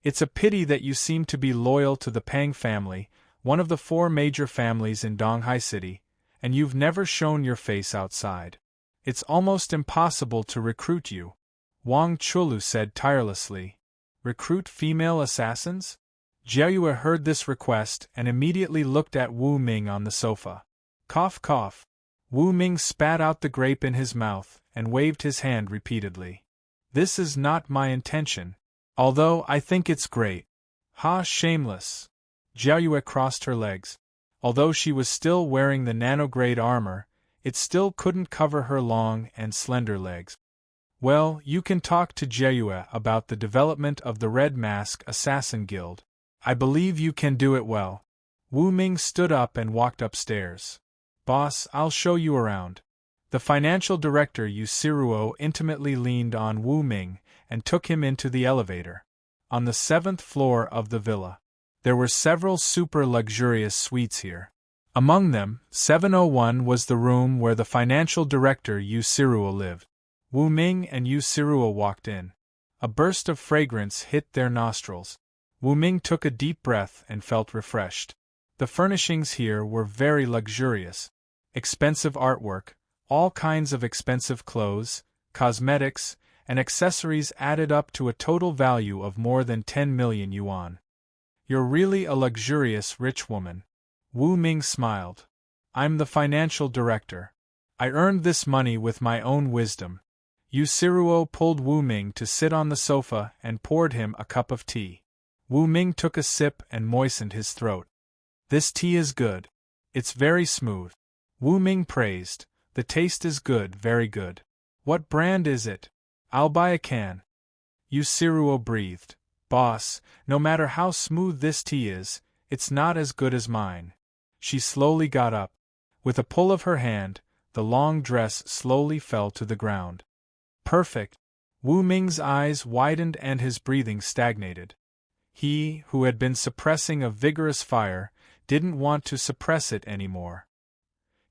It's a pity that you seem to be loyal to the Pang family, one of the 4 major families in Donghai City, and you've never shown your face outside. It's almost impossible to recruit you," Wang Chulu said tirelessly. "Recruit female assassins?" Jiao Yue heard this request and immediately looked at Wu Ming on the sofa. Cough cough. Wu Ming spat out the grape in his mouth and waved his hand repeatedly. "This is not my intention, although I think it's great." "Ha, shameless." Jiao Yue crossed her legs. Although she was still wearing the nanograde armor, it still couldn't cover her long and slender legs. "Well, you can talk to Jiao Yue about the development of the Red Mask Assassin Guild. I believe you can do it well." Wu Ming stood up and walked upstairs. "Boss, I'll show you around." The financial director Yu Siruo intimately leaned on Wu Ming and took him into the elevator. On the 7th floor of the villa, there were several super luxurious suites here. Among them, 701 was the room where the financial director Yu Siruo lived. Wu Ming and Yu Siruo walked in. A burst of fragrance hit their nostrils. Wu Ming took a deep breath and felt refreshed. The furnishings here were very luxurious. Expensive artwork, all kinds of expensive clothes, cosmetics, and accessories added up to a total value of more than 10 million yuan. "You're really a luxurious rich woman." Wu Ming smiled. "I'm the financial director. I earned this money with my own wisdom." Yu Siruo pulled Wu Ming to sit on the sofa and poured him a cup of tea. Wu Ming took a sip and moistened his throat. This tea is good. It's very smooth. Wu Ming praised. The taste is good, very good. What brand is it? I'll buy a can. Yushiruo breathed. Boss, no matter how smooth this tea is, it's not as good as mine. She slowly got up. With a pull of her hand, the long dress slowly fell to the ground. Perfect. Wu Ming's eyes widened and his breathing stagnated. He, who had been suppressing a vigorous fire, didn't want to suppress it anymore.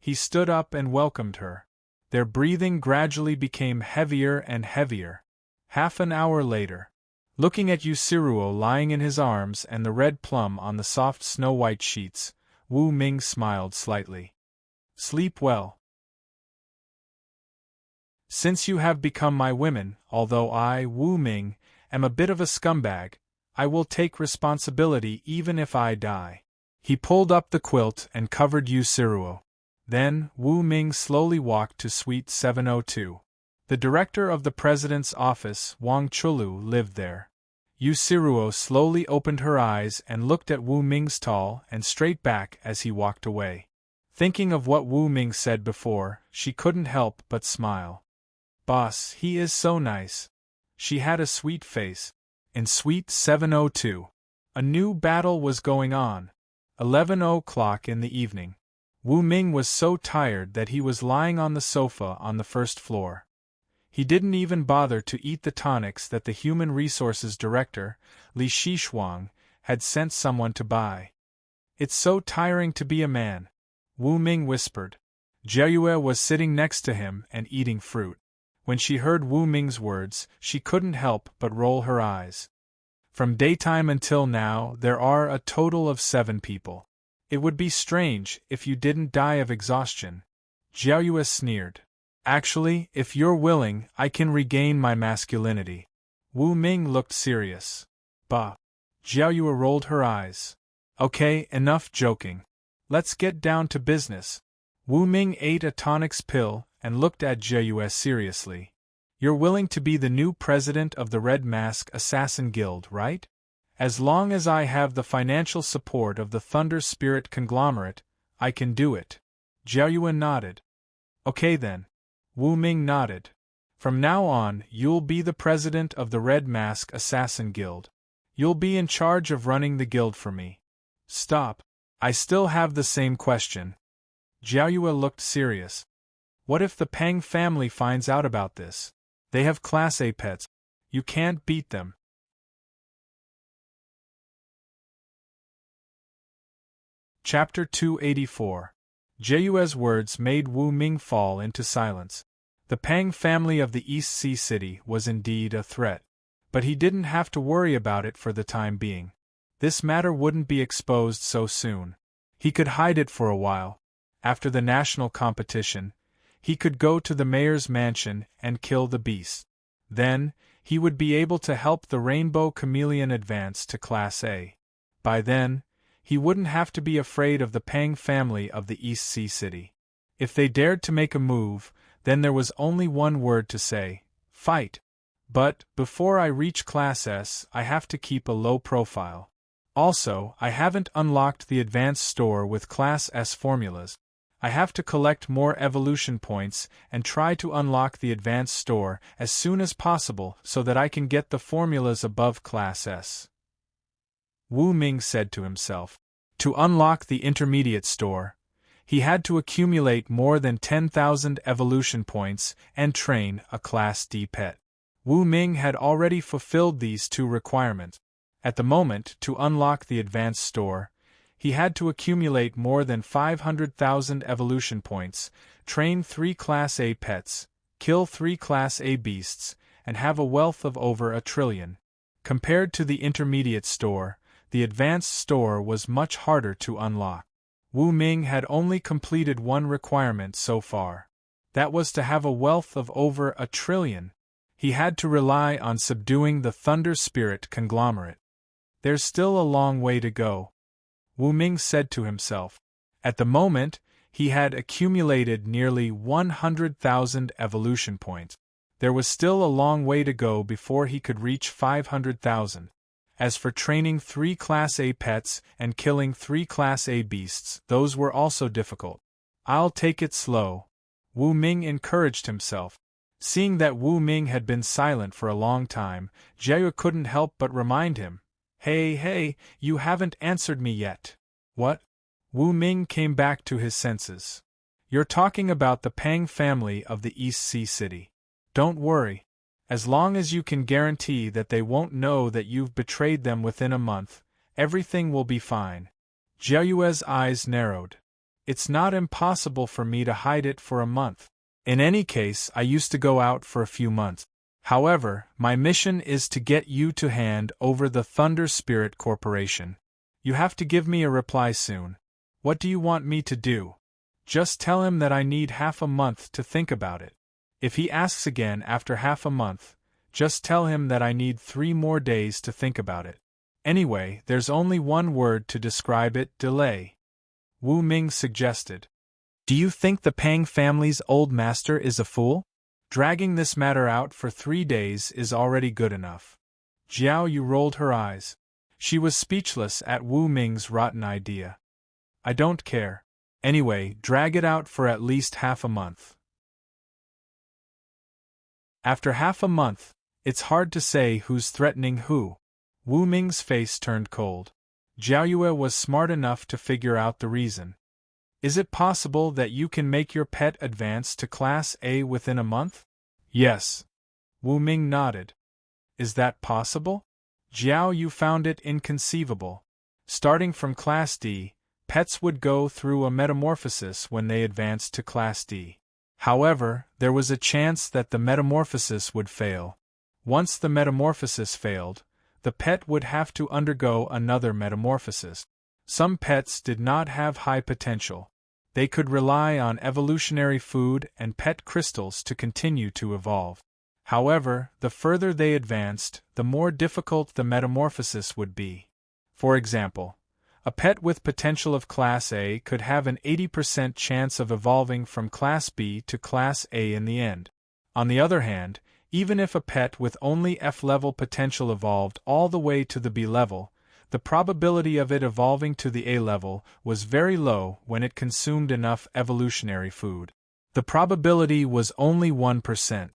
He stood up and welcomed her. Their breathing gradually became heavier and heavier. Half an hour later, looking at Yushiruo lying in his arms and the red plum on the soft snow-white sheets, Wu Ming smiled slightly. Sleep well. Since you have become my women, although I, Wu Ming, am a bit of a scumbag, I will take responsibility even if I die. He pulled up the quilt and covered Yushiruo. Then, Wu Ming slowly walked to Suite 702. The director of the president's office, Wang Chulu, lived there. Yushiruo slowly opened her eyes and looked at Wu Ming's tall and straight back as he walked away. Thinking of what Wu Ming said before, she couldn't help but smile. Boss, he is so nice. She had a sweet face. In Suite 702, a new battle was going on. 11 o'clock in the evening. Wu Ming was so tired that he was lying on the sofa on the first floor. He didn't even bother to eat the tonics that the Human Resources Director, Li Shishuang, had sent someone to buy. It's so tiring to be a man, Wu Ming whispered. Jiayue was sitting next to him and eating fruit. When she heard Wu Ming's words, she couldn't help but roll her eyes. From daytime until now, there are a total of 7 people. It would be strange if you didn't die of exhaustion. Jiayue sneered. Actually, if you're willing, I can regain my masculinity. Wu Ming looked serious. Bah. Jiayue rolled her eyes. Okay, enough joking. Let's get down to business. Wu Ming ate a tonics pill and looked at Jiayue seriously. You're willing to be the new president of the Red Mask Assassin Guild, right? As long as I have the financial support of the Thunder Spirit conglomerate, I can do it. Jiayue nodded. Okay then. Wu Ming nodded. From now on, you'll be the president of the Red Mask Assassin Guild. You'll be in charge of running the guild for me. Stop. I still have the same question. Jiayue looked serious. What if the Pang family finds out about this? They have Class A pets. You can't beat them. Chapter 284. Jiayue's words made Wu Ming fall into silence. The Pang family of the East Sea City was indeed a threat. But he didn't have to worry about it for the time being. This matter wouldn't be exposed so soon. He could hide it for a while. After the national competition, he could go to the mayor's mansion and kill the beast. Then, he would be able to help the Rainbow Chameleon advance to Class A. By then, he wouldn't have to be afraid of the Pang family of the East Sea City. If they dared to make a move, then there was only one word to say: fight. But, before I reach Class S, I have to keep a low profile. Also, I haven't unlocked the advanced store with Class S formulas. I have to collect more evolution points and try to unlock the advanced store as soon as possible so that I can get the formulas above Class S. Wu Ming said to himself. To unlock the intermediate store, he had to accumulate more than 10,000 evolution points and train a Class D pet. Wu Ming had already fulfilled these 2 requirements. At the moment, to unlock the advanced store, he had to accumulate more than 500,000 evolution points, train 3 Class A pets, kill 3 Class A beasts, and have a wealth of over 1 trillion. Compared to the intermediate store, the advanced store was much harder to unlock. Wu Ming had only completed 1 requirement so far. That was to have a wealth of over 1 trillion. He had to rely on subduing the Thunder Spirit conglomerate. There's still a long way to go, Wu Ming said to himself. At the moment, he had accumulated nearly 100,000 evolution points. There was still a long way to go before he could reach 500,000. As for training 3 Class A pets and killing 3 Class A beasts, those were also difficult. I'll take it slow, Wu Ming encouraged himself. Seeing that Wu Ming had been silent for a long time, Jiayue couldn't help but remind him. Hey, you haven't answered me yet. What? Wu Ming came back to his senses. You're talking about the Pang family of the East Sea City. Don't worry. As long as you can guarantee that they won't know that you've betrayed them within a month, everything will be fine. Jiayue's eyes narrowed. It's not impossible for me to hide it for a month. In any case, I used to go out for a few months. However, my mission is to get you to hand over the Thunder Spirit Corporation. You have to give me a reply soon. What do you want me to do? Just tell him that I need half a month to think about it. If he asks again after half a month, just tell him that I need 3 more days to think about it. Anyway, there's only one word to describe it: delay. Wu Ming suggested. Do you think the Pang family's old master is a fool? Dragging this matter out for 3 days is already good enough. Jiao Yu rolled her eyes. She was speechless at Wu Ming's rotten idea. I don't care. Anyway, drag it out for at least half a month. After half a month, it's hard to say who's threatening who. Wu Ming's face turned cold. Jiayue was smart enough to figure out the reason. Is it possible that you can make your pet advance to Class A within a month? Yes. Wu Ming nodded. Is that possible? Jiao Yu found it inconceivable. Starting from Class D, pets would go through a metamorphosis when they advanced to Class D. However, there was a chance that the metamorphosis would fail. Once the metamorphosis failed, the pet would have to undergo another metamorphosis. Some pets did not have high potential. They could rely on evolutionary food and pet crystals to continue to evolve. However, the further they advanced, the more difficult the metamorphosis would be. For example, a pet with potential of Class A could have an 80% chance of evolving from Class B to Class A in the end. On the other hand, even if a pet with only F-level potential evolved all the way to the B level, the probability of it evolving to the A level was very low when it consumed enough evolutionary food. The probability was only 1%.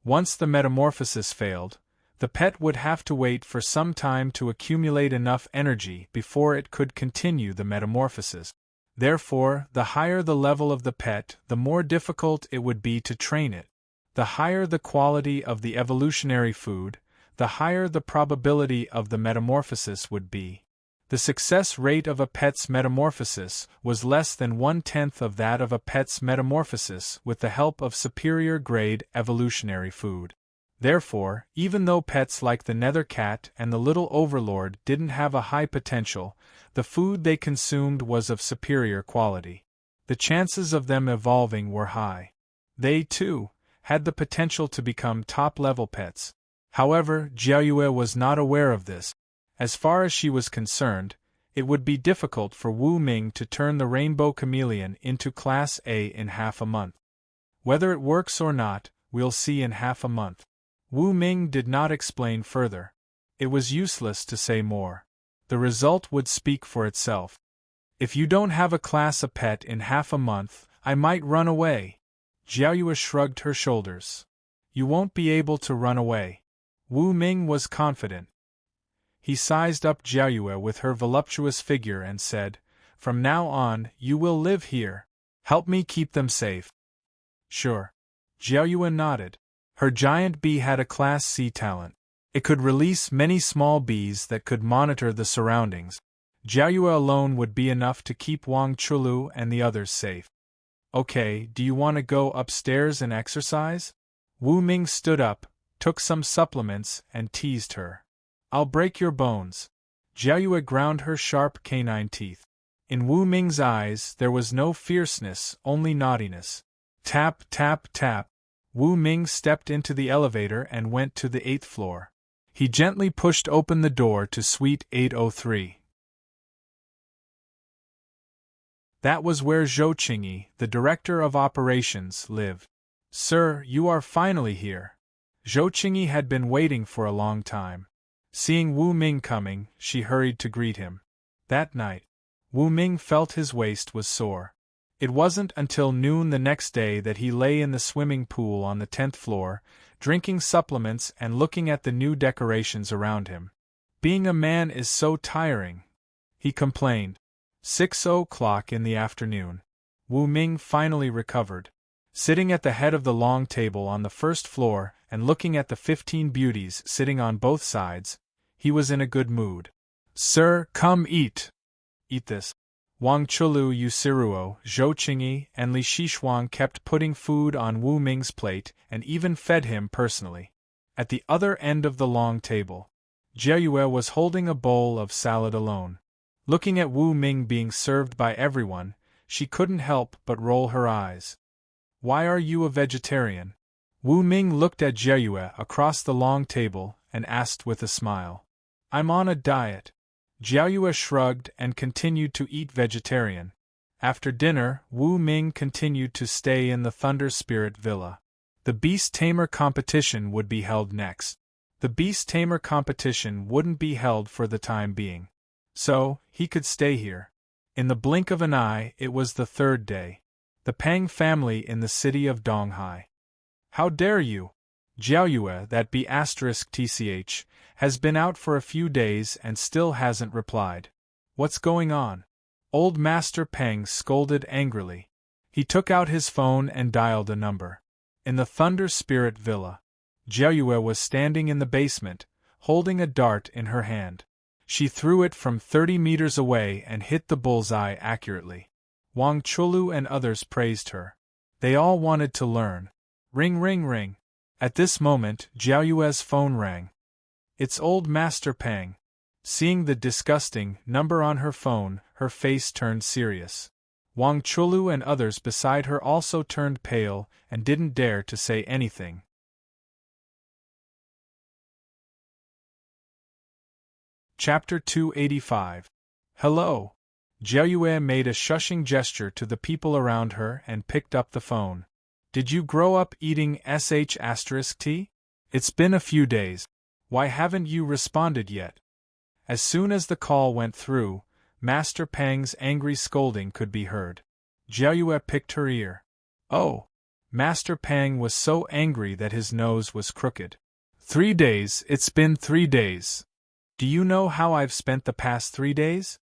Once the metamorphosis failed, the pet would have to wait for some time to accumulate enough energy before it could continue the metamorphosis. Therefore, the higher the level of the pet, the more difficult it would be to train it. The higher the quality of the evolutionary food, the higher the probability of the metamorphosis would be. The success rate of a pet's metamorphosis was less than 1/10 of that of a pet's metamorphosis with the help of superior grade evolutionary food. Therefore, even though pets like the Nether Cat and the Little Overlord didn't have a high potential, the food they consumed was of superior quality. The chances of them evolving were high. They, too, had the potential to become top-level pets. However, Jiayue was not aware of this. As far as she was concerned, it would be difficult for Wu Ming to turn the Rainbow Chameleon into Class A in half a month. Whether it works or not, we'll see in half a month. Wu Ming did not explain further. It was useless to say more. The result would speak for itself. If you don't have a Class A pet in half a month, I might run away. Jiayue shrugged her shoulders. You won't be able to run away. Wu Ming was confident. He sized up Jiayue with her voluptuous figure and said, From now on, you will live here. Help me keep them safe. Sure. Jiayue nodded. Her giant bee had a Class C talent. It could release many small bees that could monitor the surroundings. Jiayue alone would be enough to keep Wang Chulu and the others safe. Okay, do you want to go upstairs and exercise? Wu Ming stood up, took some supplements, and teased her. I'll break your bones. Jiayue ground her sharp canine teeth. In Wu Ming's eyes there was no fierceness, only naughtiness. Tap, tap, tap. Wu Ming stepped into the elevator and went to the 8th floor. He gently pushed open the door to Suite 803. That was where Zhou Qingyi, the director of operations, lived. Sir, you are finally here. Zhou Qingyi had been waiting for a long time. Seeing Wu Ming coming, she hurried to greet him. That night, Wu Ming felt his waist was sore. It wasn't until noon the next day that he lay in the swimming pool on the 10th floor, drinking supplements and looking at the new decorations around him. Being a man is so tiring, he complained. 6:00 in the afternoon. Wu Ming finally recovered. Sitting at the head of the long table on the first floor and looking at the 15 beauties sitting on both sides, he was in a good mood. Sir, come eat. Eat this. Wang Chulu Yusiruo, Zhou Qingyi, and Li Shixuang kept putting food on Wu Ming's plate and even fed him personally. At the other end of the long table, Jiayue was holding a bowl of salad alone. Looking at Wu Ming being served by everyone, she couldn't help but roll her eyes. Why are you a vegetarian? Wu Ming looked at Jiayue across the long table and asked with a smile. I'm on a diet. Jiayue shrugged and continued to eat vegetarian. After dinner, Wu Ming continued to stay in the Thunder Spirit Villa. The Beast Tamer competition would be held next. The Beast Tamer competition wouldn't be held for the time being. So, he could stay here. In the blink of an eye, it was the third day. The Pang family in the city of Donghai. How dare you? Jiaoyue, that B*TCH, has been out for a few days and still hasn't replied. What's going on? Old Master Pang scolded angrily. He took out his phone and dialed a number. In the Thunder Spirit Villa, Jiaoyue was standing in the basement, holding a dart in her hand. She threw it from 30 meters away and hit the bullseye accurately. Wang Chulu and others praised her. They all wanted to learn. Ring ring ring. At this moment, Jiaoyue's phone rang. It's old Master Pang. Seeing the disgusting number on her phone, her face turned serious. Wang Chulu and others beside her also turned pale and didn't dare to say anything. Chapter 285. Hello. Jiaoyue made a shushing gesture to the people around her and picked up the phone. Did you grow up eating sh*t? It's been a few days. Why haven't you responded yet? As soon as the call went through, Master Pang's angry scolding could be heard. Jiaoyue picked her ear. Oh! Master Pang was so angry that his nose was crooked. 3 days, it's been 3 days. Do you know how I've spent the past 3 days?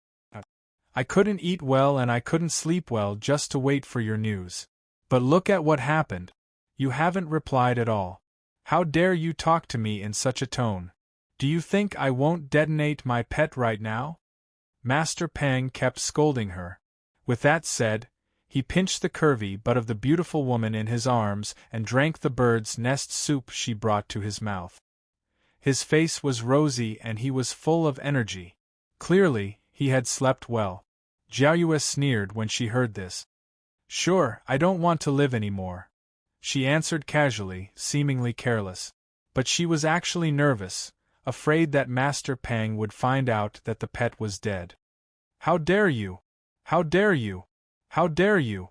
I couldn't eat well and I couldn't sleep well just to wait for your news. But look at what happened. You haven't replied at all. How dare you talk to me in such a tone? Do you think I won't detonate my pet right now? Master Pang kept scolding her. With that said, he pinched the curvy butt of the beautiful woman in his arms and drank the bird's nest soup she brought to his mouth. His face was rosy and he was full of energy. Clearly, he had slept well. Jiaoyue sneered when she heard this. Sure, I don't want to live anymore. She answered casually, seemingly careless. But she was actually nervous, afraid that Master Pang would find out that the pet was dead. How dare you? How dare you? How dare you?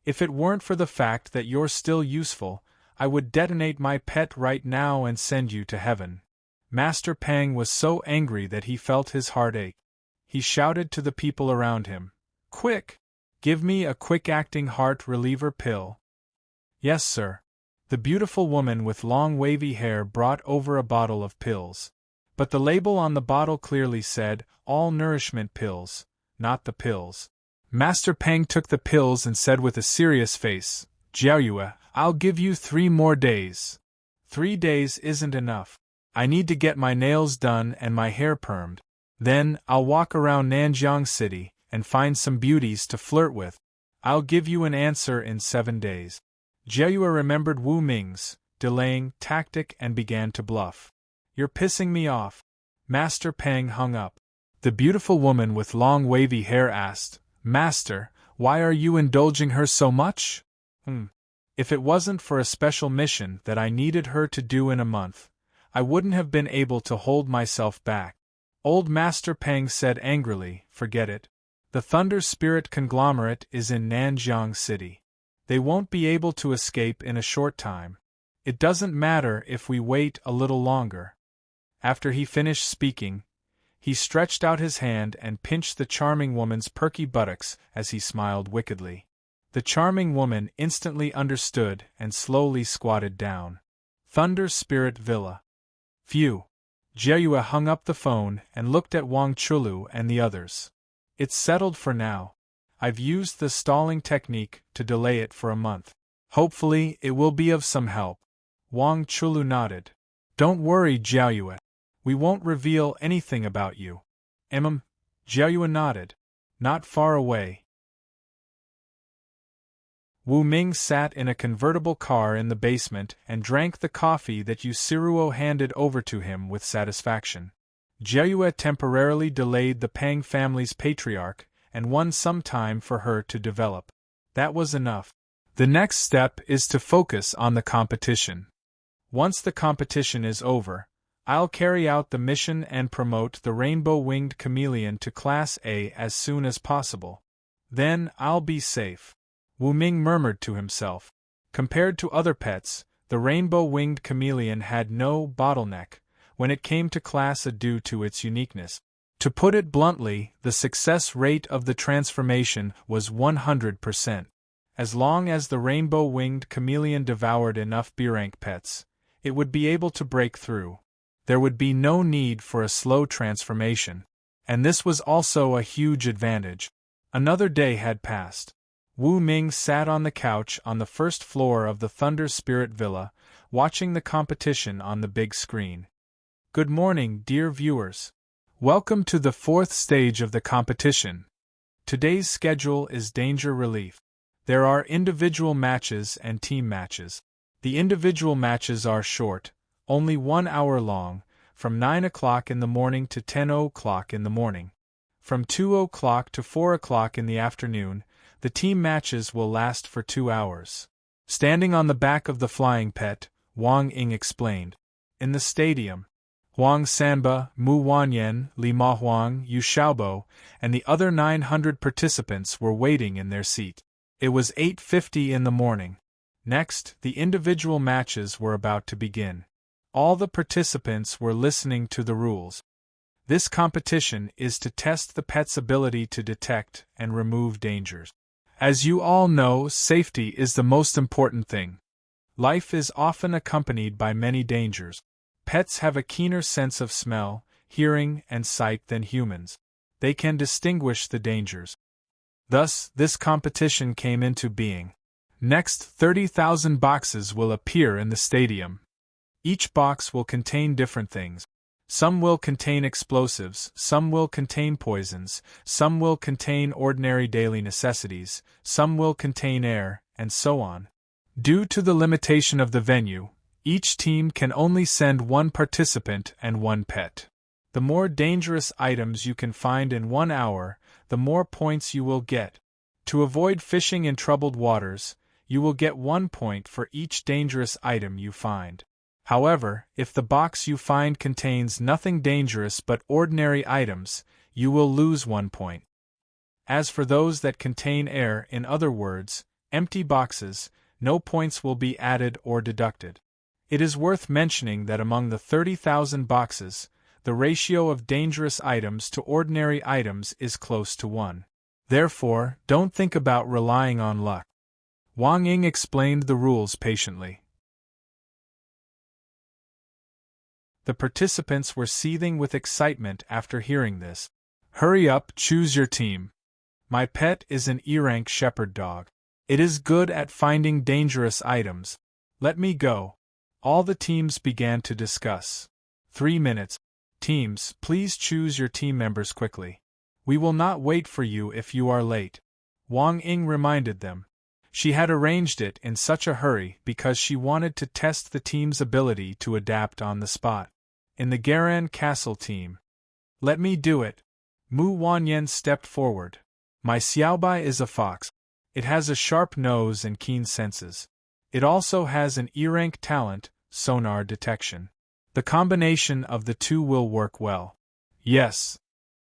If it weren't for the fact that you're still useful, I would detonate my pet right now and send you to heaven. Master Pang was so angry that he felt his heart ache. He shouted to the people around him, Quick! Give me a quick-acting heart reliever pill. Yes, sir. The beautiful woman with long wavy hair brought over a bottle of pills. But the label on the bottle clearly said, all nourishment pills, not the pills. Master Pang took the pills and said with a serious face, Jiaoyue, I'll give you 3 more days. 3 days isn't enough. I need to get my nails done and my hair permed. Then, I'll walk around Nanjiang City and find some beauties to flirt with. I'll give you an answer in 7 days. Jiaoyue remembered Wu Ming's delaying tactic and began to bluff. You're pissing me off. Master Pang hung up. The beautiful woman with long wavy hair asked, Master, why are you indulging her so much? If it wasn't for a special mission that I needed her to do in a month, I wouldn't have been able to hold myself back. Old Master Pang said angrily, Forget it. The Thunder Spirit conglomerate is in Nanjiang City. They won't be able to escape in a short time. It doesn't matter if we wait a little longer. After he finished speaking, he stretched out his hand and pinched the charming woman's perky buttocks as he smiled wickedly. The charming woman instantly understood and slowly squatted down. Thunder Spirit Villa. Phew. Jiayue hung up the phone and looked at Wang Chulu and the others. It's settled for now. I've used the stalling technique to delay it for a month. Hopefully it will be of some help. Wang Chulu nodded. Don't worry, Jiayue. We won't reveal anything about you. Jiayue nodded. Not far away. Wu Ming sat in a convertible car in the basement and drank the coffee that Yusuruo handed over to him with satisfaction. Jiayue temporarily delayed the Pang family's patriarch and won some time for her to develop. That was enough. The next step is to focus on the competition. Once the competition is over, I'll carry out the mission and promote the rainbow-winged chameleon to Class A as soon as possible. Then I'll be safe. Wu Ming murmured to himself. Compared to other pets, the rainbow-winged chameleon had no bottleneck when it came to Class A due to its uniqueness. To put it bluntly, the success rate of the transformation was 100%. As long as the rainbow-winged chameleon devoured enough B-rank pets, it would be able to break through. There would be no need for a slow transformation. And this was also a huge advantage. Another day had passed. Wu Ming sat on the couch on the first floor of the Thunder Spirit Villa, watching the competition on the big screen. Good morning, dear viewers. Welcome to the fourth stage of the competition. Today's schedule is Danger Relief. There are individual matches and team matches. The individual matches are short, only 1 hour long, from 9 o'clock in the morning to 10 o'clock in the morning. From 2 o'clock to 4 o'clock in the afternoon, the team matches will last for 2 hours. Standing on the back of the flying pet, Wang Ying explained. In the stadium, Huang Sanba, Mu Wanyan, Li Mahuang, Yu Xiaobo, and the other 900 participants were waiting in their seat. It was 8:50 in the morning. Next, the individual matches were about to begin. All the participants were listening to the rules. This competition is to test the pet's ability to detect and remove dangers. As you all know, safety is the most important thing. Life is often accompanied by many dangers. Pets have a keener sense of smell, hearing, and sight than humans. They can distinguish the dangers. Thus, this competition came into being. Next, 30,000 boxes will appear in the stadium. Each box will contain different things. Some will contain explosives, some will contain poisons, some will contain ordinary daily necessities, some will contain air, and so on. Due to the limitation of the venue, each team can only send one participant and one pet. The more dangerous items you can find in 1 hour, the more points you will get. To avoid fishing in troubled waters, you will get 1 point for each dangerous item you find. However, if the box you find contains nothing dangerous but ordinary items, you will lose 1 point. As for those that contain air, in other words, empty boxes, no points will be added or deducted. It is worth mentioning that among the 30,000 boxes, the ratio of dangerous items to ordinary items is close to 1. Therefore, don't think about relying on luck. Wang Ying explained the rules patiently. The participants were seething with excitement after hearing this. Hurry up, choose your team. My pet is an E-rank shepherd dog. It is good at finding dangerous items. Let me go. All the teams began to discuss. 3 minutes. Teams, please choose your team members quickly. We will not wait for you if you are late. Wang Ying reminded them. She had arranged it in such a hurry because she wanted to test the team's ability to adapt on the spot. In the Garan Castle team. Let me do it. Mu Wanyan stepped forward. My Xiaobai is a fox. It has a sharp nose and keen senses. It also has an E-rank talent, sonar detection. The combination of the two will work well. Yes.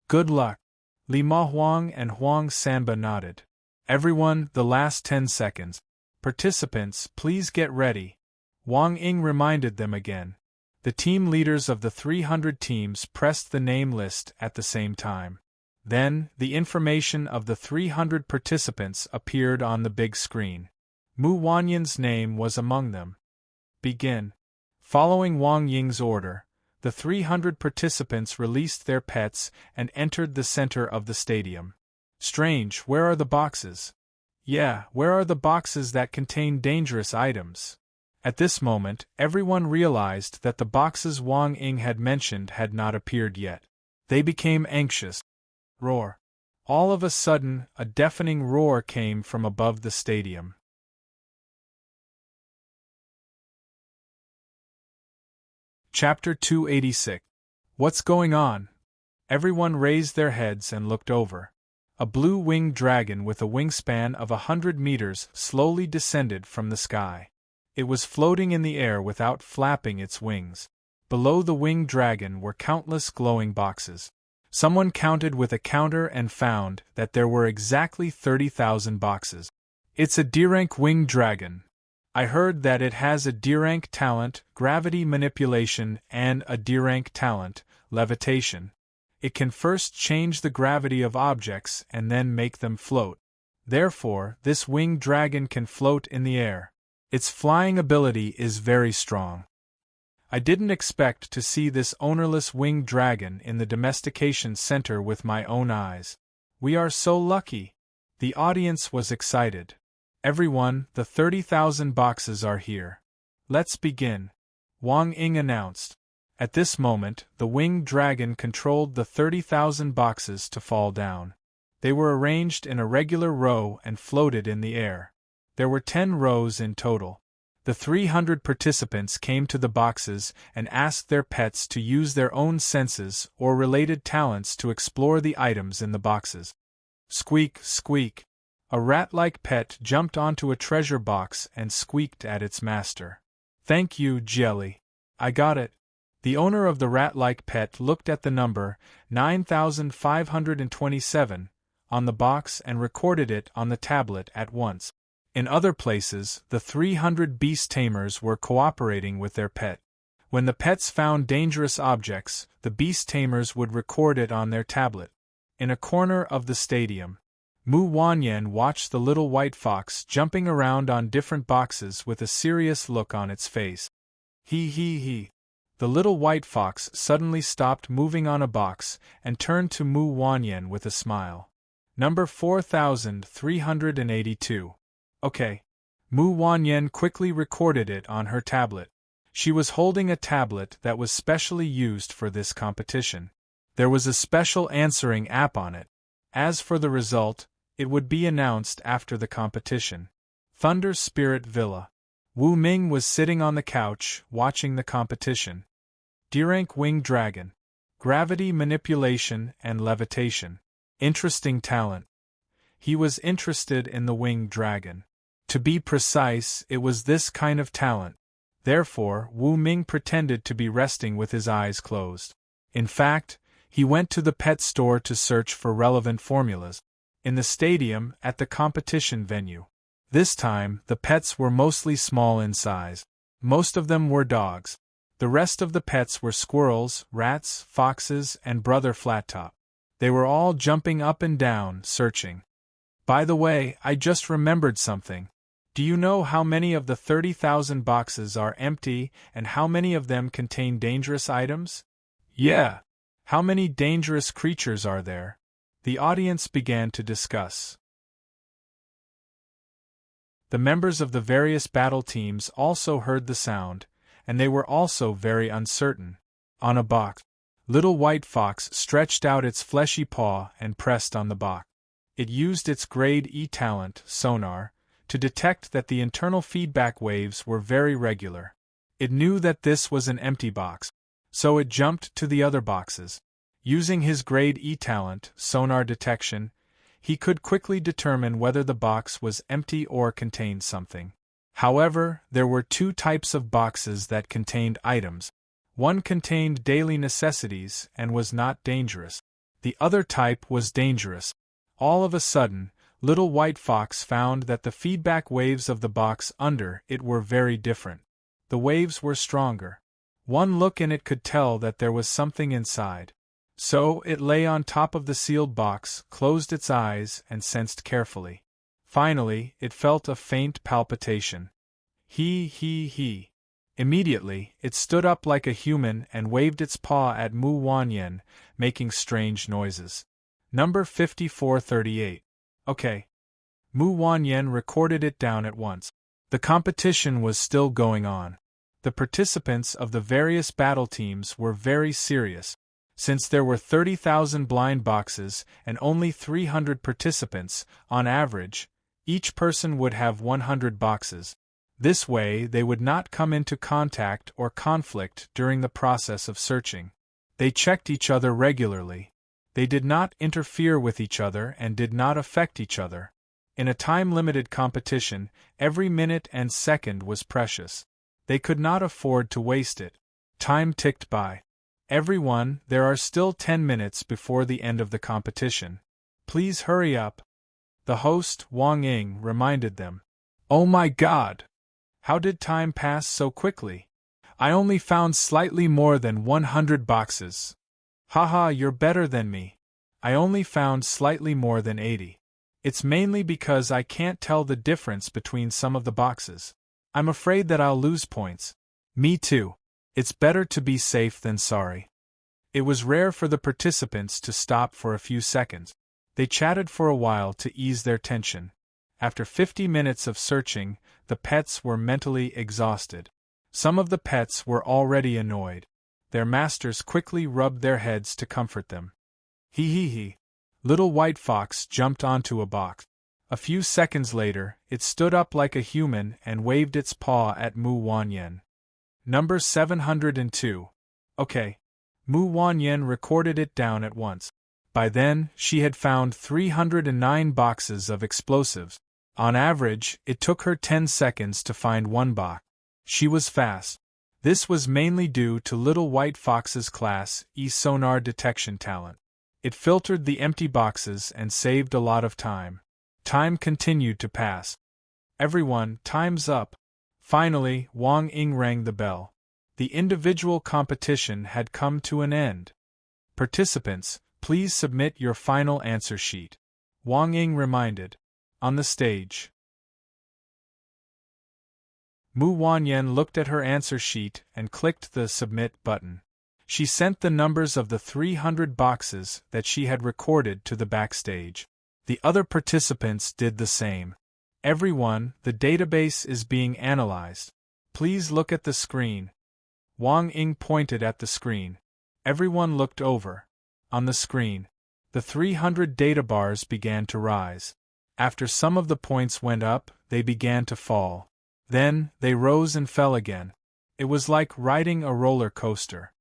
Good luck. Li Mahuang and Huang Sanba nodded. Everyone, the last 10 seconds. Participants, please get ready. Wang Ying reminded them again. The team leaders of the 300 teams pressed the name list at the same time. Then, the information of the 300 participants appeared on the big screen. Mu Wanyan's name was among them. Begin. Following Wang Ying's order, the 300 participants released their pets and entered the center of the stadium. Strange, where are the boxes? Yeah, where are the boxes that contain dangerous items? At this moment, everyone realized that the boxes Wang Ying had mentioned had not appeared yet. They became anxious. Roar. All of a sudden, a deafening roar came from above the stadium. Chapter 286. What's going on? Everyone raised their heads and looked over. A blue-winged dragon with a wingspan of 100 meters slowly descended from the sky. It was floating in the air without flapping its wings. Below the winged dragon were countless glowing boxes. Someone counted with a counter and found that there were exactly 30,000 boxes. It's a D-rank winged dragon. I heard that it has a D-rank talent, gravity manipulation, and a D-rank talent, levitation. It can first change the gravity of objects and then make them float. Therefore, this winged dragon can float in the air. Its flying ability is very strong. I didn't expect to see this ownerless winged dragon in the domestication center with my own eyes. We are so lucky. The audience was excited. Everyone, the 30,000 boxes are here. Let's begin. Wang Ying announced. At this moment, the winged dragon controlled the 30,000 boxes to fall down. They were arranged in a regular row and floated in the air. There were 10 rows in total. The 300 participants came to the boxes and asked their pets to use their own senses or related talents to explore the items in the boxes. Squeak, squeak. A rat-like pet jumped onto a treasure box and squeaked at its master. Thank you, Jelly. I got it. The owner of the rat-like pet looked at the number 9,527 on the box and recorded it on the tablet at once. In other places, the 300 beast tamers were cooperating with their pet. When the pets found dangerous objects, the beast tamers would record it on their tablet. In a corner of the stadium, Mu Wanyan watched the little white fox jumping around on different boxes with a serious look on its face. He. The little white fox suddenly stopped moving on a box and turned to Mu Wanyan with a smile. Number 4382. Okay. Mu Wanyan quickly recorded it on her tablet. She was holding a tablet that was specially used for this competition. There was a special answering app on it. As for the result, it would be announced after the competition. Thunder Spirit Villa. Wu Ming was sitting on the couch, watching the competition. D-rank winged dragon. Gravity manipulation and levitation. Interesting talent. He was interested in the winged dragon. To be precise, it was this kind of talent. Therefore, Wu Ming pretended to be resting with his eyes closed. In fact, he went to the pet store to search for relevant formulas. In the stadium, at the competition venue. This time, the pets were mostly small in size. Most of them were dogs. The rest of the pets were squirrels, rats, foxes, and Brother Flattop. They were all jumping up and down, searching. By the way, I just remembered something. Do you know how many of the 30,000 boxes are empty and how many of them contain dangerous items? Yeah. How many dangerous creatures are there? The audience began to discuss. The members of the various battle teams also heard the sound, and they were also very uncertain. On a box, little white fox stretched out its fleshy paw and pressed on the box. It used its grade E talent, sonar, to detect that the internal feedback waves were very regular. It knew that this was an empty box, so it jumped to the other boxes. Using his grade E talent, sonar detection, he could quickly determine whether the box was empty or contained something. However, there were 2 types of boxes that contained items. One contained daily necessities and was not dangerous. The other type was dangerous. All of a sudden, little white fox found that the feedback waves of the box under it were very different. The waves were stronger. One look and it could tell that there was something inside. So it lay on top of the sealed box, closed its eyes, and sensed carefully. Finally, it felt a faint palpitation. He. Immediately, it stood up like a human and waved its paw at Mu Wanyan, making strange noises. Number 5438. Okay. Mu Wanyan recorded it down at once. The competition was still going on. The participants of the various battle teams were very serious. Since there were 30,000 blind boxes and only 300 participants, on average, each person would have 100 boxes. This way they would not come into contact or conflict during the process of searching. They checked each other regularly. They did not interfere with each other and did not affect each other. In a time-limited competition, every minute and second was precious. They could not afford to waste it. Time ticked by. Everyone, there are still 10 minutes before the end of the competition. Please hurry up. The host, Wang Ying, reminded them. Oh my God! How did time pass so quickly? I only found slightly more than 100 boxes. Haha, you're better than me. I only found slightly more than 80. It's mainly because I can't tell the difference between some of the boxes. I'm afraid that I'll lose points. Me too. It's better to be safe than sorry. It was rare for the participants to stop for a few seconds. They chatted for a while to ease their tension. After 50 minutes of searching, the pets were mentally exhausted. Some of the pets were already annoyed. Their masters quickly rubbed their heads to comfort them. He. Little White Fox jumped onto a box. A few seconds later, it stood up like a human and waved its paw at Mu Wanyan. Number 702. Okay. Mu Wanyan recorded it down at once. By then, she had found 309 boxes of explosives. On average, it took her 10 seconds to find one box. She was fast. This was mainly due to Little White Fox's Class E sonar detection talent. It filtered the empty boxes and saved a lot of time. Time continued to pass. Everyone, time's up. Finally, Wang Ying rang the bell. The individual competition had come to an end. Participants, please submit your final answer sheet. Wang Ying reminded. On the stage. Mu Wanyan looked at her answer sheet and clicked the Submit button. She sent the numbers of the 300 boxes that she had recorded to the backstage. The other participants did the same. Everyone, the database is being analyzed. Please look at the screen. Wang Ying pointed at the screen. Everyone looked over. On the screen, the 300 data bars began to rise. After some of the points went up, they began to fall. Then, they rose and fell again. It was like riding a roller coaster.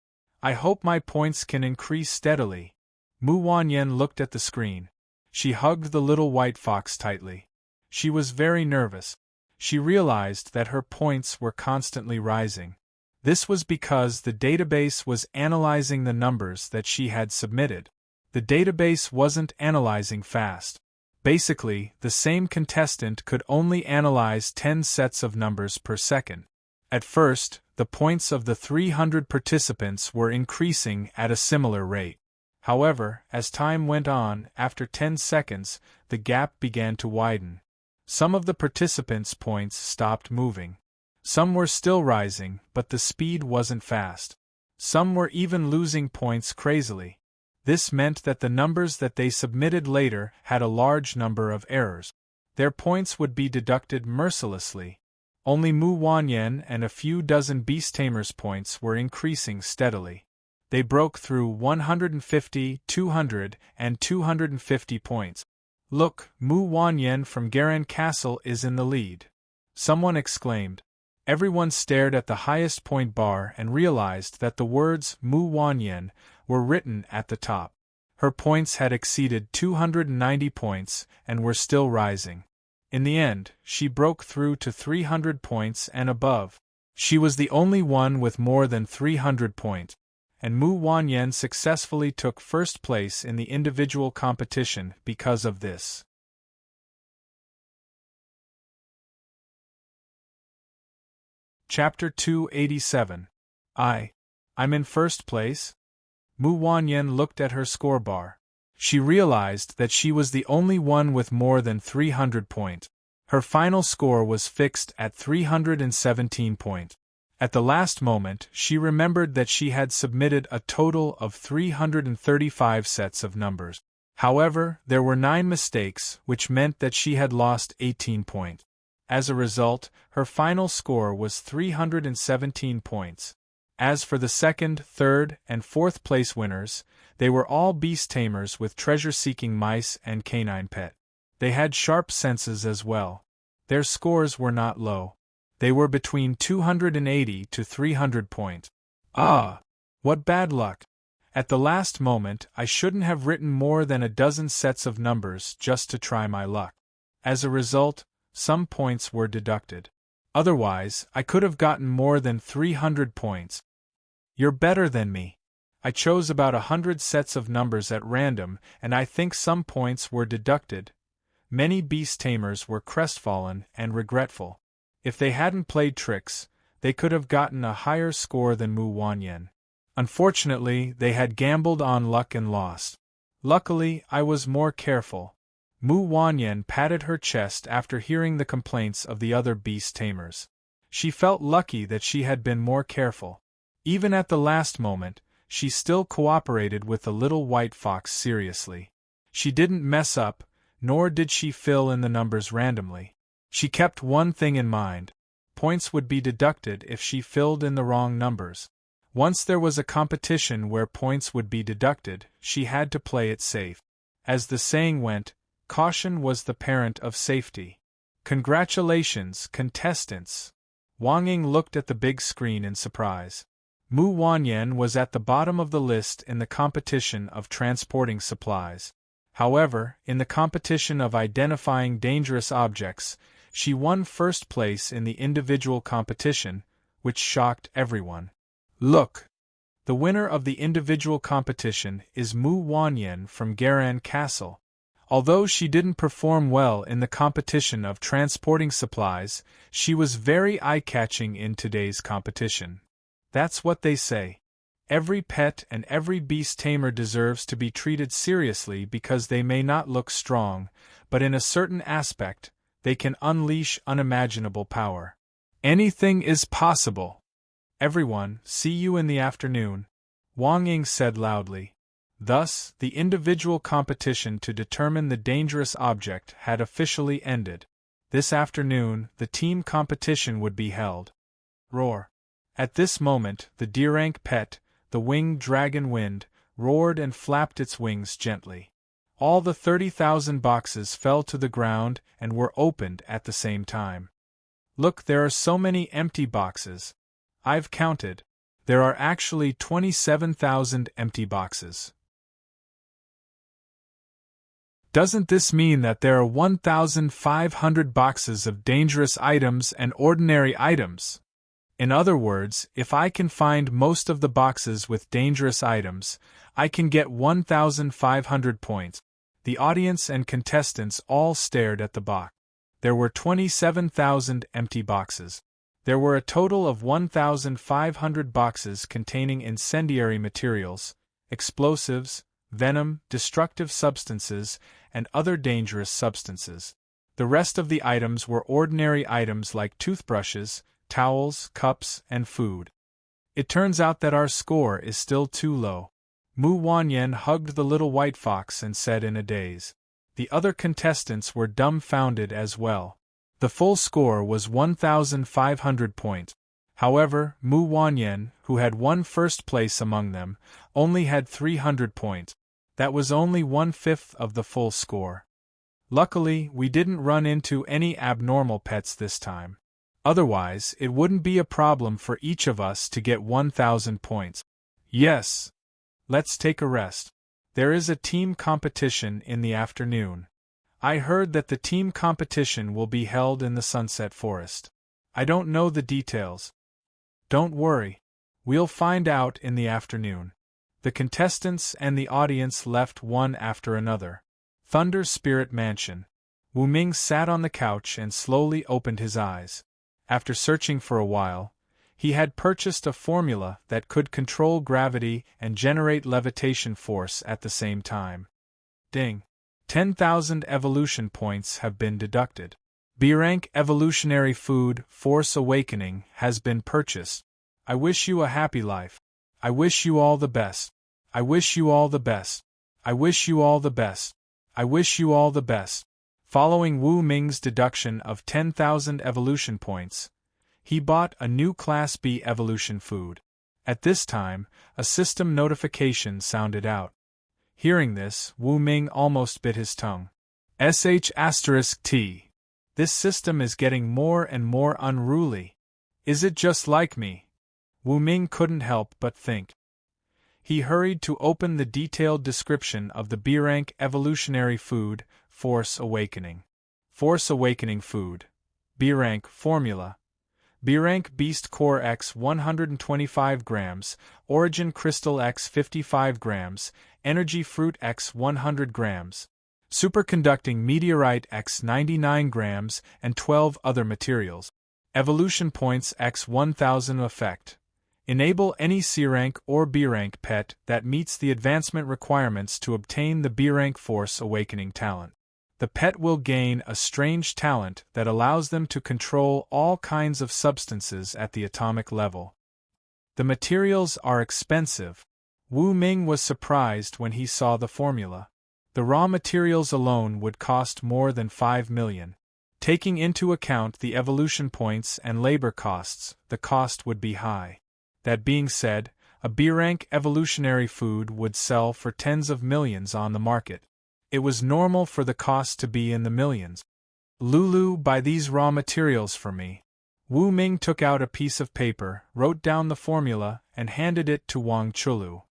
I hope my points can increase steadily. Mu Wanyan looked at the screen. She hugged the little white fox tightly. She was very nervous. She realized that her points were constantly rising. This was because the database was analyzing the numbers that she had submitted. The database wasn't analyzing fast. Basically, the same contestant could only analyze 10 sets of numbers per second. At first, the points of the 300 participants were increasing at a similar rate. However, as time went on, after 10 seconds, the gap began to widen. Some of the participants' points stopped moving. Some were still rising, but the speed wasn't fast. Some were even losing points crazily. This meant that the numbers that they submitted later had a large number of errors. Their points would be deducted mercilessly. Only Mu Wanyan and a few dozen Beast Tamers' points were increasing steadily. They broke through 150, 200, and 250 points. Look, Mu Wanyan from Garan Castle is in the lead. Someone exclaimed. Everyone stared at the highest point bar and realized that the words Mu Wanyan were written at the top. Her points had exceeded 290 points and were still rising. In the end, she broke through to 300 points and above. She was the only one with more than 300 points, and Mu Wanyan successfully took first place in the individual competition because of this. Chapter 287. I'm in first place? Mu Wanyan looked at her score bar. She realized that she was the only one with more than 300 points. Her final score was fixed at 317 points. At the last moment, she remembered that she had submitted a total of 335 sets of numbers. However, there were 9 mistakes, which meant that she had lost 18 points. As a result, her final score was 317 points. As for the second, third, and fourth place winners, they were all beast tamers with treasure-seeking mice and canine pet. They had sharp senses as well. Their scores were not low. They were between 280 to 300 points. Ah! What bad luck! At the last moment, I shouldn't have written more than a dozen sets of numbers just to try my luck. As a result, some points were deducted. Otherwise, I could have gotten more than 300 points. You're better than me. I chose about 100 sets of numbers at random, and I think some points were deducted. Many beast tamers were crestfallen and regretful. If they hadn't played tricks, they could have gotten a higher score than Mu Wanyan. Unfortunately, they had gambled on luck and lost. Luckily, I was more careful. Mu Wanyan patted her chest after hearing the complaints of the other beast tamers. She felt lucky that she had been more careful. Even at the last moment, she still cooperated with the little white fox seriously. She didn't mess up, nor did she fill in the numbers randomly. She kept one thing in mind. Points would be deducted if she filled in the wrong numbers. Once there was a competition where points would be deducted, she had to play it safe. As the saying went, caution was the parent of safety. Congratulations, contestants! Wang Ying looked at the big screen in surprise. Mu Wanyan was at the bottom of the list in the competition of transporting supplies. However, in the competition of identifying dangerous objects, she won first place in the individual competition, which shocked everyone. Look! The winner of the individual competition is Mu Wanyan from Garan Castle. Although she didn't perform well in the competition of transporting supplies, she was very eye-catching in today's competition. That's what they say. Every pet and every beast tamer deserves to be treated seriously because they may not look strong, but in a certain aspect, they can unleash unimaginable power. Anything is possible. Everyone, see you in the afternoon, Wang Ying said loudly. Thus, the individual competition to determine the dangerous object had officially ended. This afternoon, the team competition would be held. Roar! At this moment, the Deerank pet, the winged dragon Wind, roared and flapped its wings gently. All the 30,000 boxes fell to the ground and were opened at the same time. Look, there are so many empty boxes. I've counted. There are actually 27,000 empty boxes. Doesn't this mean that there are 1,500 boxes of dangerous items and ordinary items? In other words, if I can find most of the boxes with dangerous items, I can get 1,500 points. The audience and contestants all stared at the box. There were 27,000 empty boxes. There were a total of 1,500 boxes containing incendiary materials, explosives, venom, destructive substances, and other dangerous substances. The rest of the items were ordinary items like toothbrushes, towels, cups, and food. It turns out that our score is still too low. Mu Wanyan hugged the little white fox and said in a daze. The other contestants were dumbfounded as well. The full score was 1,500 points. However, Mu Wanyan, who had won first place among them, only had 300 points. That was only 1/5 of the full score. Luckily, we didn't run into any abnormal pets this time. Otherwise, it wouldn't be a problem for each of us to get 1,000 points. Yes. Let's take a rest. There is a team competition in the afternoon. I heard that the team competition will be held in the Sunset Forest. I don't know the details. Don't worry. We'll find out in the afternoon. The contestants and the audience left one after another. Thunder Spirit Mansion. Wu Ming sat on the couch and slowly opened his eyes. After searching for a while, He had purchased a formula that could control gravity and generate levitation force at the same time. Ding! 10,000 evolution points have been deducted. B-rank evolutionary food, Force Awakening, has been purchased. I wish you a happy life. I wish you all the best. I wish you all the best. I wish you all the best. I wish you all the best. Following Wu Ming's deduction of 10,000 evolution points, he bought a new Class B evolution food. At this time, a system notification sounded out. Hearing this, Wu Ming almost bit his tongue. *T. This system is getting more and more unruly. Is it just like me? Wu Ming couldn't help but think. He hurried to open the detailed description of the B-rank evolutionary food, Force Awakening. Force Awakening food. B-rank formula. B-rank Beast Core X 125 grams, Origin Crystal X 55 grams, Energy Fruit X 100 grams, Superconducting Meteorite X 99 grams, and 12 other materials. Evolution Points X 1000 Effect. Enable any C-rank or B-rank pet that meets the advancement requirements to obtain the B-rank Force Awakening talent. The pet will gain a strange talent that allows them to control all kinds of substances at the atomic level. The materials are expensive. Wu Ming was surprised when he saw the formula. The raw materials alone would cost more than 5 million. Taking into account the evolution points and labor costs, the cost would be high. That being said, a B-rank evolutionary food would sell for tens of millions on the market. It was normal for the cost to be in the millions. Lulu, buy these raw materials for me. Wu Ming took out a piece of paper, wrote down the formula, and handed it to Wang Chulu.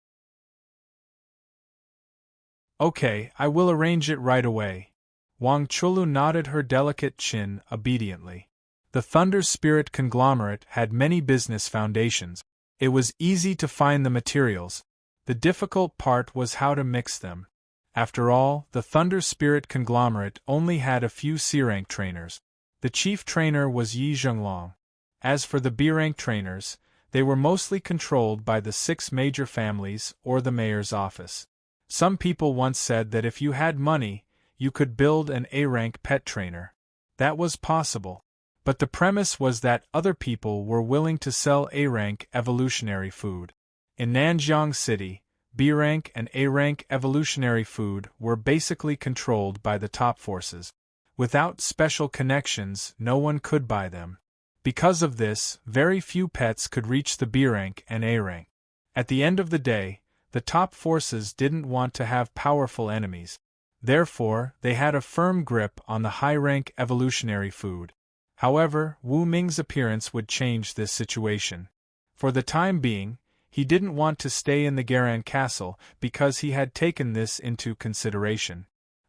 Okay, I will arrange it right away. Wang Chulu nodded her delicate chin obediently. The Thunder Spirit conglomerate had many business foundations. It was easy to find the materials. The difficult part was how to mix them. After all, the Thunder Spirit conglomerate only had a few C-rank trainers. The chief trainer was Yi Zhenglong. As for the B-rank trainers, they were mostly controlled by the 6 major families or the mayor's office. Some people once said that if you had money, you could build an A-rank pet trainer. That was possible. But the premise was that other people were willing to sell A-rank evolutionary food. In Nanjiang City, B-rank and A-rank evolutionary food were basically controlled by the top forces. Without special connections, no one could buy them. Because of this, very few pets could reach the B-rank and A-rank. At the end of the day, the top forces didn't want to have powerful enemies. Therefore, they had a firm grip on the high-rank evolutionary food. However, Wu Ming's appearance would change this situation. For the time being, he didn't want to stay in the Garan castle because he had taken this into consideration.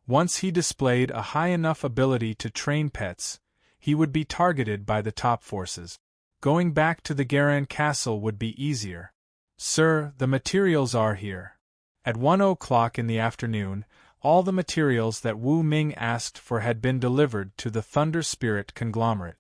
Once he displayed a high enough ability to train pets, he would be targeted by the top forces. Going back to the Garan castle would be easier. Sir, the materials are here. At 1:00 in the afternoon, all the materials that Wu Ming asked for had been delivered to the Thunder Spirit conglomerate.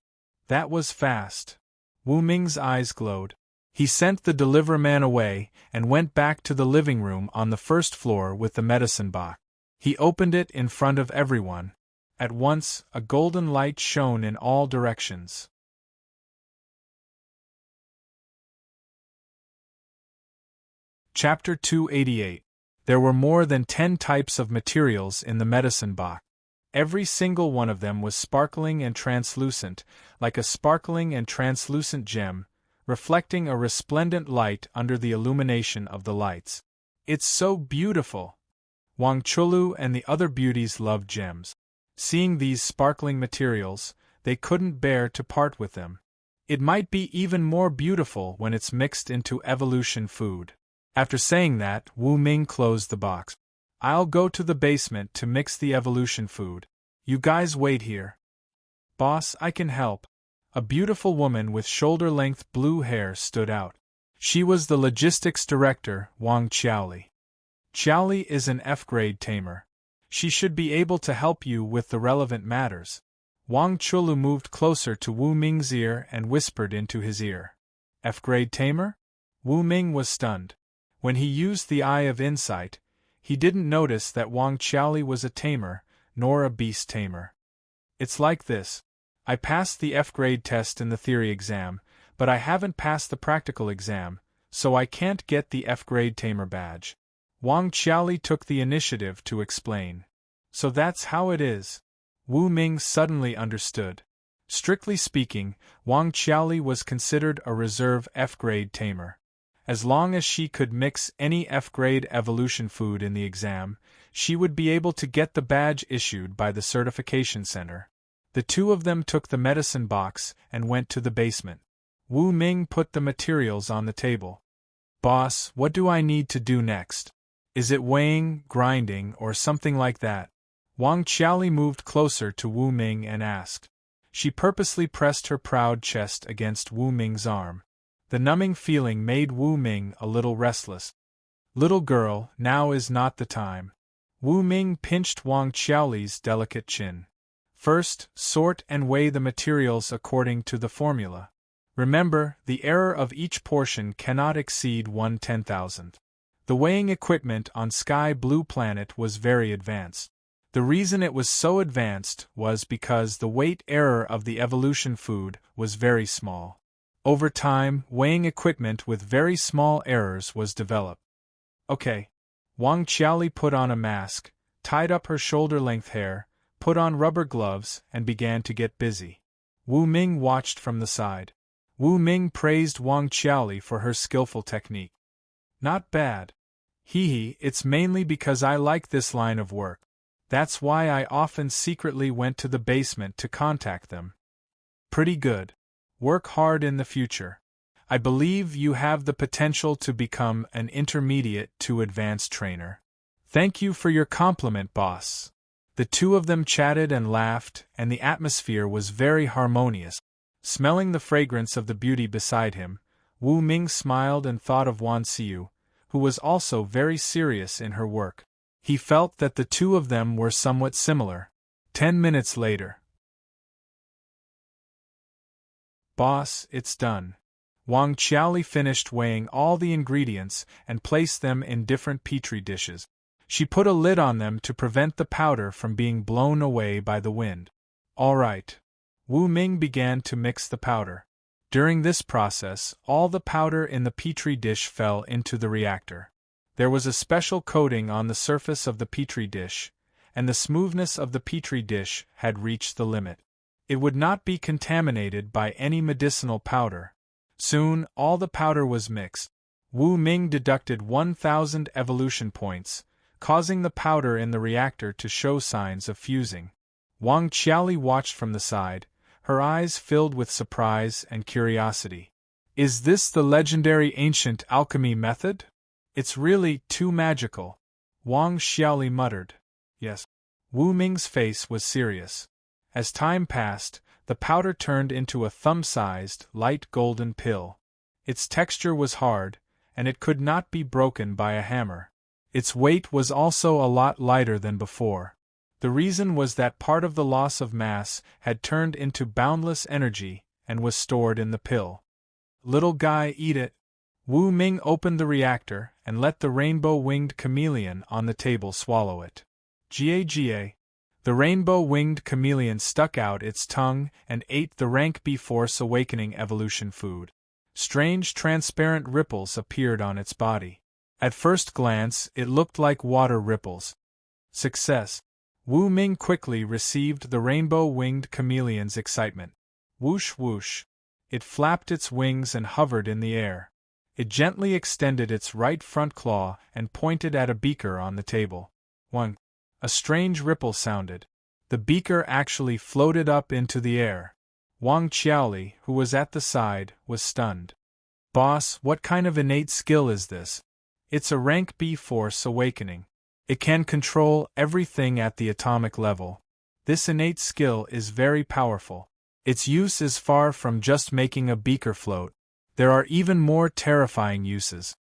That was fast. Wu Ming's eyes glowed. He sent the deliver man away and went back to the living room on the first floor with the medicine box. He opened it in front of everyone. At once, a golden light shone in all directions. Chapter 288. There were more than 10 types of materials in the medicine box. Every single one of them was sparkling and translucent, like a sparkling and translucent gem, reflecting a resplendent light under the illumination of the lights. It's so beautiful! Wang Chulu and the other beauties loved gems. Seeing these sparkling materials, they couldn't bear to part with them. It might be even more beautiful when it's mixed into evolution food. After saying that, Wu Ming closed the box. I'll go to the basement to mix the evolution food. You guys wait here. Boss, I can help. A beautiful woman with shoulder-length blue hair stood out. She was the logistics director, Wang Qiaoli. Qiaoli is an F-grade tamer. She should be able to help you with the relevant matters. Wang Chulu moved closer to Wu Ming's ear and whispered into his ear. F-grade tamer? Wu Ming was stunned. When he used the Eye of Insight, he didn't notice that Wang Qiaoli was a tamer, nor a beast tamer. It's like this. I passed the F-grade test in the theory exam, but I haven't passed the practical exam, so I can't get the F-grade tamer badge. Wang Qiaoli took the initiative to explain. So that's how it is. Wu Ming suddenly understood. Strictly speaking, Wang Qiaoli was considered a reserve F-grade tamer. As long as she could mix any F-grade evolution food in the exam, she would be able to get the badge issued by the certification center. The two of them took the medicine box and went to the basement. Wu Ming put the materials on the table. Boss, what do I need to do next? Is it weighing, grinding, or something like that? Wang Qiaoli moved closer to Wu Ming and asked. She purposely pressed her proud chest against Wu Ming's arm. The numbing feeling made Wu Ming a little restless. Little girl, now is not the time. Wu Ming pinched Wang Qiaoli's delicate chin. First, sort and weigh the materials according to the formula. Remember, the error of each portion cannot exceed 1/10,000th. The weighing equipment on Sky Blue Planet was very advanced. The reason it was so advanced was because the weight error of the evolution food was very small. Over time, weighing equipment with very small errors was developed. Okay. Wang Qiaoli put on a mask, tied up her shoulder-length hair, put on rubber gloves, and began to get busy. Wu Ming watched from the side. Wu Ming praised Wang Qiaoli for her skillful technique. Not bad. Hee, it's mainly because I like this line of work. That's why I often secretly went to the basement to contact them. Pretty good. Work hard in the future. I believe you have the potential to become an intermediate to advanced trainer. Thank you for your compliment, boss. The two of them chatted and laughed, and the atmosphere was very harmonious. Smelling the fragrance of the beauty beside him, Wu Ming smiled and thought of Wan Xiu, who was also very serious in her work. He felt that the two of them were somewhat similar. 10 minutes later. Boss, it's done. Wang Qiaoli finished weighing all the ingredients and placed them in different petri dishes. She put a lid on them to prevent the powder from being blown away by the wind. All right. Wu Ming began to mix the powder. During this process, all the powder in the petri dish fell into the reactor. There was a special coating on the surface of the petri dish, and the smoothness of the petri dish had reached the limit. It would not be contaminated by any medicinal powder. Soon, all the powder was mixed. Wu Ming deducted 1,000 evolution points, causing the powder in the reactor to show signs of fusing. Wang Qiaoli watched from the side, her eyes filled with surprise and curiosity. Is this the legendary ancient alchemy method? It's really too magical. Wang Qiaoli muttered. Yes. Wu Ming's face was serious. As time passed, the powder turned into a thumb-sized, light golden pill. Its texture was hard, and it could not be broken by a hammer. Its weight was also a lot lighter than before. The reason was that part of the loss of mass had turned into boundless energy and was stored in the pill. Little guy, eat it. Wu Ming opened the reactor and let the rainbow-winged chameleon on the table swallow it. Ga. The rainbow-winged chameleon stuck out its tongue and ate the rank B Force Awakening evolution food. Strange transparent ripples appeared on its body. At first glance, it looked like water ripples. Success. Wu Ming quickly received the rainbow-winged chameleon's excitement. Whoosh whoosh. It flapped its wings and hovered in the air. It gently extended its right front claw and pointed at a beaker on the table. One. A strange ripple sounded. The beaker actually floated up into the air. Wang Qiaoli, who was at the side, was stunned. Boss, what kind of innate skill is this? It's a rank B Force Awakening. It can control everything at the atomic level. This innate skill is very powerful. Its use is far from just making a beaker float. There are even more terrifying uses.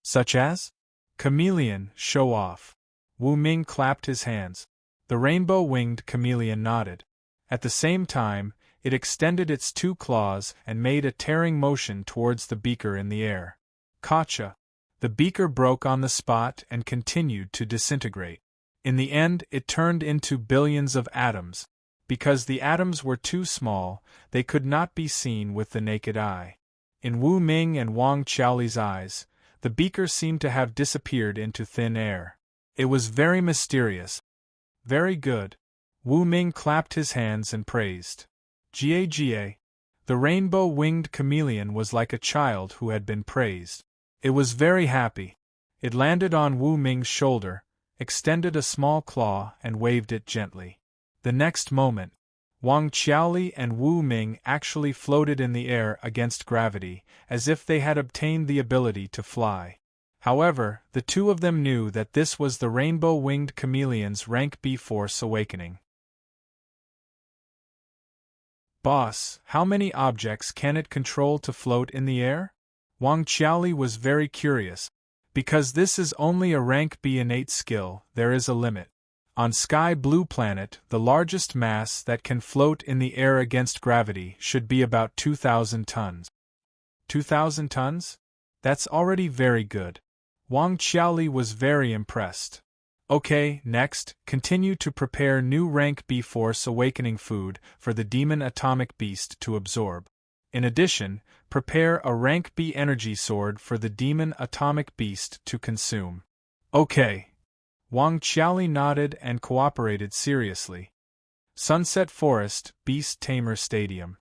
Such as? Chameleon, show off. Wu Ming clapped his hands. The rainbow-winged chameleon nodded. At the same time, It extended its two claws and made a tearing motion towards the beaker in the air. Gotcha! The beaker broke on the spot and continued to disintegrate. In the end, it turned into billions of atoms. Because the atoms were too small, they could not be seen with the naked eye. In Wu Ming and Wang Qiaoli's eyes, the beaker seemed to have disappeared into thin air. It was very mysterious. Very good. Wu Ming clapped his hands and praised. Ga. The rainbow-winged chameleon was like a child who had been praised. It was very happy. It landed on Wu Ming's shoulder, extended a small claw and waved it gently. The next moment, Wang Qiaoli and Wu Ming actually floated in the air against gravity, as if they had obtained the ability to fly. However, the two of them knew that this was the rainbow-winged chameleon's rank B force awakening. Boss, how many objects can it control to float in the air? Wang Qiaoli was very curious. Because this is only a rank B innate skill, there is a limit. On Sky Blue Planet, the largest mass that can float in the air against gravity should be about 2,000 tons. 2,000 tons? That's already very good. Wang Qiaoli was very impressed. Okay, next, continue to prepare new rank B Force Awakening food for the Demon Atomic Beast to absorb. In addition, prepare a rank B energy sword for the Demon Atomic Beast to consume. Okay. Wang Qiaoli nodded and cooperated seriously. Sunset Forest, Beast Tamer Stadium.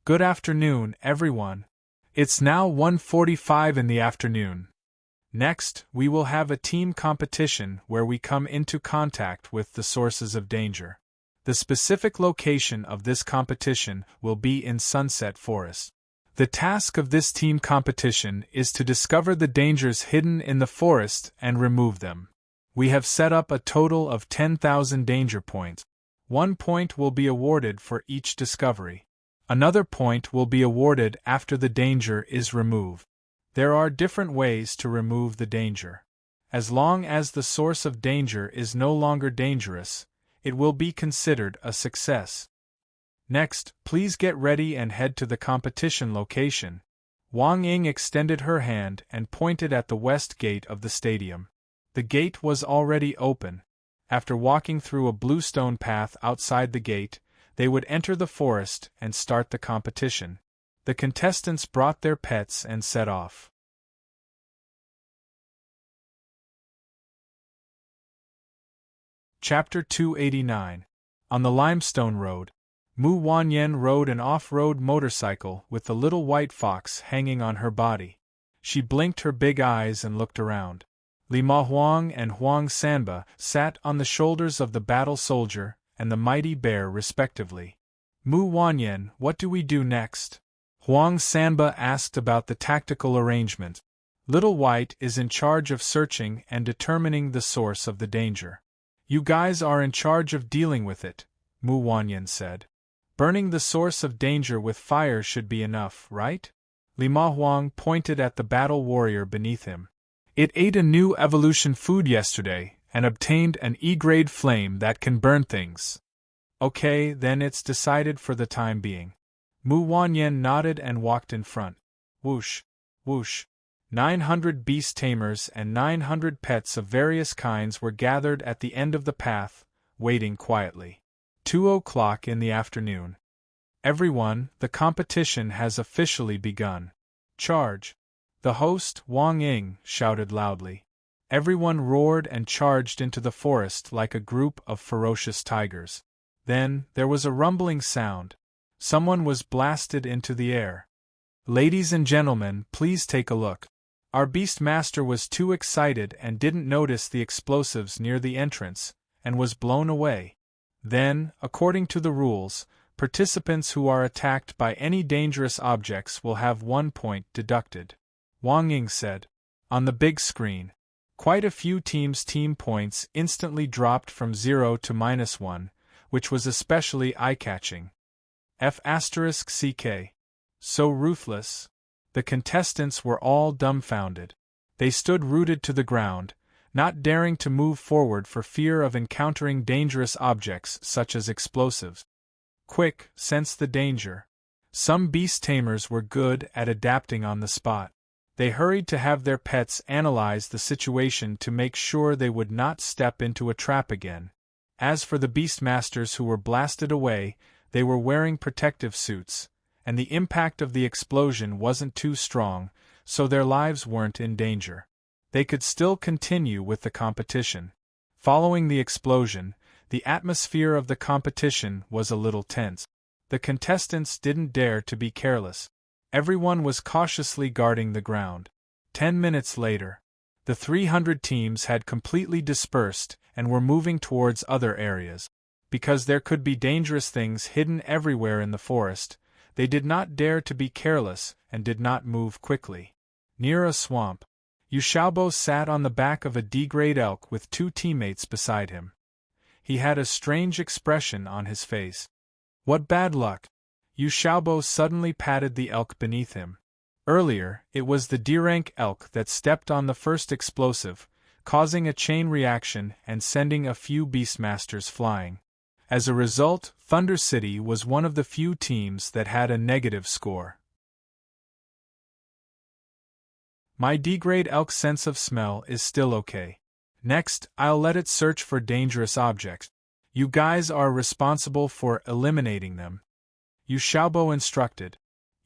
Good afternoon, everyone. It's now 1:45 in the afternoon. Next, we will have a team competition where we come into contact with the sources of danger. The specific location of this competition will be in Sunset Forest. The task of this team competition is to discover the dangers hidden in the forest and remove them. We have set up a total of 10,000 danger points. 1 point will be awarded for each discovery. Another point will be awarded after the danger is removed. There are different ways to remove the danger. As long as the source of danger is no longer dangerous, it will be considered a success. Next, please get ready and head to the competition location. Wang Ying extended her hand and pointed at the west gate of the stadium. The gate was already open. After walking through a bluestone path outside the gate, they would enter the forest and start the competition. The contestants brought their pets and set off. Chapter 289. On the limestone road, Mu Wanyan rode an off-road motorcycle with the little white fox hanging on her body. She blinked her big eyes and looked around. Li Ma Huang and Huang Sanba sat on the shoulders of the battle soldier and the mighty bear respectively. Mu Wanyan, what do we do next? Huang Sanba asked about the tactical arrangement. Little White is in charge of searching and determining the source of the danger. You guys are in charge of dealing with it, Mu Wanyan said. Burning the source of danger with fire should be enough, right? Li Ma Huang pointed at the battle warrior beneath him. It ate a new evolution food yesterday and obtained an E-grade flame that can burn things. Okay, then it's decided for the time being. Mu Wanyan nodded and walked in front. Whoosh, whoosh. 900 beast tamers and 900 pets of various kinds were gathered at the end of the path, waiting quietly. 2:00 in the afternoon. Everyone, the competition has officially begun. Charge! The host, Wang Ying, shouted loudly. Everyone roared and charged into the forest like a group of ferocious tigers. Then, there was a rumbling sound. Someone was blasted into the air. Ladies and gentlemen, please take a look. Our beast master was too excited and didn't notice the explosives near the entrance, and was blown away. Then, according to the rules, participants who are attacked by any dangerous objects will have 1 point deducted. Wang Ying said. On the big screen, quite a few teams' team points instantly dropped from 0 to -1, which was especially eye-catching. F***CK. So ruthless. The contestants were all dumbfounded. They stood rooted to the ground, not daring to move forward for fear of encountering dangerous objects such as explosives. quick, sensed the danger. Some beast tamers were good at adapting on the spot. They hurried to have their pets analyze the situation to make sure they would not step into a trap again. As for the beastmasters who were blasted away, they were wearing protective suits, and the impact of the explosion wasn't too strong, so their lives weren't in danger. They could still continue with the competition. Following the explosion, the atmosphere of the competition was a little tense. The contestants didn't dare to be careless. Everyone was cautiously guarding the ground. 10 minutes later, the 300 teams had completely dispersed and were moving towards other areas. Because there could be dangerous things hidden everywhere in the forest, they did not dare to be careless and did not move quickly. Near a swamp, Yushalbo sat on the back of a D-grade elk with 2 teammates beside him. He had a strange expression on his face. What bad luck! Yushalbo suddenly patted the elk beneath him. Earlier, it was the D-rank elk that stepped on the first explosive, causing a chain reaction and sending a few beastmasters flying. As a result, Thunder City was one of the few teams that had a negative score. My D-grade elk's sense of smell is still okay. Next, I'll let it search for dangerous objects. You guys are responsible for eliminating them. Yushalbo instructed.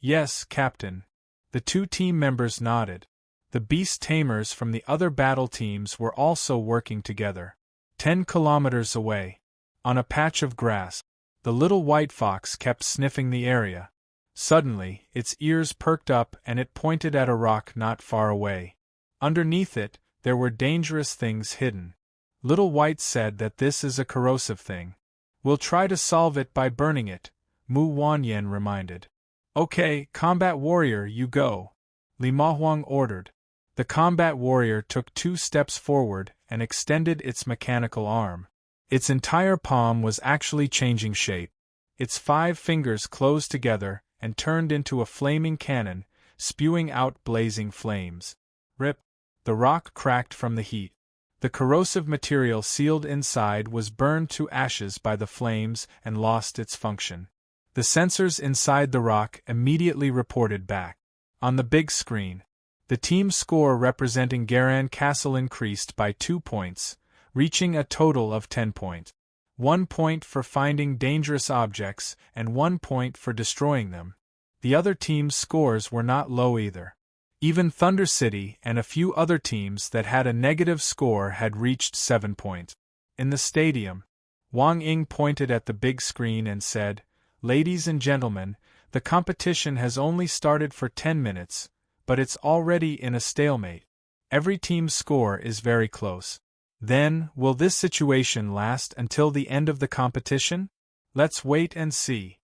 Yes, Captain. The 2 team members nodded. The beast tamers from the other battle teams were also working together. 10 kilometers away, on a patch of grass, the little white fox kept sniffing the area. Suddenly, its ears perked up and it pointed at a rock not far away. Underneath it, there were dangerous things hidden. Little White said that this is a corrosive thing. We'll try to solve it by burning it, Mu Wanyan reminded. Okay, combat warrior, you go, Li Mahuang ordered. The combat warrior took 2 steps forward and extended its mechanical arm. Its entire palm was actually changing shape. Its 5 fingers closed together and turned into a flaming cannon, spewing out blazing flames. Rip! The rock cracked from the heat. The corrosive material sealed inside was burned to ashes by the flames and lost its function. The sensors inside the rock immediately reported back. On the big screen, the team score representing Garan Castle increased by 2 points, reaching a total of 10 points. 1 point for finding dangerous objects and 1 point for destroying them. The other team's scores were not low either. Even Thunder City and a few other teams that had a negative score had reached 7 points. In the stadium, Wang Ying pointed at the big screen and said, "Ladies and gentlemen, the competition has only started for 10 minutes, but it's already in a stalemate. Every team's score is very close. Then, will this situation last until the end of the competition? Let's wait and see."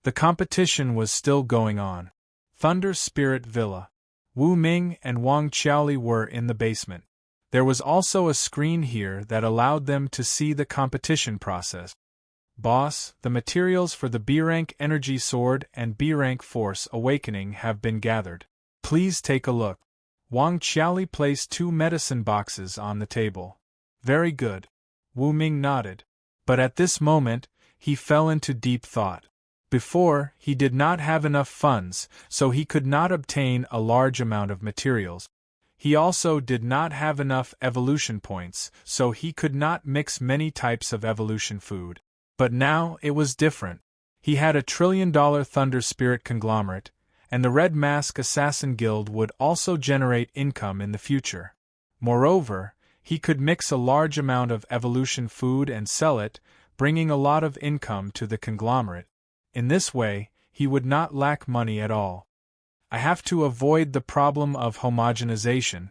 The competition was still going on. Thunder Spirit Villa. Wu Ming and Wang Qiaoli were in the basement. There was also a screen here that allowed them to see the competition process. Boss, the materials for the B-rank Energy Sword and B-rank Force Awakening have been gathered. Please take a look. Wang Qiaoli placed 2 medicine boxes on the table. Very good. Wu Ming nodded. But at this moment, he fell into deep thought. Before, he did not have enough funds, so he could not obtain a large amount of materials. He also did not have enough evolution points, so he could not mix many types of evolution food. But now it was different. He had a $1 trillion Thunder Spirit conglomerate, and the Red Mask Assassin Guild would also generate income in the future. Moreover, he could mix a large amount of evolution food and sell it, bringing a lot of income to the conglomerate. In this way, he would not lack money at all. I have to avoid the problem of homogenization,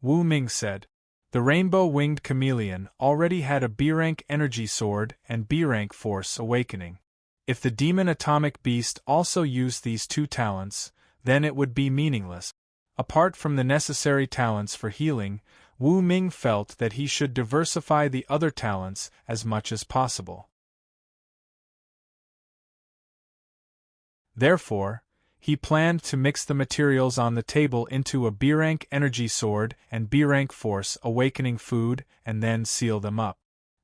Wu Ming said. The Rainbow-Winged Chameleon already had a B-rank Energy Sword and B-rank Force Awakening. If the Demon Atomic Beast also used these 2 talents, then it would be meaningless. Apart from the necessary talents for healing, Wu Ming felt that he should diversify the other talents as much as possible. Therefore, he planned to mix the materials on the table into a B-rank Energy Sword and B-rank Force Awakening food and then seal them up.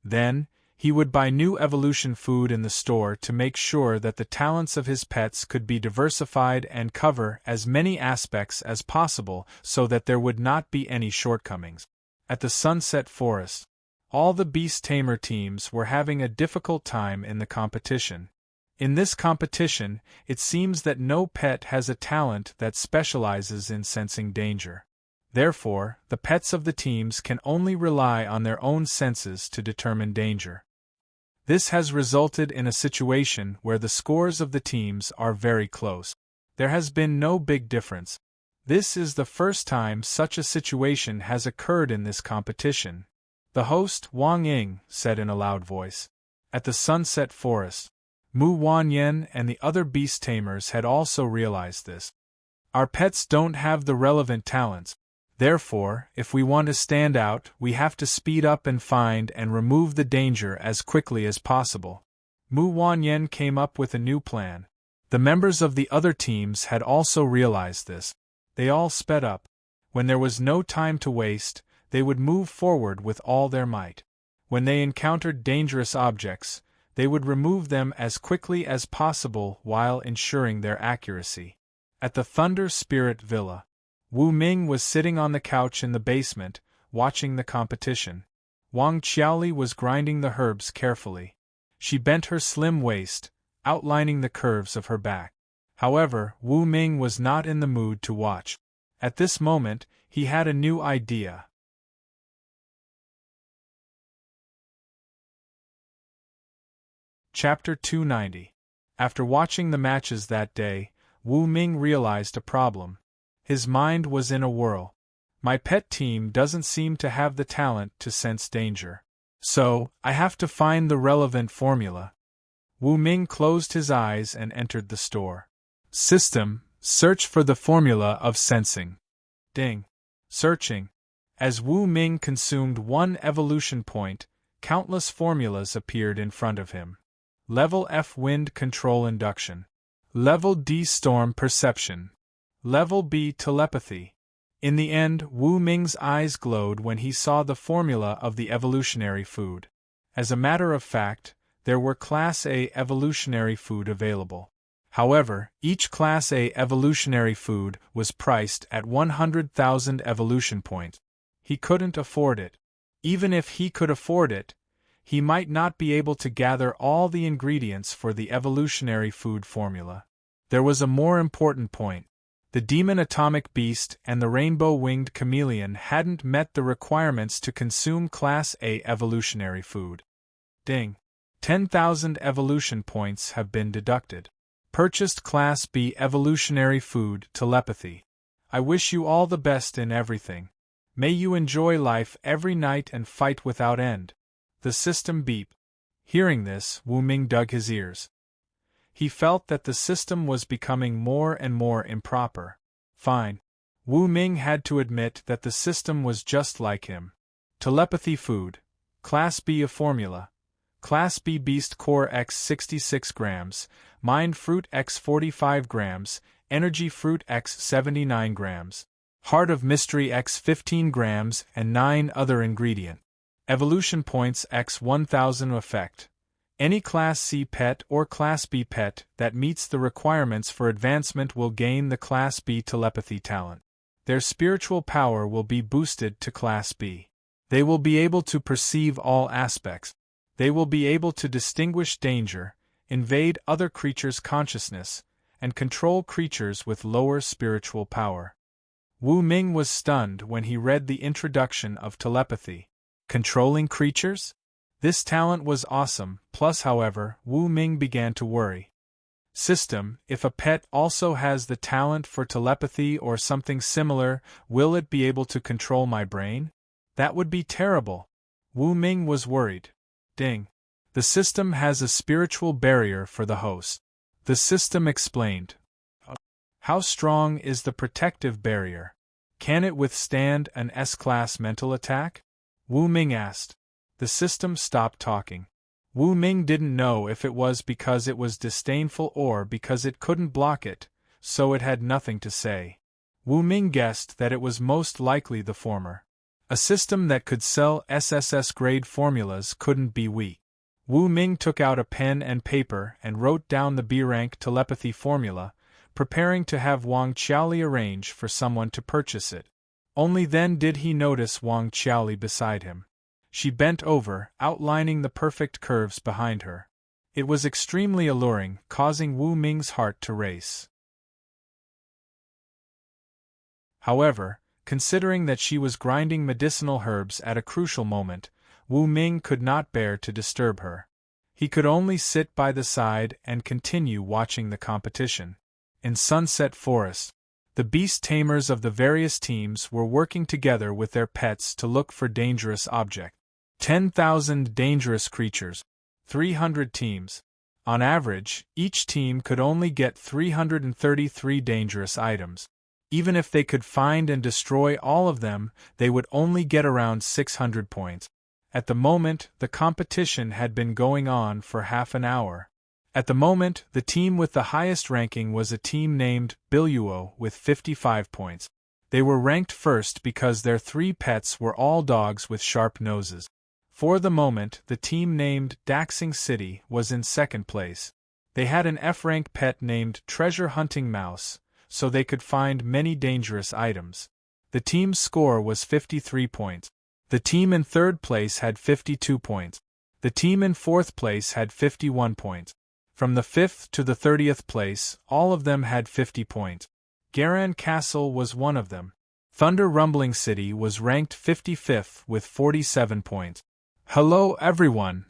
Then, He would buy new evolution food in the store to make sure that the talents of his pets could be diversified and cover as many aspects as possible so that there would not be any shortcomings. At the Sunset Forest, all the beast tamer teams were having a difficult time in the competition. In this competition, it seems that no pet has a talent that specializes in sensing danger. Therefore, the pets of the teams can only rely on their own senses to determine danger. This has resulted in a situation where the scores of the teams are very close. There has been no big difference. This is the first time such a situation has occurred in this competition. The host, Wang Ying, said in a loud voice. At the Sunset Forest, Mu Wanyan and the other beast tamers had also realized this. Our pets don't have the relevant talents. Therefore, if we want to stand out, we have to speed up and find and remove the danger as quickly as possible. Mu Wanyan came up with a new plan. The members of the other teams had also realized this. They all sped up. When there was no time to waste, they would move forward with all their might. When they encountered dangerous objects, they would remove them as quickly as possible while ensuring their accuracy. At the Thunder Spirit Villa, Wu Ming was sitting on the couch in the basement, watching the competition. Wang Qiaoli was grinding the herbs carefully. She bent her slim waist, outlining the curves of her back. However, Wu Ming was not in the mood to watch. At this moment, he had a new idea. Chapter 290. After watching the matches that day, Wu Ming realized a problem. His mind was in a whirl. My pet team doesn't seem to have the talent to sense danger. So, I have to find the relevant formula. Wu Ming closed his eyes and entered the store. System, search for the formula of sensing. Ding. Searching. As Wu Ming consumed one evolution point, countless formulas appeared in front of him. Level F Wind Control Induction. Level D Storm Perception. Level B Telepathy. In the end, Wu Ming's eyes glowed when he saw the formula of the evolutionary food. As a matter of fact, there were Class A evolutionary food available. However, each Class A evolutionary food was priced at 100,000 evolution points. He couldn't afford it. Even if he could afford it, he might not be able to gather all the ingredients for the evolutionary food formula. There was a more important point. The demon atomic beast and the rainbow-winged chameleon hadn't met the requirements to consume Class A evolutionary food. Ding. 10,000 evolution points have been deducted. Purchased Class B evolutionary food telepathy. I wish you all the best in everything. May you enjoy life every night and fight without end. The system beep. Hearing this, Wu Ming dug his ears. He felt that the system was becoming more and more improper. Fine. Wu Ming had to admit that the system was just like him. Telepathy food. Class B a formula. Class B Beast Core X 66 grams, Mind Fruit X 45 grams, Energy Fruit X 79 grams, Heart of Mystery X 15 grams and 9 other ingredient. Evolution Points X 1000 effect. Any Class C pet or Class B pet that meets the requirements for advancement will gain the Class B telepathy talent. Their spiritual power will be boosted to Class B. They will be able to perceive all aspects. They will be able to distinguish danger, invade other creatures' consciousness, and control creatures with lower spiritual power. Wu Ming was stunned when he read the introduction of telepathy. Controlling creatures? This talent was awesome, plus however, Wu Ming began to worry. System, if a pet also has the talent for telepathy or something similar, will it be able to control my brain? That would be terrible. Wu Ming was worried. Ding. The system has a spiritual barrier for the host. The system explained. How strong is the protective barrier? Can it withstand an S-class mental attack? Wu Ming asked. The system stopped talking. Wu Ming didn't know if it was because it was disdainful or because it couldn't block it, so it had nothing to say. Wu Ming guessed that it was most likely the former. A system that could sell SSS-grade formulas couldn't be weak. Wu Ming took out a pen and paper and wrote down the B-rank telepathy formula, preparing to have Wang Qiaoli arrange for someone to purchase it. Only then did he notice Wang Qiaoli beside him. She bent over, outlining the perfect curves behind her. It was extremely alluring, causing Wu Ming's heart to race. However, considering that she was grinding medicinal herbs at a crucial moment, Wu Ming could not bear to disturb her. He could only sit by the side and continue watching the competition. In Sunset Forest, the beast tamers of the various teams were working together with their pets to look for dangerous objects. 10,000 dangerous creatures. 300 teams. On average, each team could only get 333 dangerous items. Even if they could find and destroy all of them, they would only get around 600 points. At the moment, the competition had been going on for half an hour. At the moment, the team with the highest ranking was a team named Biluo with 55 points. They were ranked first because their 3 pets were all dogs with sharp noses. For the moment, the team named Daxing City was in second place. They had an F-rank pet named Treasure Hunting Mouse, so they could find many dangerous items. The team's score was 53 points. The team in third place had 52 points. The team in fourth place had 51 points. From the 5th to the 30th place, all of them had 50 points. Garan Castle was one of them. Thunder Rumbling City was ranked 55th with 47 points. Hello everyone!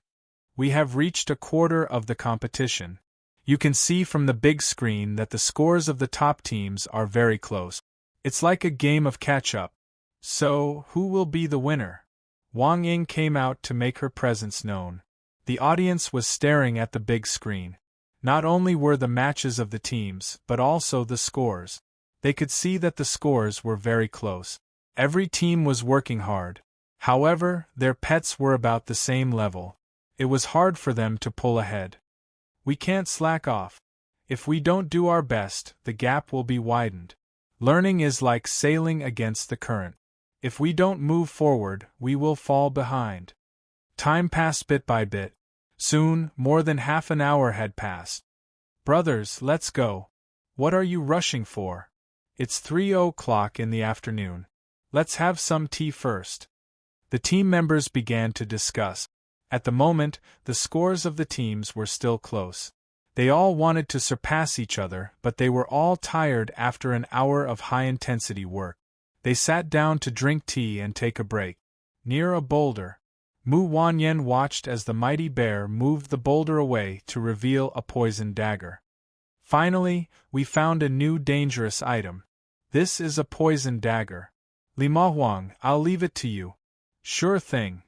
We have reached a quarter of the competition. You can see from the big screen that the scores of the top teams are very close. It's like a game of catch-up. So, who will be the winner? Wang Ying came out to make her presence known. The audience was staring at the big screen. Not only were the matches of the teams, but also the scores. They could see that the scores were very close. Every team was working hard. However, their pets were about the same level. It was hard for them to pull ahead. We can't slack off. If we don't do our best, the gap will be widened. Learning is like sailing against the current. If we don't move forward, we will fall behind. Time passed bit by bit. Soon, more than half an hour had passed. Brothers, let's go. What are you rushing for? It's 3:00 in the afternoon. Let's have some tea first. The team members began to discuss. At the moment, the scores of the teams were still close. They all wanted to surpass each other, but they were all tired after an hour of high-intensity work. They sat down to drink tea and take a break. Near a boulder, Mu Wanyan watched as the mighty bear moved the boulder away to reveal a poisoned dagger. Finally, we found a new dangerous item. This is a poisoned dagger. Li Mahuang, I'll leave it to you. Sure thing.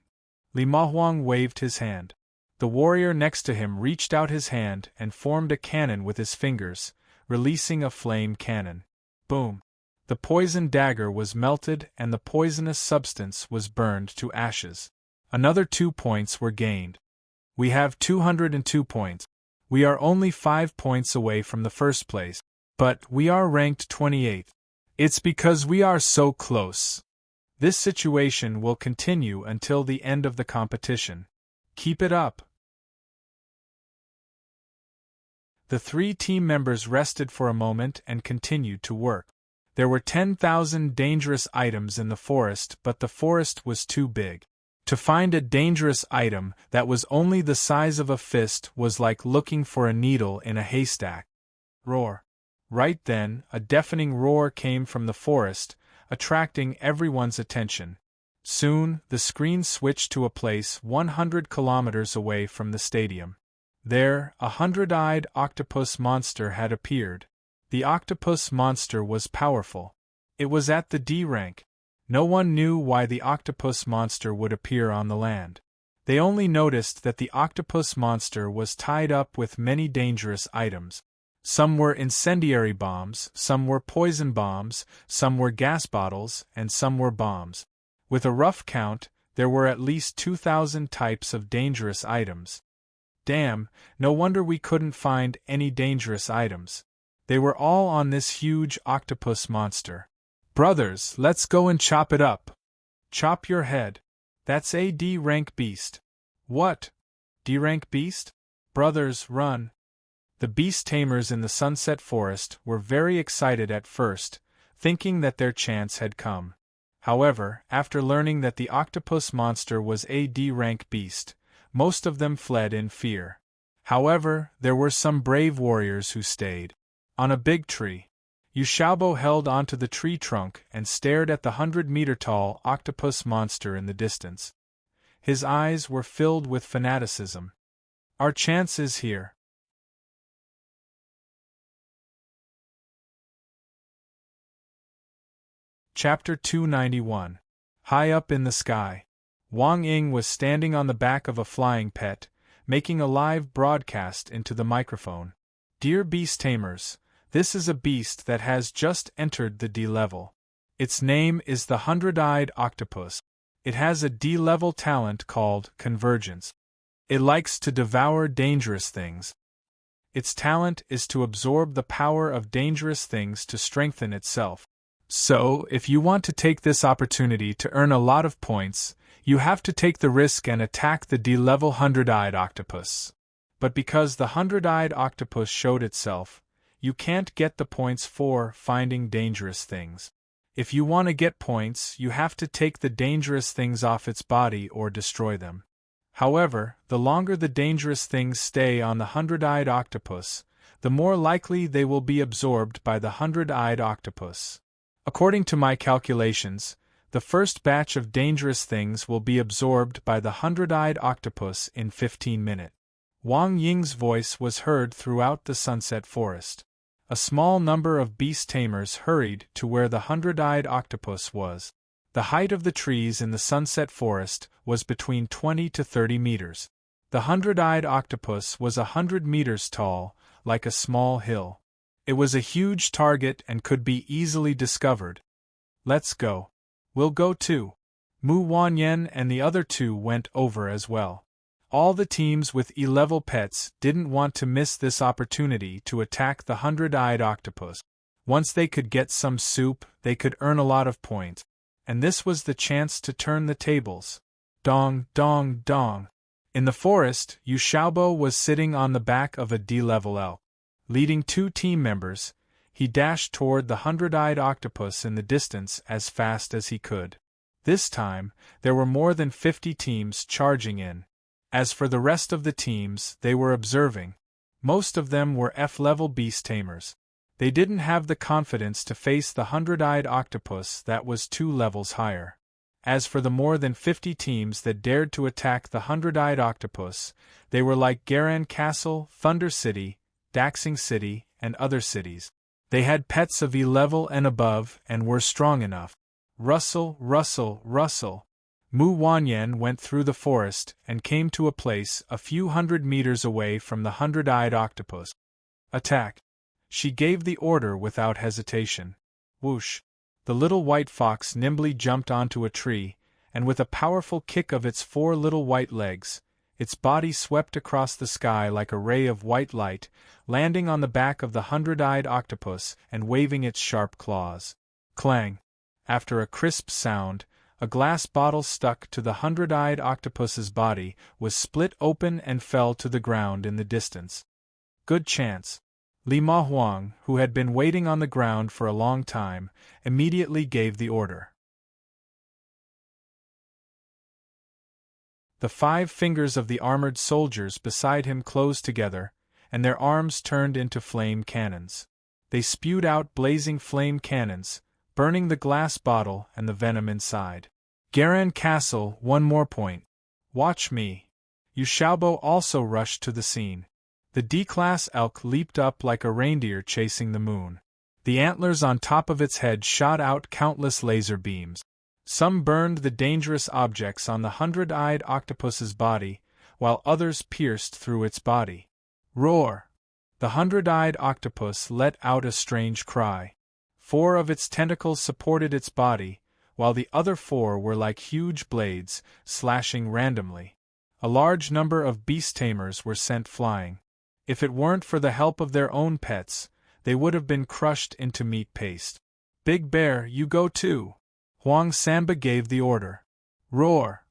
Li Mahuang waved his hand. The warrior next to him reached out his hand and formed a cannon with his fingers, releasing a flame cannon. Boom! The poisoned dagger was melted and the poisonous substance was burned to ashes. Another 2 points were gained. We have 202 points. We are only 5 points away from the first place, but we are ranked 28th. It's because we are so close. This situation will continue until the end of the competition. Keep it up. The 3 team members rested for a moment and continued to work. There were 10,000 dangerous items in the forest, but the forest was too big. To find a dangerous item that was only the size of a fist was like looking for a needle in a haystack. Roar! Right then, a deafening roar came from the forest, attracting everyone's attention. Soon, the screen switched to a place 100 kilometers away from the stadium. There, a 100-eyed octopus monster had appeared. The octopus monster was powerful. It was at the D rank. No one knew why the octopus monster would appear on the land. They only noticed that the octopus monster was tied up with many dangerous items. Some were incendiary bombs, some were poison bombs, some were gas bottles, and some were bombs. With a rough count, there were at least 2,000 types of dangerous items. Damn, no wonder we couldn't find any dangerous items. They were all on this huge octopus monster. Brothers, let's go and chop it up. Chop your head. That's a D rank beast. What? D-rank beast? Brothers, run! The beast tamers in the Sunset Forest were very excited at first, thinking that their chance had come. However, after learning that the octopus monster was a D-rank beast, most of them fled in fear. However, there were some brave warriors who stayed. On a big tree, Yu Xiaobo held onto the tree trunk and stared at the 100-meter-tall octopus monster in the distance. His eyes were filled with fanaticism. Our chance is here. Chapter 291. High up in the sky. Wang Ying was standing on the back of a flying pet, making a live broadcast into the microphone. Dear beast tamers, this is a beast that has just entered the D level. Its name is the 100-eyed octopus. It has a D level talent called convergence. It likes to devour dangerous things. Its talent is to absorb the power of dangerous things to strengthen itself. So, if you want to take this opportunity to earn a lot of points, you have to take the risk and attack the D-level 100-eyed octopus. But because the 100-eyed octopus showed itself, you can't get the points for finding dangerous things. If you want to get points, you have to take the dangerous things off its body or destroy them. However, the longer the dangerous things stay on the 100-eyed octopus, the more likely they will be absorbed by the 100-eyed octopus. According to my calculations, the first batch of dangerous things will be absorbed by the 100-eyed octopus in 15 minutes. Wang Ying's voice was heard throughout the Sunset Forest. A small number of beast tamers hurried to where the 100-eyed octopus was. The height of the trees in the Sunset Forest was between 20 to 30 meters. The 100-eyed octopus was 100 meters tall, like a small hill. It was a huge target and could be easily discovered. Let's go. We'll go too. Mu Wanyan and the other two went over as well. All the teams with E-level pets didn't want to miss this opportunity to attack the 100-eyed octopus. Once they could get some soup, they could earn a lot of points. And this was the chance to turn the tables. Dong, dong, dong. In the forest, Yu Xiaobo was sitting on the back of a D-level elk. Leading two team members, he dashed toward the 100-eyed octopus in the distance as fast as he could. This time, there were more than 50 teams charging in. As for the rest of the teams, they were observing. Most of them were F-level beast tamers. They didn't have the confidence to face the 100-eyed octopus that was 2 levels higher. As for the more than 50 teams that dared to attack the 100-eyed octopus, they were like Garan Castle, Thunder City, Daxing City, and other cities. They had pets of E-level and above and were strong enough. Rustle, rustle, rustle. Mu Wanyan went through the forest and came to a place a few hundred meters away from the 100-eyed octopus. Attack! She gave the order without hesitation. Whoosh! The little white fox nimbly jumped onto a tree, and with a powerful kick of its 4 little white legs, its body swept across the sky like a ray of white light, landing on the back of the 100-eyed octopus and waving its sharp claws. Clang! After a crisp sound, a glass bottle stuck to the 100-eyed octopus's body was split open and fell to the ground in the distance. Good chance. Li Mahuang, who had been waiting on the ground for a long time, immediately gave the order. The 5 fingers of the armored soldiers beside him closed together, and their arms turned into flame cannons. They spewed out blazing flame cannons, burning the glass bottle and the venom inside. Garan Castle, 1 more point. Watch me. Yu Xiaobo also rushed to the scene. The D-class elk leaped up like a reindeer chasing the moon. The antlers on top of its head shot out countless laser beams. Some burned the dangerous objects on the 100-eyed octopus's body, while others pierced through its body. Roar! The 100-eyed octopus let out a strange cry. 4 of its tentacles supported its body, while the other 4 were like huge blades, slashing randomly. A large number of beast tamers were sent flying. If it weren't for the help of their own pets, they would have been crushed into meat paste. Big Bear, you go too! Huang Samba gave the order. Roar!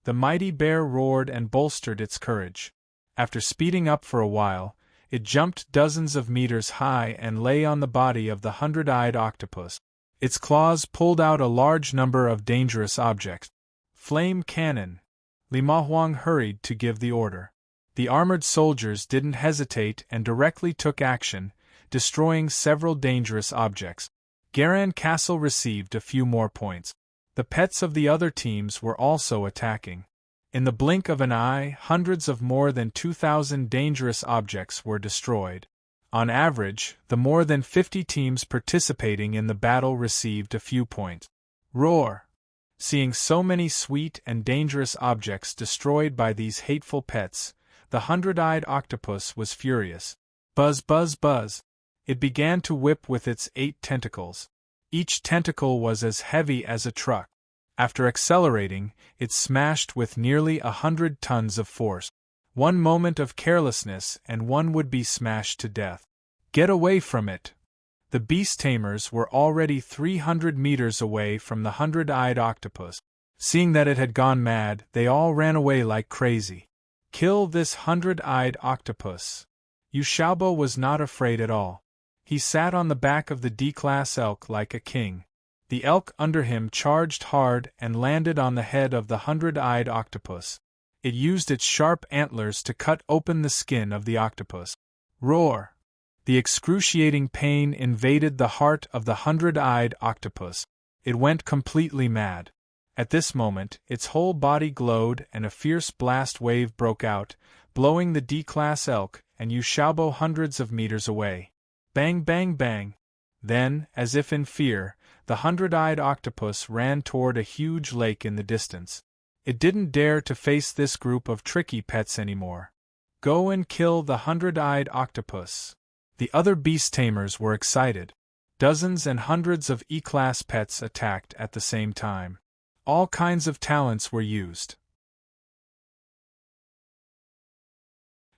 The mighty bear roared and bolstered its courage. After speeding up for a while, it jumped dozens of meters high and lay on the body of the hundred-eyed octopus. Its claws pulled out a large number of dangerous objects. Flame cannon! Li Mahuang hurried to give the order. The armored soldiers didn't hesitate and directly took action, destroying several dangerous objects. Garan Castle received a few more points. The pets of the other teams were also attacking. In the blink of an eye, hundreds of more than 2,000 dangerous objects were destroyed. On average, the more than 50 teams participating in the battle received a few points. Roar! Seeing so many sweet and dangerous objects destroyed by these hateful pets, the hundred-eyed octopus was furious. Buzz, buzz, buzz! It began to whip with its 8 tentacles. Each tentacle was as heavy as a truck. After accelerating, it smashed with nearly 100 tons of force. One moment of carelessness and one would be smashed to death. Get away from it! The beast tamers were already 300 meters away from the hundred-eyed octopus. Seeing that it had gone mad, they all ran away like crazy. Kill this hundred-eyed octopus! Yu Xiaobo was not afraid at all. He sat on the back of the D-class elk like a king. The elk under him charged hard and landed on the head of the hundred-eyed octopus. It used its sharp antlers to cut open the skin of the octopus. Roar! The excruciating pain invaded the heart of the hundred-eyed octopus. It went completely mad. At this moment, its whole body glowed and a fierce blast wave broke out, blowing the D-class elk and Yu Xiaobo hundreds of meters away. Bang, bang, bang! Then, as if in fear, the hundred-eyed octopus ran toward a huge lake in the distance. It didn't dare to face this group of tricky pets anymore. Go and kill the hundred-eyed octopus! The other beast tamers were excited. Dozens and hundreds of E-class pets attacked at the same time. All kinds of talents were used.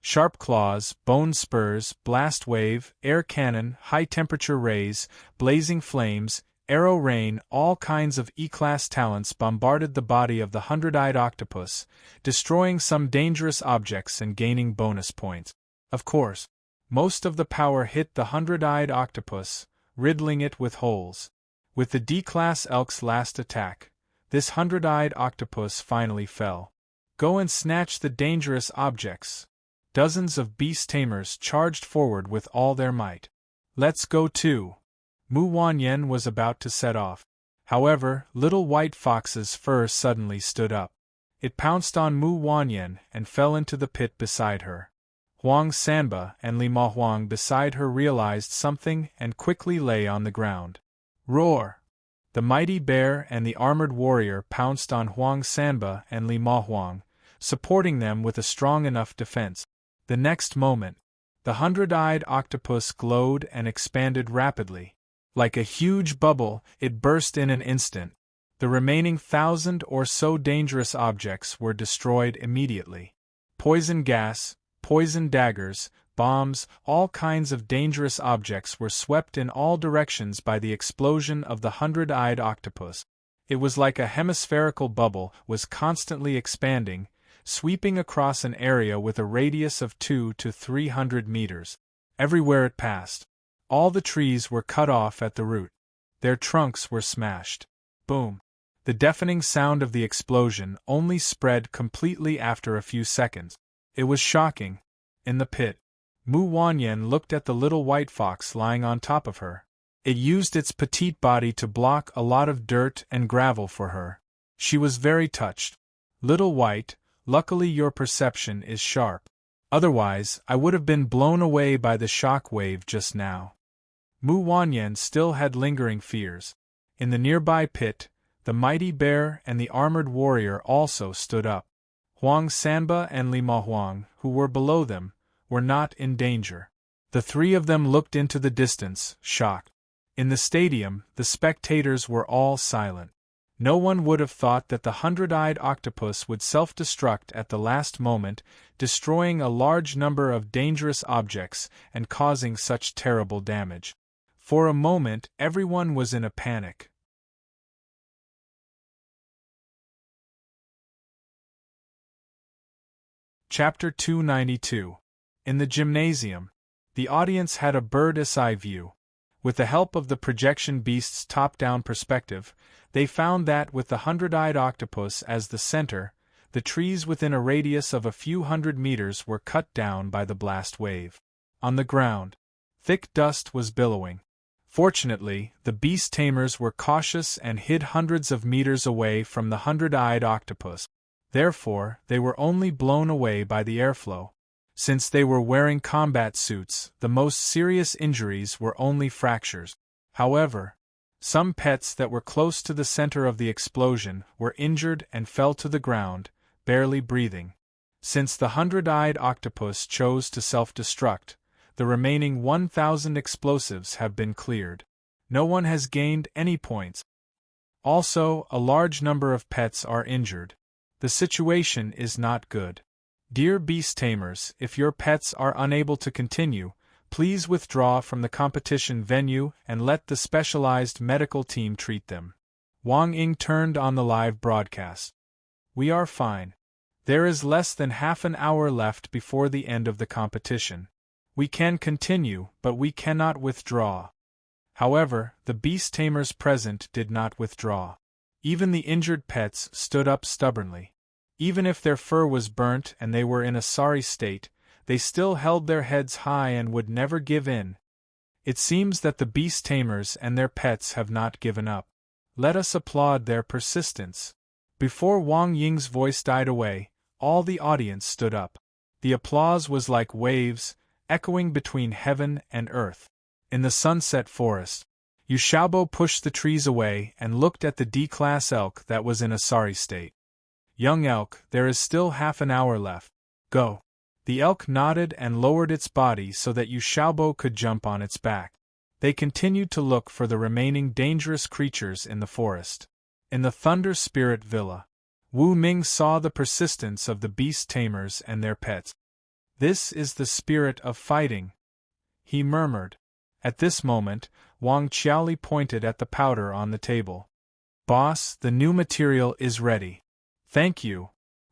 Sharp claws, bone spurs, blast wave, air cannon, high-temperature rays, blazing flames, arrow rain, all kinds of E-class talents bombarded the body of the hundred-eyed octopus, destroying some dangerous objects and gaining bonus points. Of course, most of the power hit the hundred-eyed octopus, riddling it with holes. With the D-class elk's last attack, this hundred-eyed octopus finally fell. Go and snatch the dangerous objects! Dozens of beast tamers charged forward with all their might. Let's go too! Mu Wanyan was about to set off. However, little white fox's fur suddenly stood up. It pounced on Mu Wanyan and fell into the pit beside her. Huang Sanba and Li Mahuang beside her realized something and quickly lay on the ground. Roar! The mighty bear and the armored warrior pounced on Huang Sanba and Li Mahuang, supporting them with a strong enough defense. The next moment, the hundred-eyed octopus glowed and expanded rapidly. Like a huge bubble, it burst in an instant. The remaining 1,000 or so dangerous objects were destroyed immediately. Poison gas, poison daggers, bombs, all kinds of dangerous objects were swept in all directions by the explosion of the hundred-eyed octopus. It was like a hemispherical bubble was constantly expanding, sweeping across an area with a radius of 200 to 300 meters. Everywhere it passed, all the trees were cut off at the root. Their trunks were smashed. Boom! The deafening sound of the explosion only spread completely after a few seconds. It was shocking. In the pit, Mu Wanyan looked at the little white fox lying on top of her. It used its petite body to block a lot of dirt and gravel for her. She was very touched. Little white, luckily your perception is sharp. Otherwise, I would have been blown away by the shock wave just now. Mu Wanyan still had lingering fears. In the nearby pit, the mighty bear and the armored warrior also stood up. Huang Sanba and Li Mahuang, who were below them, were not in danger. The three of them looked into the distance, shocked. In the stadium, the spectators were all silent. No one would have thought that the hundred-eyed octopus would self-destruct at the last moment, destroying a large number of dangerous objects and causing such terrible damage. For a moment, everyone was in a panic. Chapter 292. In the gymnasium, the audience had a bird's-eye view. With the help of the projection beast's top-down perspective, they found that with the hundred-eyed octopus as the center, the trees within a radius of a few hundred meters were cut down by the blast wave. On the ground, thick dust was billowing. Fortunately, the beast tamers were cautious and hid hundreds of meters away from the hundred-eyed octopus. Therefore, they were only blown away by the airflow. Since they were wearing combat suits, the most serious injuries were only fractures. However, some pets that were close to the center of the explosion were injured and fell to the ground, barely breathing. Since the hundred-eyed octopus chose to self-destruct, the remaining 1,000 explosives have been cleared. No one has gained any points. Also, a large number of pets are injured. The situation is not good. Dear beast tamers, if your pets are unable to continue, please withdraw from the competition venue and let the specialized medical team treat them. Wang Ying turned on the live broadcast. We are fine. There is less than half an hour left before the end of the competition. We can continue, but we cannot withdraw. However, the beast tamers present did not withdraw. Even the injured pets stood up stubbornly. Even if their fur was burnt and they were in a sorry state, they still held their heads high and would never give in. It seems that the beast tamers and their pets have not given up. Let us applaud their persistence. Before Wang Ying's voice died away, all the audience stood up. The applause was like waves, echoing between heaven and earth. In the sunset forest, Yu Xiaobo pushed the trees away and looked at the D-class elk that was in a sorry state. Young elk, there is still half an hour left. Go. The elk nodded and lowered its body so that Yu Xiaobo could jump on its back. They continued to look for the remaining dangerous creatures in the forest. In the Thunder Spirit Villa, Wu Ming saw the persistence of the beast tamers and their pets. This is the spirit of fighting, he murmured. At this moment, Wang Qiaoli pointed at the powder on the table. Boss, the new material is ready. Thank you.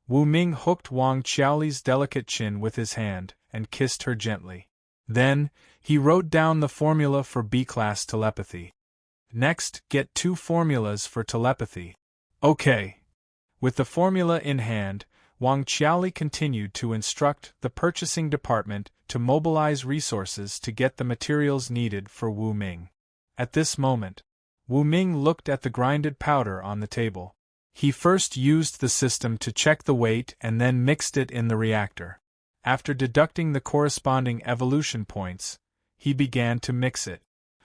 Wu Ming hooked Wang Qiaoli's delicate chin with his hand and kissed her gently. Then, he wrote down the formula for B-class telepathy. Next, get 2 formulas for telepathy. Okay. With the formula in hand, Wang Qiaoli continued to instruct the purchasing department to mobilize resources to get the materials needed for Wu Ming. At this moment, Wu Ming looked at the grinded powder on the table. He first used the system to check the weight and then mixed it in the reactor. After deducting the corresponding evolution points, he began to mix it.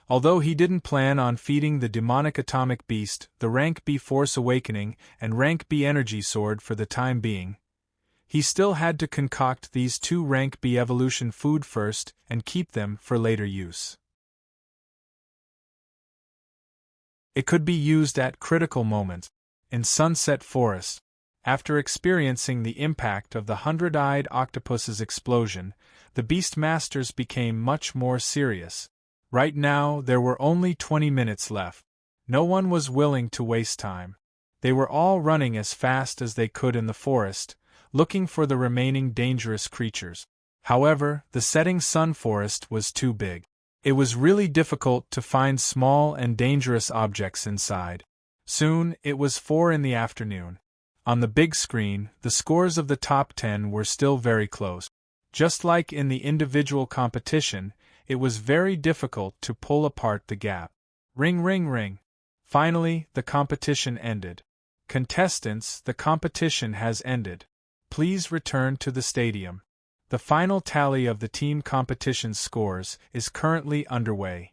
Although he didn't plan on feeding the demonic atomic beast the rank B Force Awakening and rank B Energy Sword for the time being, he still had to concoct these 2 rank B evolution food first and keep them for later use. It could be used at critical moments. In Sunset Forest, after experiencing the impact of the hundred-eyed octopus's explosion, the Beastmasters became much more serious. Right now, there were only 20 minutes left. No one was willing to waste time. They were all running as fast as they could in the forest, looking for the remaining dangerous creatures. However, the setting sun forest was too big. It was really difficult to find small and dangerous objects inside. Soon, it was 4 in the afternoon. On the big screen, the scores of the top 10 were still very close. Just like in the individual competition, it was very difficult to pull apart the gap. Ring ring ring. Finally, the competition ended. Contestants, the competition has ended. Please return to the stadium. The final tally of the team competition scores is currently underway.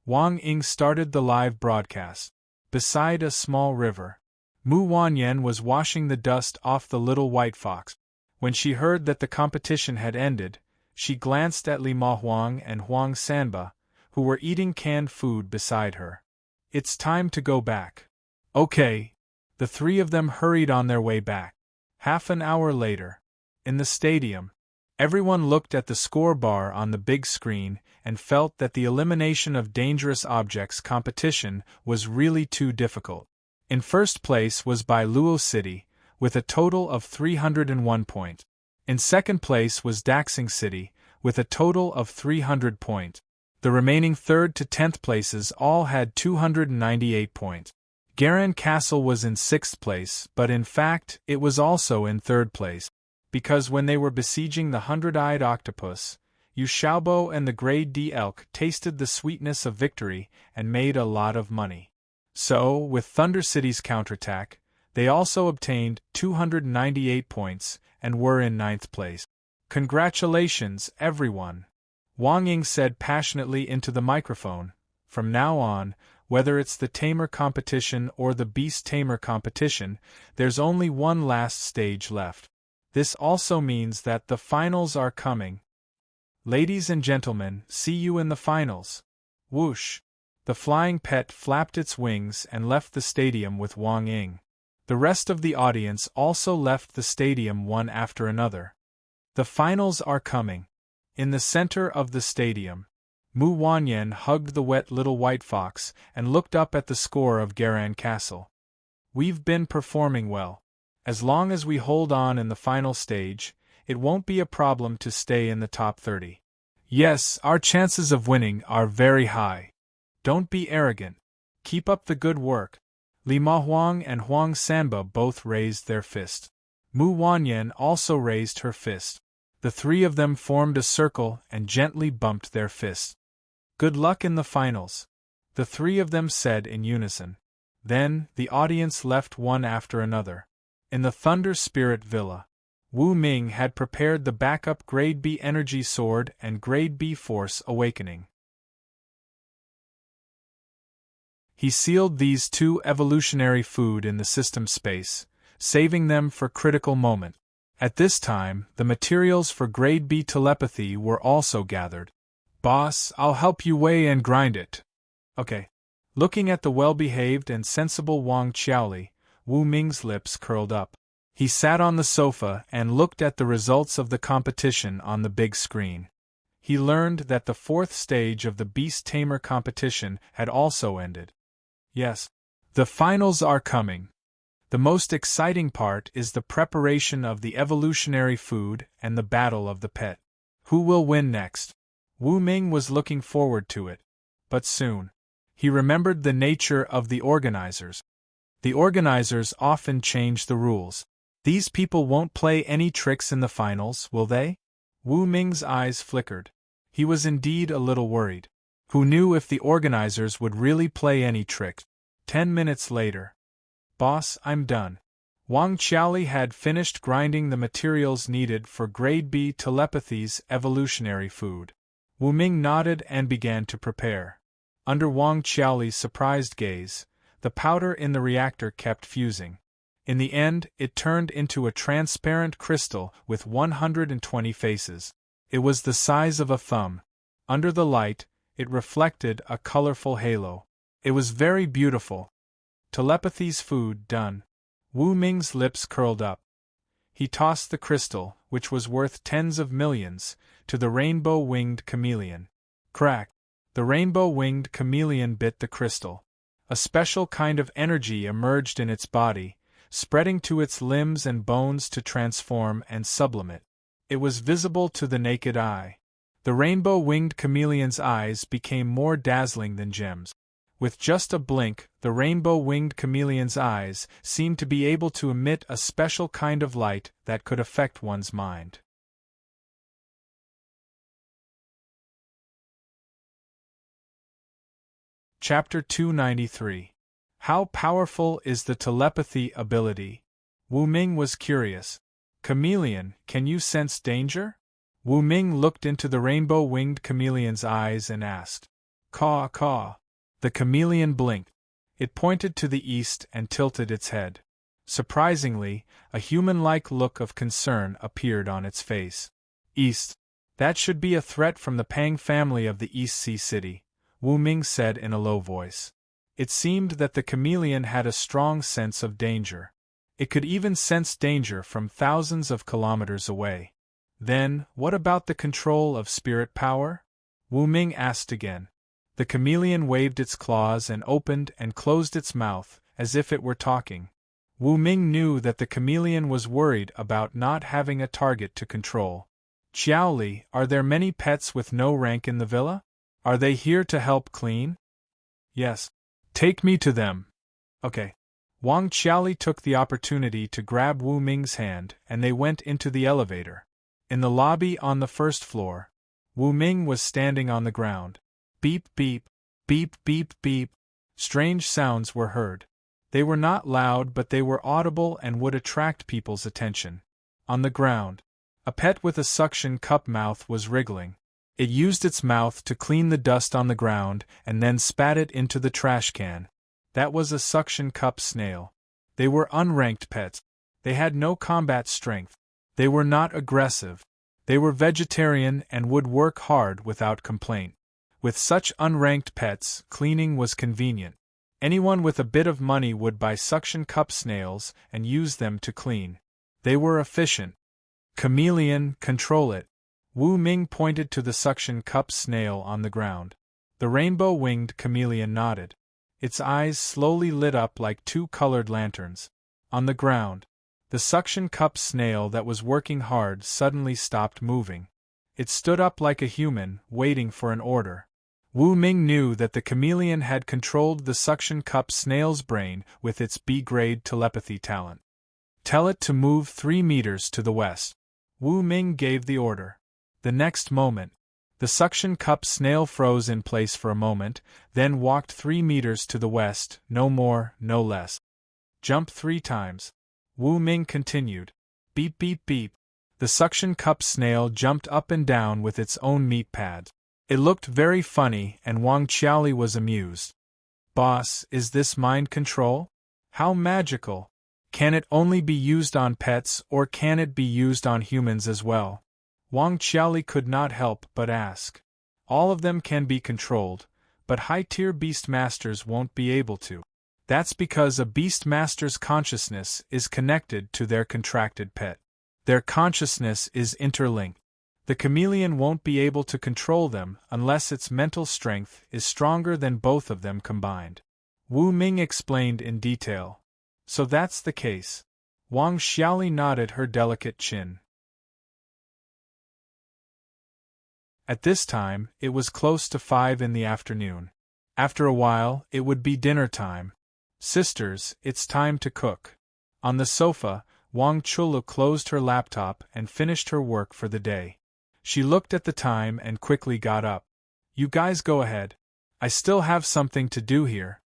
Wang Ying started the live broadcast. Beside a small river, Mu Wanyan was washing the dust off the little white fox. When she heard that the competition had ended, she glanced at Li Ma Huang and Huang Sanba, who were eating canned food beside her. It's time to go back. Okay. The 3 of them hurried on their way back. Half an hour later, in the stadium, everyone looked at the score bar on the big screen and felt that the elimination of dangerous objects competition was really too difficult. In first place was by Luo City, with a total of 301 points. In second place was Daxing City, with a total of 300 points. The remaining 3rd to 10th places all had 298 points. Garan Castle was in 6th place, but in fact, it was also in 3rd place, because when they were besieging the 100-eyed octopus, Yu Xiaobo and the Grade D elk tasted the sweetness of victory and made a lot of money. So, with Thunder City's counterattack, they also obtained 298 points and were in 9th place. Congratulations, everyone! Wang Ying said passionately into the microphone. From now on, whether it's the Tamer competition or the Beast Tamer competition, there's only one last stage left. This also means that the finals are coming. Ladies and gentlemen, see you in the finals. Whoosh! The flying pet flapped its wings and left the stadium with Wang Ying. The rest of the audience also left the stadium one after another. The finals are coming. In the center of the stadium, Mu Wanyan hugged the wet little white fox and looked up at the score of Garan Castle. We've been performing well. As long as we hold on in the final stage, it won't be a problem to stay in the top 30. Yes, our chances of winning are very high. Don't be arrogant. Keep up the good work. Li Mahuang and Huang Sanba both raised their fist. Mu Wanyan also raised her fist. The three of them formed a circle and gently bumped their fists. Good luck in the finals, the three of them said in unison. Then, the audience left one after another. In the Thunder Spirit Villa, Wu Ming had prepared the backup Grade B Energy Sword and Grade B Force Awakening. He sealed these two evolutionary food in the system space, saving them for critical moment. At this time, the materials for Grade B telepathy were also gathered. Boss, I'll help you weigh and grind it. Okay. Looking at the well-behaved and sensible Wang Qiaoli, Wu Ming's lips curled up. He sat on the sofa and looked at the results of the competition on the big screen. He learned that the 4th stage of the Beast Tamer competition had also ended. Yes, the finals are coming. The most exciting part is the preparation of the evolutionary food and the battle of the pet. Who will win next? Wu Ming was looking forward to it. But soon, he remembered the nature of the organizers. The organizers often change the rules. These people won't play any tricks in the finals, will they? Wu Ming's eyes flickered. He was indeed a little worried. Who knew if the organizers would really play any tricks? 10 minutes later. Boss, I'm done. Wang Qiaoli had finished grinding the materials needed for Grade B telepathy's evolutionary food. Wu Ming nodded and began to prepare. Under Wang Qiaoli's surprised gaze, the powder in the reactor kept fusing. In the end, it turned into a transparent crystal with 120 faces. It was the size of a thumb. Under the light, it reflected a colorful halo. It was very beautiful. Telepathy's food done. Wu Ming's lips curled up. He tossed the crystal, which was worth tens of millions, to the rainbow-winged chameleon. Crack! The rainbow-winged chameleon bit the crystal. A special kind of energy emerged in its body, spreading to its limbs and bones to transform and sublimate. It was visible to the naked eye. The rainbow-winged chameleon's eyes became more dazzling than gems. With just a blink, the rainbow-winged chameleon's eyes seemed to be able to emit a special kind of light that could affect one's mind. Chapter 293. How powerful is the telepathy ability? Wu Ming was curious. Chameleon, can you sense danger? Wu Ming looked into the rainbow-winged chameleon's eyes and asked. Caw, caw. The chameleon blinked. It pointed to the east and tilted its head. Surprisingly, a human-like look of concern appeared on its face. East. That should be a threat from the Pang family of the East Sea City, Wu Ming said in a low voice. It seemed that the chameleon had a strong sense of danger. It could even sense danger from thousands of kilometers away. Then, what about the control of spirit power? Wu Ming asked again. The chameleon waved its claws and opened and closed its mouth, as if it were talking. Wu Ming knew that the chameleon was worried about not having a target to control. Xiao Li, are there many pets with no rank in the villa? Are they here to help clean? Yes. Take me to them. Okay. Wang Qiaoli took the opportunity to grab Wu Ming's hand, and they went into the elevator. In the lobby on the first floor, Wu Ming was standing on the ground. Beep beep, beep beep beep. Strange sounds were heard. They were not loud, but they were audible and would attract people's attention. On the ground, a pet with a suction cup mouth was wriggling. It used its mouth to clean the dust on the ground and then spat it into the trash can. That was a suction cup snail. They were unranked pets. They had no combat strength. They were not aggressive. They were vegetarian and would work hard without complaint. With such unranked pets, cleaning was convenient. Anyone with a bit of money would buy suction cup snails and use them to clean. They were efficient. Chameleon, control it. Wu Ming pointed to the suction cup snail on the ground. The rainbow-winged chameleon nodded. Its eyes slowly lit up like two colored lanterns. On the ground, the suction cup snail that was working hard suddenly stopped moving. It stood up like a human, waiting for an order. Wu Ming knew that the chameleon had controlled the suction cup snail's brain with its B-grade telepathy talent. Tell it to move 3 meters to the west. Wu Ming gave the order. The next moment, the suction cup snail froze in place for a moment, then walked 3 meters to the west, no more, no less. Jump 3 times. Wu Ming continued. Beep beep beep. The suction cup snail jumped up and down with its own meat pads. It looked very funny, and Wang Qiaoli was amused. Boss, is this mind control? How magical! Can it only be used on pets, or can it be used on humans as well? Wang Qiaoli could not help but ask. All of them can be controlled, but high-tier beast masters won't be able to. That's because a beast master's consciousness is connected to their contracted pet. Their consciousness is interlinked. The chameleon won't be able to control them unless its mental strength is stronger than both of them combined. Wu Ming explained in detail. So that's the case. Wang Qiaoli nodded her delicate chin. At this time, it was close to 5 in the afternoon. After a while, it would be dinner time. Sisters, it's time to cook. On the sofa, Wang Chulu closed her laptop and finished her work for the day. She looked at the time and quickly got up. You guys go ahead. I still have something to do here.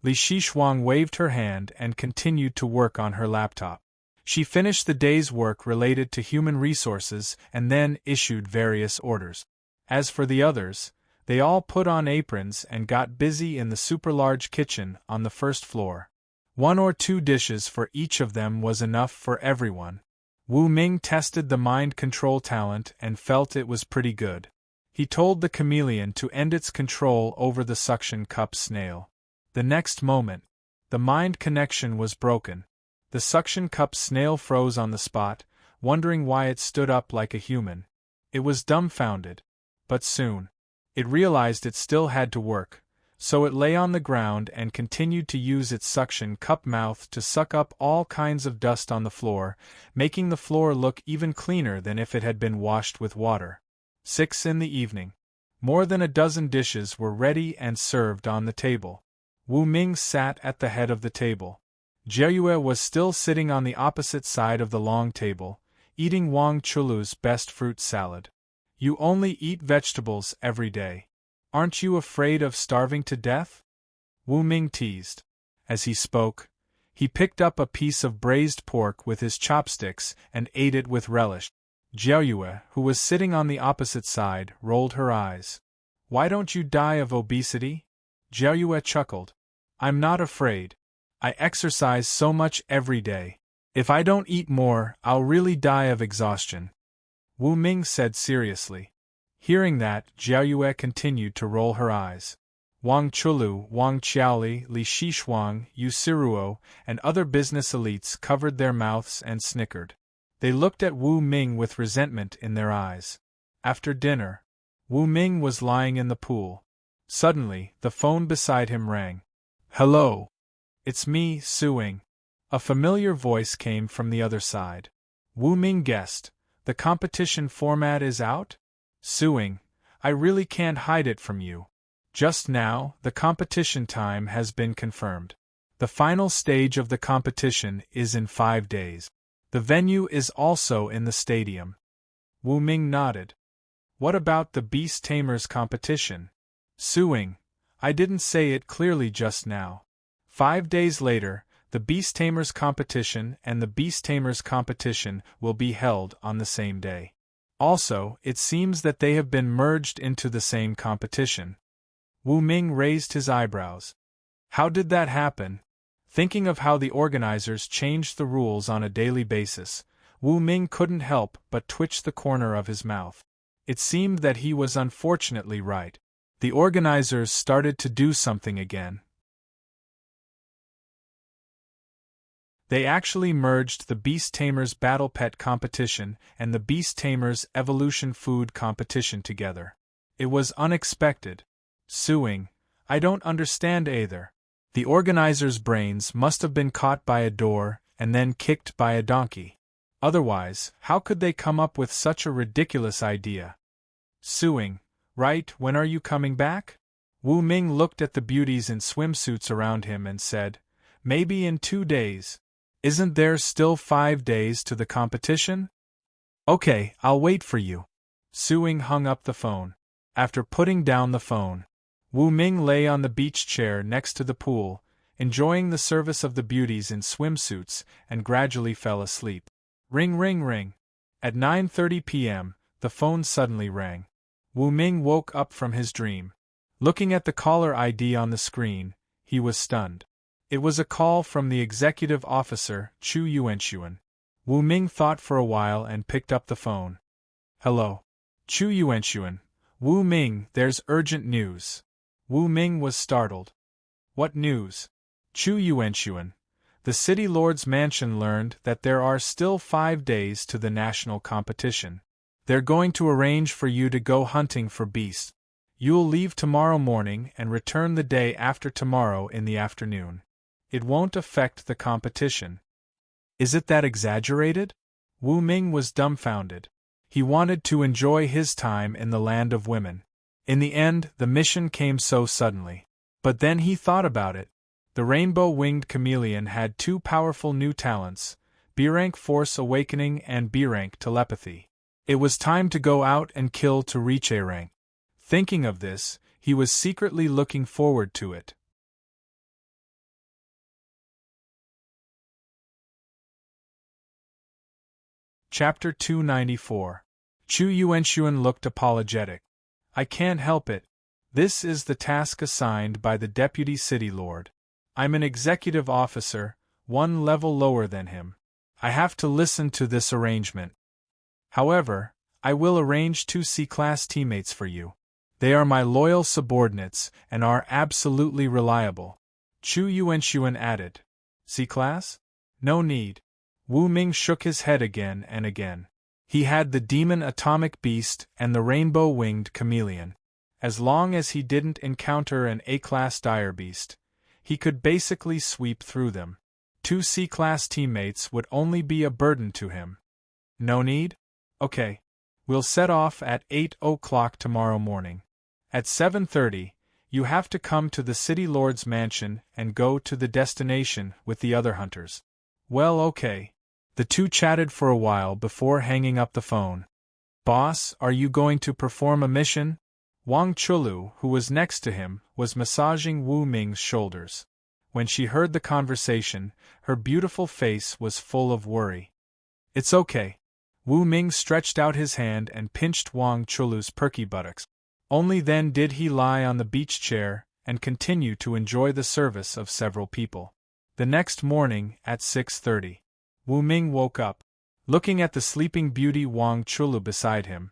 Li Shixuang waved her hand and continued to work on her laptop. She finished the day's work related to human resources and then issued various orders. As for the others, they all put on aprons and got busy in the super-large kitchen on the first floor. 1 or 2 dishes for each of them was enough for everyone. Wu Ming tested the mind control talent and felt it was pretty good. He told the chameleon to end its control over the suction cup snail. The next moment, the mind connection was broken. The suction cup snail froze on the spot, wondering why it stood up like a human. It was dumbfounded. But soon, it realized it still had to work, so it lay on the ground and continued to use its suction cup mouth to suck up all kinds of dust on the floor, making the floor look even cleaner than if it had been washed with water. 6 in the evening. More than a dozen dishes were ready and served on the table. Wu Ming sat at the head of the table. Jieyue was still sitting on the opposite side of the long table, eating Wang Chulu's best fruit salad. You only eat vegetables every day. Aren't you afraid of starving to death? Wu Ming teased. As he spoke, he picked up a piece of braised pork with his chopsticks and ate it with relish. Jieyue, who was sitting on the opposite side, rolled her eyes. Why don't you die of obesity? Jieyue chuckled. I'm not afraid. I exercise so much every day. If I don't eat more, I'll really die of exhaustion. Wu Ming said seriously. Hearing that, Jieyue continued to roll her eyes. Wang Chulu, Wang Qiaoli, Li Shixuang, Yu Siruo, and other business elites covered their mouths and snickered. They looked at Wu Ming with resentment in their eyes. After dinner, Wu Ming was lying in the pool. Suddenly, the phone beside him rang. Hello. It's me, Suing. A familiar voice came from the other side. Wu Ming guessed. The competition format is out? Suing, I really can't hide it from you. Just now, the competition time has been confirmed. The final stage of the competition is in 5 days. The venue is also in the stadium. Wu Ming nodded. What about the Beast Tamers competition? Suing, I didn't say it clearly just now. 5 days later, the Beast Tamers competition and the Beast Tamers competition will be held on the same day. Also, it seems that they have been merged into the same competition. Wu Ming raised his eyebrows. How did that happen? Thinking of how the organizers changed the rules on a daily basis, Wu Ming couldn't help but twitch the corner of his mouth. It seemed that he was unfortunately right. The organizers started to do something again. They actually merged the Beast Tamers Battle Pet competition and the Beast Tamers Evolution Food competition together. It was unexpected. Suing, I don't understand either. The organizers' brains must have been caught by a door and then kicked by a donkey. Otherwise, how could they come up with such a ridiculous idea? Suing, right, when are you coming back? Wu Ming looked at the beauties in swimsuits around him and said, maybe in 2 days. Isn't there still 5 days to the competition? Okay, I'll wait for you. Suing hung up the phone. After putting down the phone, Wu Ming lay on the beach chair next to the pool, enjoying the service of the beauties in swimsuits, and gradually fell asleep. Ring ring ring. At 9:30 p.m., the phone suddenly rang. Wu Ming woke up from his dream. Looking at the caller ID on the screen, he was stunned. It was a call from the executive officer, Chu Yuanxuan. Wu Ming thought for a while and picked up the phone. Hello. Chu Yuanxuan. Wu Ming, there's urgent news. Wu Ming was startled. What news? Chu Yuanxuan. The City Lord's mansion learned that there are still 5 days to the national competition. They're going to arrange for you to go hunting for beasts. You'll leave tomorrow morning and return the day after tomorrow in the afternoon. It won't affect the competition. Is it that exaggerated? Wu Ming was dumbfounded. He wanted to enjoy his time in the land of women. In the end, the mission came so suddenly. But then he thought about it. The rainbow-winged chameleon had 2 powerful new talents, B-rank Force Awakening and B-rank Telepathy. It was time to go out and kill to reach A rank. Thinking of this, he was secretly looking forward to it. Chapter 294. Chu Yuanxuan looked apologetic. I can't help it. This is the task assigned by the Deputy City Lord. I'm an executive officer, 1 level lower than him. I have to listen to this arrangement. However, I will arrange 2 C-class teammates for you. They are my loyal subordinates and are absolutely reliable. Chu Yuanxuan added. C-class? No need. Wu Ming shook his head again and again. He had the demon atomic beast and the rainbow-winged chameleon. As long as he didn't encounter an A-class dire beast, he could basically sweep through them. 2 C-class teammates would only be a burden to him. No need? Okay. We'll set off at 8 o'clock tomorrow morning. At 7:30, you have to come to the City Lord's mansion and go to the destination with the other hunters. Well, okay. The 2 chatted for a while before hanging up the phone. Boss, are you going to perform a mission? Wang Chulu, who was next to him, was massaging Wu Ming's shoulders. When she heard the conversation, her beautiful face was full of worry. It's okay. Wu Ming stretched out his hand and pinched Wang Chulu's perky buttocks. Only then did he lie on the beach chair and continue to enjoy the service of several people. The next morning, at 6:30, Wu Ming woke up. Looking at the sleeping beauty Wang Chulu beside him,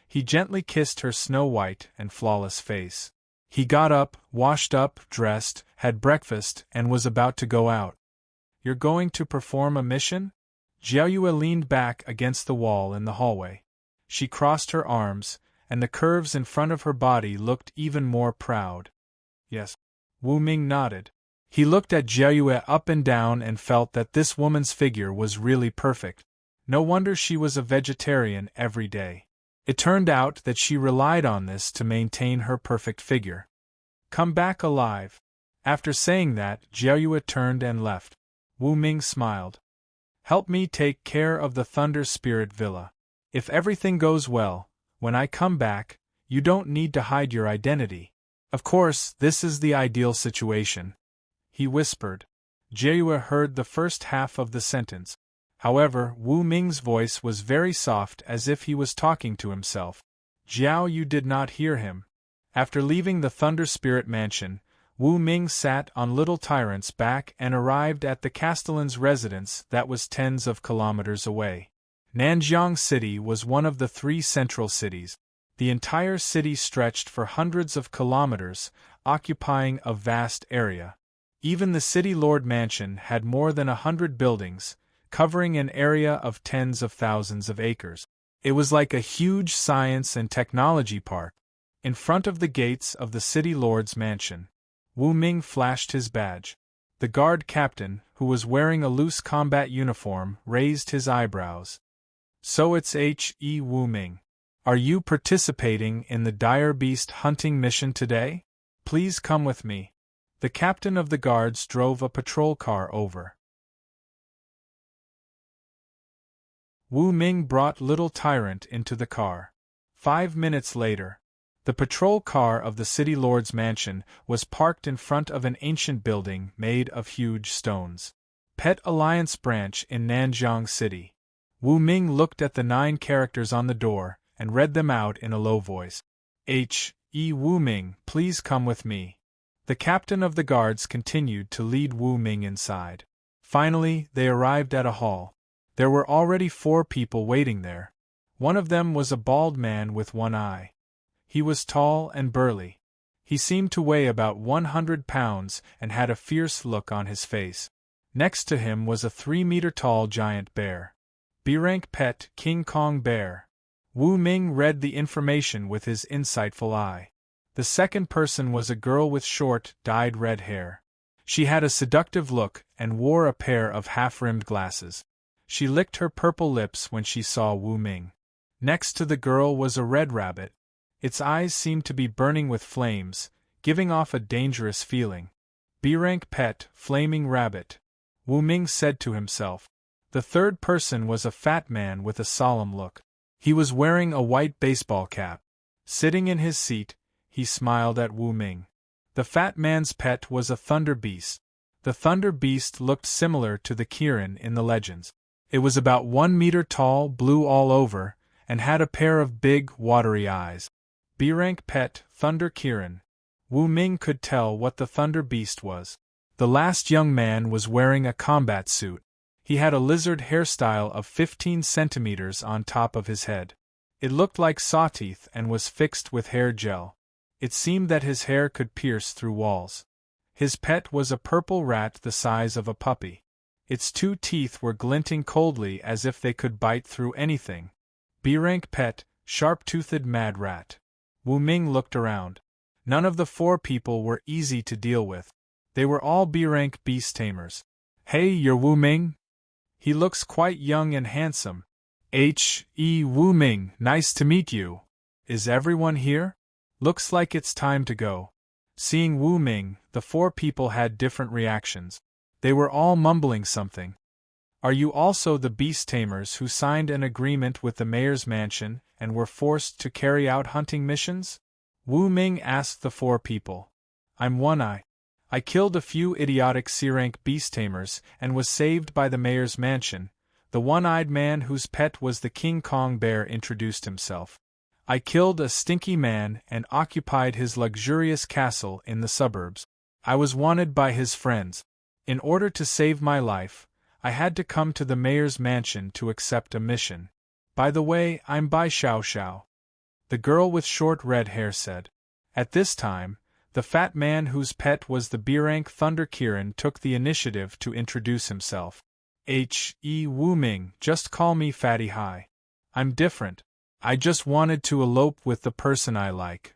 he gently kissed her snow-white and flawless face. He got up, washed up, dressed, had breakfast, and was about to go out. You're going to perform a mission? Jiaoyue leaned back against the wall in the hallway. She crossed her arms, and the curves in front of her body looked even more proud. Yes. Wu Ming nodded. He looked at Jiayue up and down and felt that this woman's figure was really perfect. No wonder she was a vegetarian every day. It turned out that she relied on this to maintain her perfect figure. Come back alive. After saying that, Jiayue turned and left. Wu Ming smiled. Help me take care of the Thunder Spirit Villa. If everything goes well, when I come back, you don't need to hide your identity. Of course, this is the ideal situation, he whispered. Jiayue heard the first half of the sentence. However, Wu Ming's voice was very soft, as if he was talking to himself. Jiao Yu did not hear him. After leaving the Thunder Spirit Mansion, Wu Ming sat on Little Tyrant's back and arrived at the Castellan's residence that was tens of kilometers away. Nanjiang City was one of the 3 central cities. The entire city stretched for hundreds of kilometers, occupying a vast area. Even the City Lord Mansion had more than 100 buildings, covering an area of tens of thousands of acres. It was like a huge science and technology park. In front of the gates of the City Lord's mansion, Wu Ming flashed his badge. The guard captain, who was wearing a loose combat uniform, raised his eyebrows. So it's He Wu Ming. Are you participating in the dire beast hunting mission today? Please come with me. The captain of the guards drove a patrol car over. Wu Ming brought Little Tyrant into the car. 5 minutes later, the patrol car of the City Lord's mansion was parked in front of an ancient building made of huge stones. Pet Alliance branch in Nanjiang City. Wu Ming looked at the 9 characters on the door and read them out in a low voice. He Wu Ming, please come with me. The captain of the guards continued to lead Wu Ming inside. Finally, they arrived at a hall. There were already 4 people waiting there. One of them was a bald man with one eye. He was tall and burly. He seemed to weigh about 100 pounds and had a fierce look on his face. Next to him was a 3-meter-tall giant bear. B-rank pet King Kong bear. Wu Ming read the information with his insightful eye. The second person was a girl with short, dyed red hair. She had a seductive look and wore a pair of half-rimmed glasses. She licked her purple lips when she saw Wu Ming. Next to the girl was a red rabbit. Its eyes seemed to be burning with flames, giving off a dangerous feeling. B-rank pet, flaming rabbit, Wu Ming said to himself. The third person was a fat man with a solemn look. He was wearing a white baseball cap. Sitting in his seat, he smiled at Wu Ming. The fat man's pet was a thunder beast. The thunder beast looked similar to the Kirin in the legends. It was about 1 meter tall, blue all over, and had a pair of big, watery eyes. B-rank pet, Thunder Kirin. Wu Ming could tell what the Thunder Beast was. The last young man was wearing a combat suit. He had a lizard hairstyle of 15 centimeters on top of his head. It looked like sawteeth and was fixed with hair gel. It seemed that his hair could pierce through walls. His pet was a purple rat the size of a puppy. Its 2 teeth were glinting coldly as if they could bite through anything. B-rank pet, sharp-toothed mad rat. Wu Ming looked around. None of the 4 people were easy to deal with. They were all B-rank beast tamers. Hey, you're Wu Ming? He looks quite young and handsome. Wu Ming, nice to meet you. Is everyone here? Looks like it's time to go. Seeing Wu Ming, the 4 people had different reactions. They were all mumbling something. Are you also the beast tamers who signed an agreement with the mayor's mansion and were forced to carry out hunting missions? Wu Ming asked the 4 people. I'm One-Eye. I killed a few idiotic C-rank beast tamers and was saved by the mayor's mansion. The one-eyed man whose pet was the King Kong bear introduced himself. I killed a stinky man and occupied his luxurious castle in the suburbs. I was wanted by his friends. In order to save my life, I had to come to the mayor's mansion to accept a mission. By the way, I'm Bai Xiao Xiao. The girl with short red hair said. At this time, the fat man whose pet was the B-rank Thunder Kirin took the initiative to introduce himself. Wu Ming, just call me Fatty Hai. I'm different. I just wanted to elope with the person I like.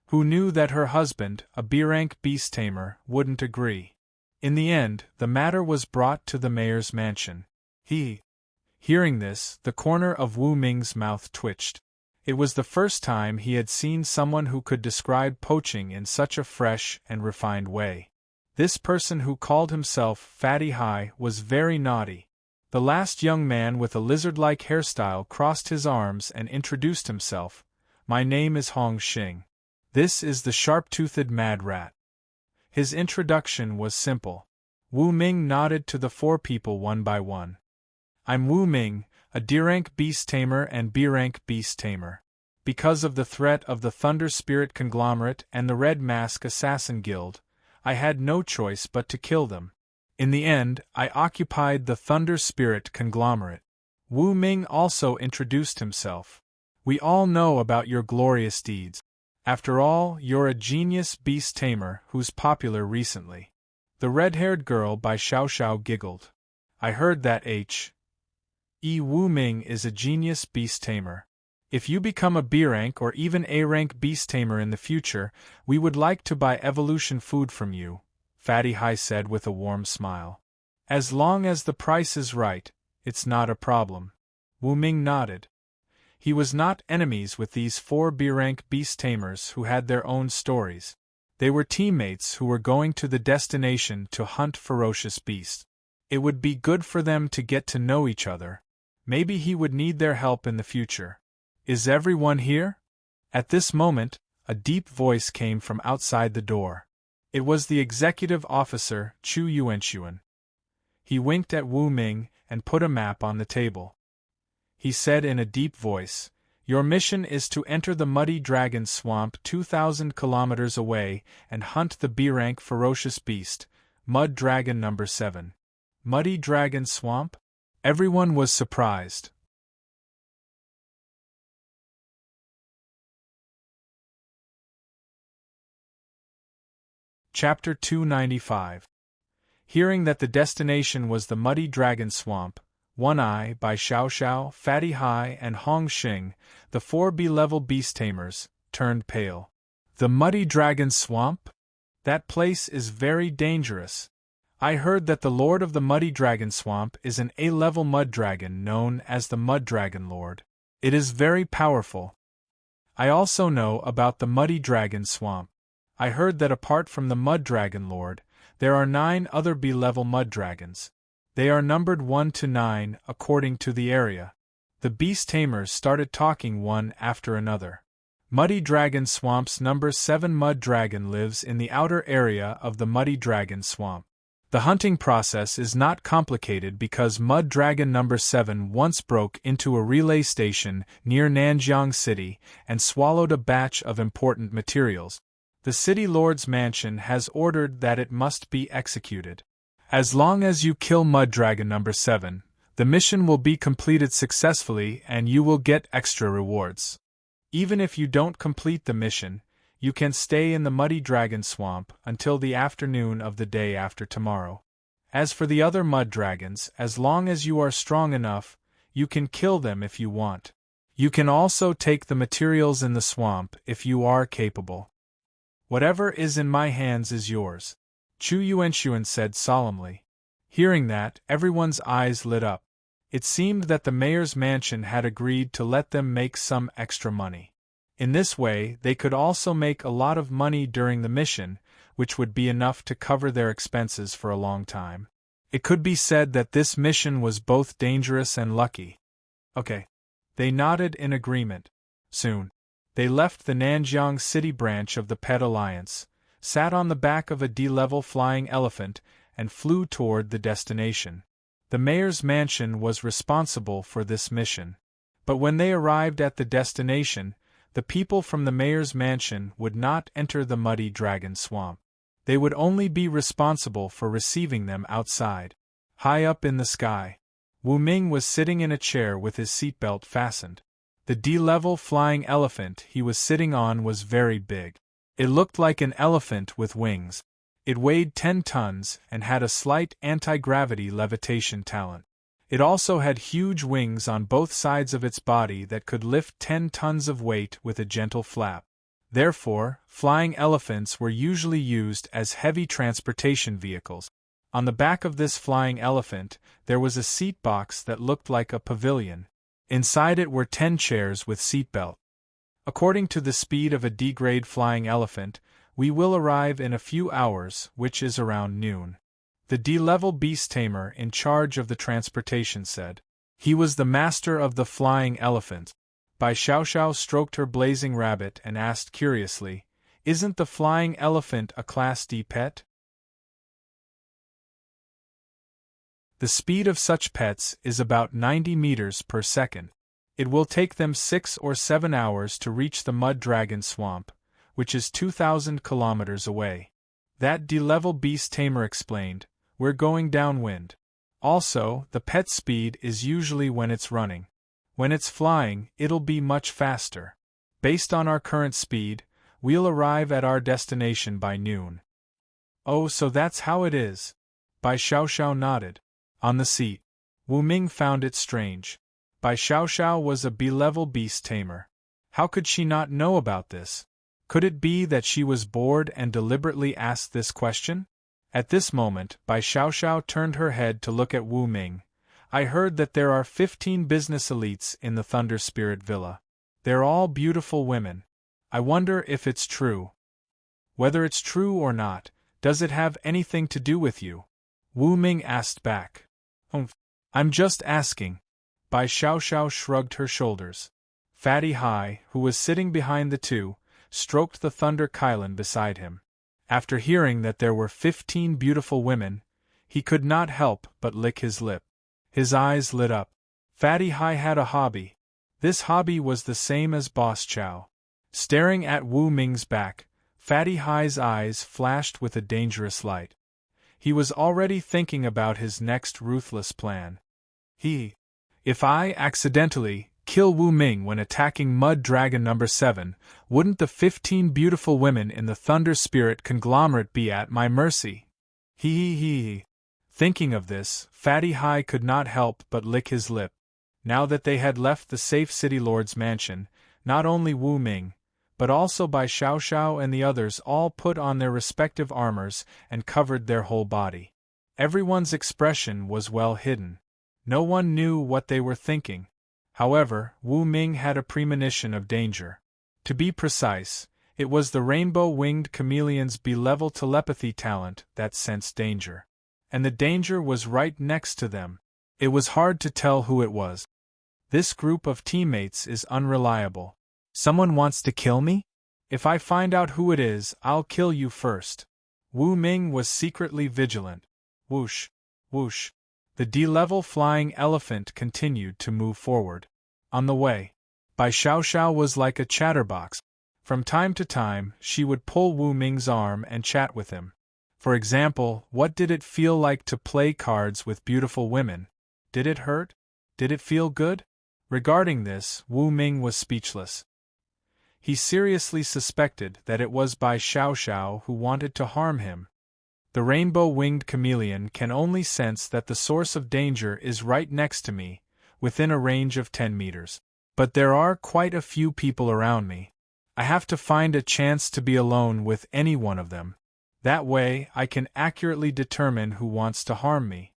who knew that her husband, a B-rank beast tamer, wouldn't agree. In the end, the matter was brought to the mayor's mansion. Hearing this, the corner of Wu Ming's mouth twitched. It was the first time he had seen someone who could describe poaching in such a fresh and refined way. This person who called himself Fatty Hai was very naughty. The last young man with a lizard-like hairstyle crossed his arms and introduced himself. "My name is Hong Xing. This is the sharp-toothed mad rat." His introduction was simple. Wu Ming nodded to the four people one by one. "I'm Wu Ming, a D-rank beast tamer and B-rank beast tamer. Because of the threat of the Thunder Spirit Conglomerate and the Red Mask Assassin Guild, I had no choice but to kill them. In the end, I occupied the Thunder Spirit Conglomerate." Wu Ming also introduced himself. "We all know about your glorious deeds. After all, you're a genius beast tamer who's popular recently." The red-haired girl by Xiao Xiao giggled. "I heard that Wu Ming is a genius beast tamer. If you become a B-rank or even A-rank beast tamer in the future, we would like to buy evolution food from you," Fatty Hai said with a warm smile. "As long as the price is right, it's not a problem." Wu Ming nodded. He was not enemies with these four B-rank beast tamers who had their own stories. They were teammates who were going to the destination to hunt ferocious beasts. It would be good for them to get to know each other. Maybe he would need their help in the future. "Is everyone here?" At this moment, a deep voice came from outside the door. It was the executive officer, Chu Yuanxuan. He winked at Wu Ming and put a map on the table. He said in a deep voice, "Your mission is to enter the Muddy Dragon Swamp 2,000 kilometers away and hunt the B-rank ferocious beast, Mud Dragon No. 7. Muddy Dragon Swamp? Everyone was surprised. Chapter 295. Hearing that the destination was the Muddy Dragon Swamp, One Eye by Xiao Xiao, Fatty Hai, and Hong Xing, the 4 B-level beast tamers, turned pale. The Muddy Dragon Swamp? That place is very dangerous. I heard that the Lord of the Muddy Dragon Swamp is an A-level mud dragon known as the Mud Dragon Lord. It is very powerful. I also know about the Muddy Dragon Swamp. I heard that apart from the Mud Dragon Lord, there are 9 other B-level mud dragons. They are numbered 1 to 9 according to the area. The beast tamers started talking one after another. Muddy Dragon Swamp's number 7 mud dragon lives in the outer area of the Muddy Dragon Swamp. The hunting process is not complicated because Mud Dragon No. 7 once broke into a relay station near Nanjiang City and swallowed a batch of important materials. The City Lord's mansion has ordered that it must be executed. As long as you kill Mud Dragon No. 7, the mission will be completed successfully and you will get extra rewards. Even if you don't complete the mission, you can stay in the Muddy Dragon Swamp until the afternoon of the day after tomorrow. As for the other mud dragons, as long as you are strong enough, you can kill them if you want. You can also take the materials in the swamp if you are capable. Whatever is in my hands is yours, Chu Yuanxuan said solemnly. Hearing that, everyone's eyes lit up. It seemed that the mayor's mansion had agreed to let them make some extra money. In this way, they could also make a lot of money during the mission, which would be enough to cover their expenses for a long time. It could be said that this mission was both dangerous and lucky. Okay. They nodded in agreement. Soon, they left the Nanjiang City branch of the Pet Alliance, sat on the back of a D-level flying elephant, and flew toward the destination. The mayor's mansion was responsible for this mission. But when they arrived at the destination, the people from the mayor's mansion would not enter the Muddy Dragon Swamp. They would only be responsible for receiving them outside. High up in the sky, Wu Ming was sitting in a chair with his seatbelt fastened. The D-level flying elephant he was sitting on was very big. It looked like an elephant with wings. It weighed 10 tons and had a slight anti-gravity levitation talent. It also had huge wings on both sides of its body that could lift 10 tons of weight with a gentle flap. Therefore, flying elephants were usually used as heavy transportation vehicles. On the back of this flying elephant, there was a seat box that looked like a pavilion. Inside it were 10 chairs with seatbelt. According to the speed of a D-grade flying elephant, we will arrive in a few hours, which is around noon. The D-level beast tamer in charge of the transportation said. He was the master of the flying elephant. Bai Xiaoxiao stroked her blazing rabbit and asked curiously, "Isn't the flying elephant a Class D pet?" The speed of such pets is about 90 meters per second. It will take them 6 or 7 hours to reach the Mud Dragon Swamp, which is 2,000 kilometers away. That D-level beast tamer explained, "We're going downwind. Also, the pet speed is usually when it's running. When it's flying, it'll be much faster. Based on our current speed, we'll arrive at our destination by noon." "Oh, so that's how it is." Bai Xiaoxiao nodded. On the seat, Wu Ming found it strange. Bai Xiaoxiao was a B-level beast tamer. How could she not know about this? Could it be that she was bored and deliberately asked this question? At this moment, Bai Xiaoxiao turned her head to look at Wu Ming. "I heard that there are 15 business elites in the Thunder Spirit Villa. They're all beautiful women. I wonder if it's true." "Whether it's true or not, does it have anything to do with you?" Wu Ming asked back. I'm just asking." Bai Xiaoxiao shrugged her shoulders. Fatty Hai, who was sitting behind the two, stroked the Thunder Kylan beside him. After hearing that there were 15 beautiful women, he could not help but lick his lip. His eyes lit up. Fatty Hai had a hobby. This hobby was the same as Boss Chow. Staring at Wu Ming's back, Fatty Hai's eyes flashed with a dangerous light. He was already thinking about his next ruthless plan. If I accidentally kill Wu Ming when attacking Mud Dragon number 7, wouldn't the 15 beautiful women in the Thunder Spirit conglomerate be at my mercy? Thinking of this, Fatty Hai could not help but lick his lip. Now that they had left the safe City Lord's mansion, not only Wu Ming, but also Bai Xiaoxiao and the others all put on their respective armors and covered their whole body. Everyone's expression was well hidden. No one knew what they were thinking. However, Wu Ming had a premonition of danger. To be precise, it was the rainbow-winged chameleon's B-level telepathy talent that sensed danger. And the danger was right next to them. It was hard to tell who it was. This group of teammates is unreliable. Someone wants to kill me? If I find out who it is, I'll kill you first. Wu Ming was secretly vigilant. Whoosh, whoosh. The D-level flying elephant continued to move forward. On the way, Bai Xiaoxiao was like a chatterbox. From time to time, she would pull Wu Ming's arm and chat with him. For example, what did it feel like to play cards with beautiful women? Did it hurt? Did it feel good? Regarding this, Wu Ming was speechless. He seriously suspected that it was Bai Xiaoxiao who wanted to harm him. The rainbow-winged chameleon can only sense that the source of danger is right next to me, within a range of 10 meters. But there are quite a few people around me. I have to find a chance to be alone with any one of them. That way, I can accurately determine who wants to harm me.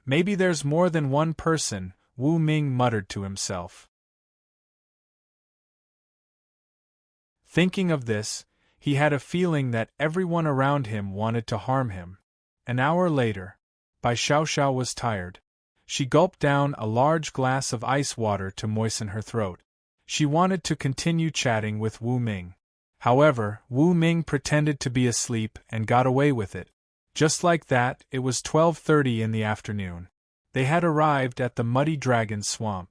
Maybe there's more than one person, Wu Ming muttered to himself. Thinking of this, he had a feeling that everyone around him wanted to harm him. An hour later, Bai Xiaoxiao was tired. She gulped down a large glass of ice water to moisten her throat. She wanted to continue chatting with Wu Ming. However, Wu Ming pretended to be asleep and got away with it. Just like that, it was 12:30 in the afternoon. They had arrived at the Muddy Dragon Swamp.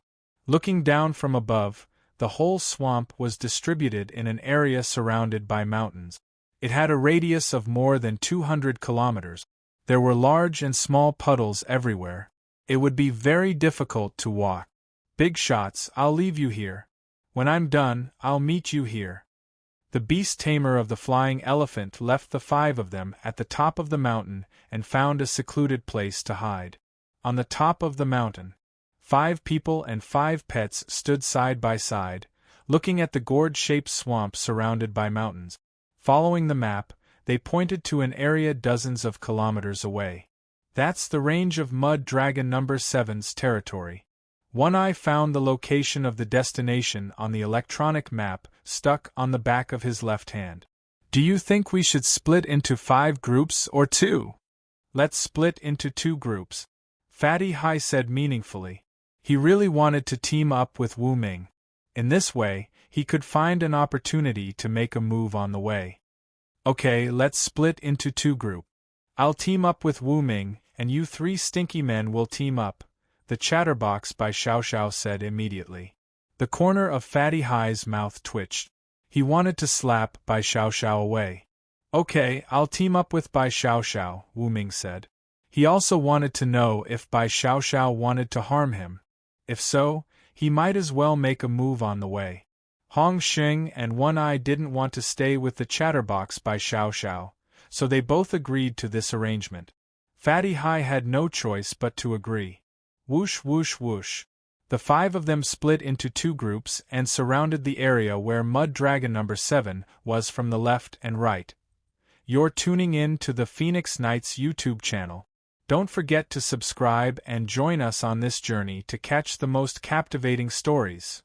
Looking down from above, the whole swamp was distributed in an area surrounded by mountains. It had a radius of more than 200 kilometers. There were large and small puddles everywhere. It would be very difficult to walk. Big shots, I'll leave you here. When I'm done, I'll meet you here. The beast tamer of the flying elephant left the 5 of them at the top of the mountain and found a secluded place to hide. On the top of the mountain, 5 people and 5 pets stood side by side, looking at the gourd-shaped swamp surrounded by mountains. Following the map, they pointed to an area dozens of kilometers away. That's the range of Mud Dragon number 7's territory. One Eye found the location of the destination on the electronic map stuck on the back of his left hand. Do you think we should split into 5 groups or 2? Let's split into 2 groups, Fatty Hai said meaningfully. He really wanted to team up with Wu Ming. In this way, he could find an opportunity to make a move on the way. Okay, let's split into 2 groups. I'll team up with Wu Ming, and you 3 stinky men will team up, the chatterbox by Xiao Xiao said immediately. The corner of Fatty Hai's mouth twitched. He wanted to slap Bai Xiao Xiao away. Okay, I'll team up with Bai Xiao Xiao, Wu Ming said. He also wanted to know if Bai Xiao Xiao wanted to harm him. If so, he might as well make a move on the way. Hong Xing and One Eye didn't want to stay with the chatterbox by Xiao Xiao, so they both agreed to this arrangement. Fatty Hai had no choice but to agree. Whoosh whoosh whoosh. The 5 of them split into 2 groups and surrounded the area where Mud Dragon number 7 was from the left and right. You're tuning in to the Phoenix Knights YouTube channel. Don't forget to subscribe and join us on this journey to catch the most captivating stories.